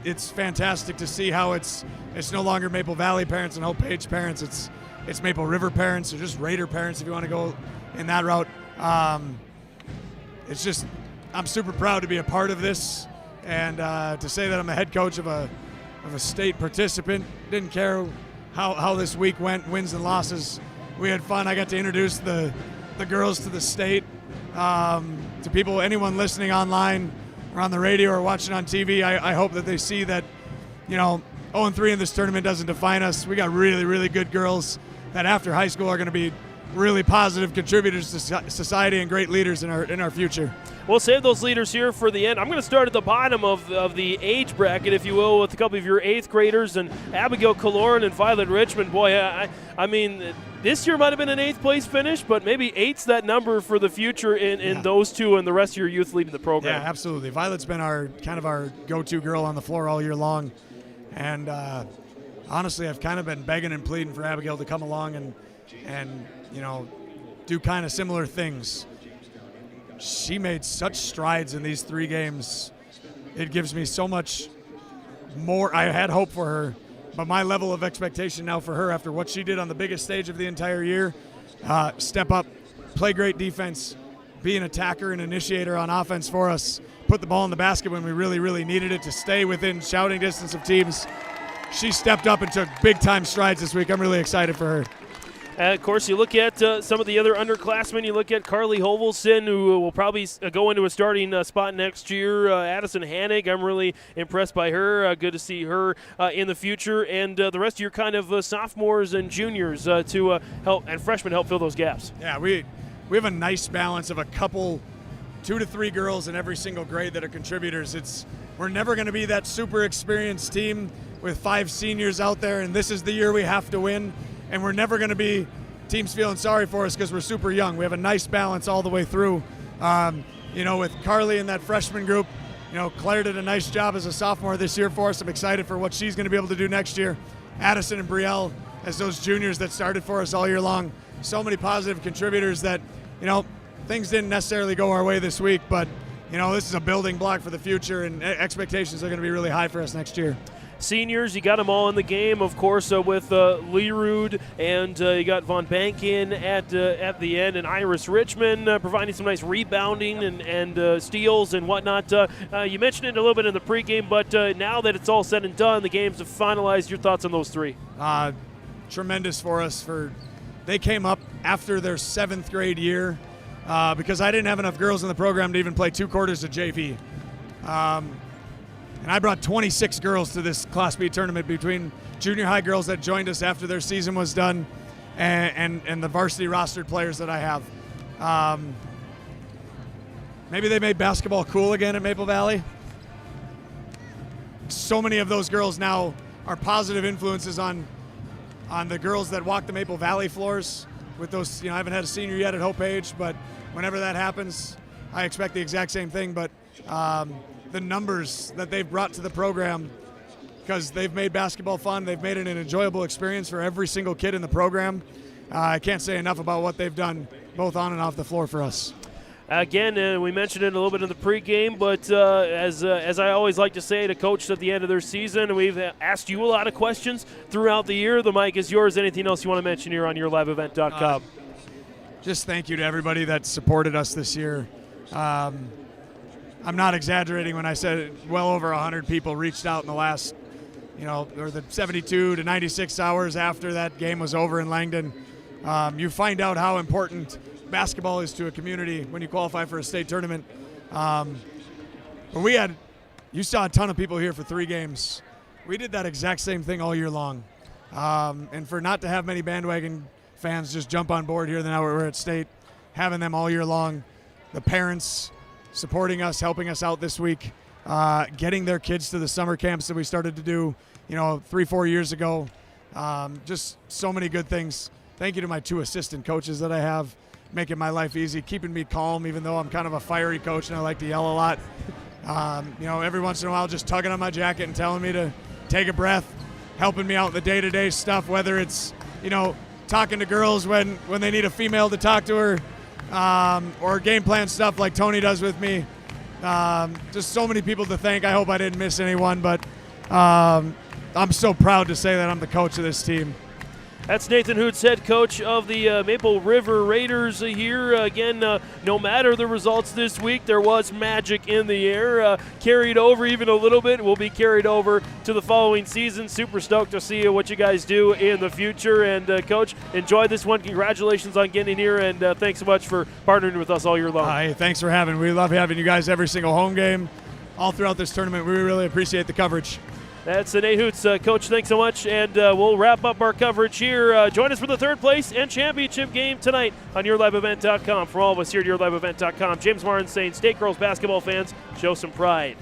It's fantastic to see how it's no longer Maple Valley parents and Hope Page parents. It's Maple River parents, or just Raider parents if you want to go in that route. It's just, I'm super proud to be a part of this, and to say that I'm the head coach of a state participant. Didn't care how this week went, wins and losses. We had fun. I got to introduce the girls to the state. To people, anyone listening online or on the radio or watching on TV, I hope that they see that, 0-3 in this tournament doesn't define us. We got really, really good girls that after high school are going to be really positive contributors to society and great leaders in our future. We'll save those leaders here for the end. I'm going to start at the bottom of the age bracket, if you will, with a couple of your 8th graders, and Abigail Kaloran and Violet Richmond. Boy, I mean, this year might have been an 8th place finish, but maybe 8's that number for the future in those two and the rest of your youth leading the program. Yeah, absolutely. Violet's been our go-to girl on the floor all year long. And honestly, I've kind of been begging and pleading for Abigail to come along and do kind of similar things. She made such strides in these 3 games. It gives me so much more. I had hope for her, but my level of expectation now for her after what she did on the biggest stage of the entire year, step up, play great defense, be an attacker and initiator on offense for us, put the ball in the basket when we really, really needed it to stay within shouting distance of teams. She stepped up and took big-time strides this week. I'm really excited for her. Of course, you look at some of the other underclassmen. You look at Carly Hovelson, who will probably go into a starting spot next year. Addison Hannig, I'm really impressed by her. Good to see her in the future. And the rest of your kind of sophomores and juniors to help, and freshmen help fill those gaps. Yeah, we have a nice balance of a couple, 2 to 3 girls in every single grade that are contributors. We're never going to be that super experienced team with 5 seniors out there, and this is the year we have to win. And we're never going to be teams feeling sorry for us because we're super young. We have a nice balance all the way through. With Carly and that freshman group, Claire did a nice job as a sophomore this year for us. I'm excited for what she's going to be able to do next year. Addison and Brielle as those juniors that started for us all year long. So many positive contributors that, things didn't necessarily go our way this week, but, this is a building block for the future, and expectations are going to be really high for us next year. Seniors, you got them all in the game, of course, with Leerud, and you got Von Bankin at the end, and Iris Richmond providing some nice rebounding and steals and whatnot. You mentioned it a little bit in the pregame, but now that it's all said and done, the games have finalized. Your thoughts on those 3? Tremendous for us. They came up after their 7th grade year because I didn't have enough girls in the program to even play 2 quarters of JV. And I brought 26 girls to this Class B tournament between junior high girls that joined us after their season was done and the varsity rostered players that I have. Maybe they made basketball cool again at Maple Valley. So many of those girls now are positive influences on the girls that walk the Maple Valley floors with those, I haven't had a senior yet at Hope Age, but whenever that happens, I expect the exact same thing. But the numbers that they've brought to the program, because they've made basketball fun, they've made it an enjoyable experience for every single kid in the program. I can't say enough about what they've done both on and off the floor for us. Again, we mentioned it a little bit in the pregame, but as I always like to say to coaches at the end of their season, we've asked you a lot of questions throughout the year. The mic is yours. Anything else you want to mention here on yourliveevent.com? Just thank you to everybody that supported us this year. I'm not exaggerating when I said well over 100 people reached out in the last, or the 72 to 96 hours after that game was over in Langdon. You find out how important basketball is to a community when you qualify for a state tournament. But you saw a ton of people here for 3 games. We did that exact same thing all year long. And for not to have many bandwagon fans just jump on board here, now we're at state, having them all year long, the parents supporting us, helping us out this week, getting their kids to the summer camps that we started to do, 3-4 years ago. Just so many good things. Thank you to my 2 assistant coaches that I have, making my life easy, keeping me calm, even though I'm kind of a fiery coach and I like to yell a lot. Every once in a while just tugging on my jacket and telling me to take a breath, helping me out in the day-to-day stuff, whether it's, talking to girls when they need a female to talk to her, or game plan stuff like Tony does with me. Just so many people to thank. I hope I didn't miss anyone, but I'm so proud to say that I'm the coach of this team. That's Nathan Hoots, head coach of the Maple River Raiders here. Again, no matter the results this week, there was magic in the air. Carried over even a little bit. Will be carried over to the following season. Super stoked to see what you guys do in the future. And, Coach, enjoy this one. Congratulations on getting here, and thanks so much for partnering with us all year long. Hey, thanks for having me. We love having you guys every single home game, all throughout this tournament. We really appreciate the coverage. That's Nate Hoots. Coach, thanks so much, and we'll wrap up our coverage here. Join us for the 3rd place and championship game tonight on yourliveevent.com. For all of us here at yourliveevent.com, James Martin saying, State girls basketball fans, show some pride.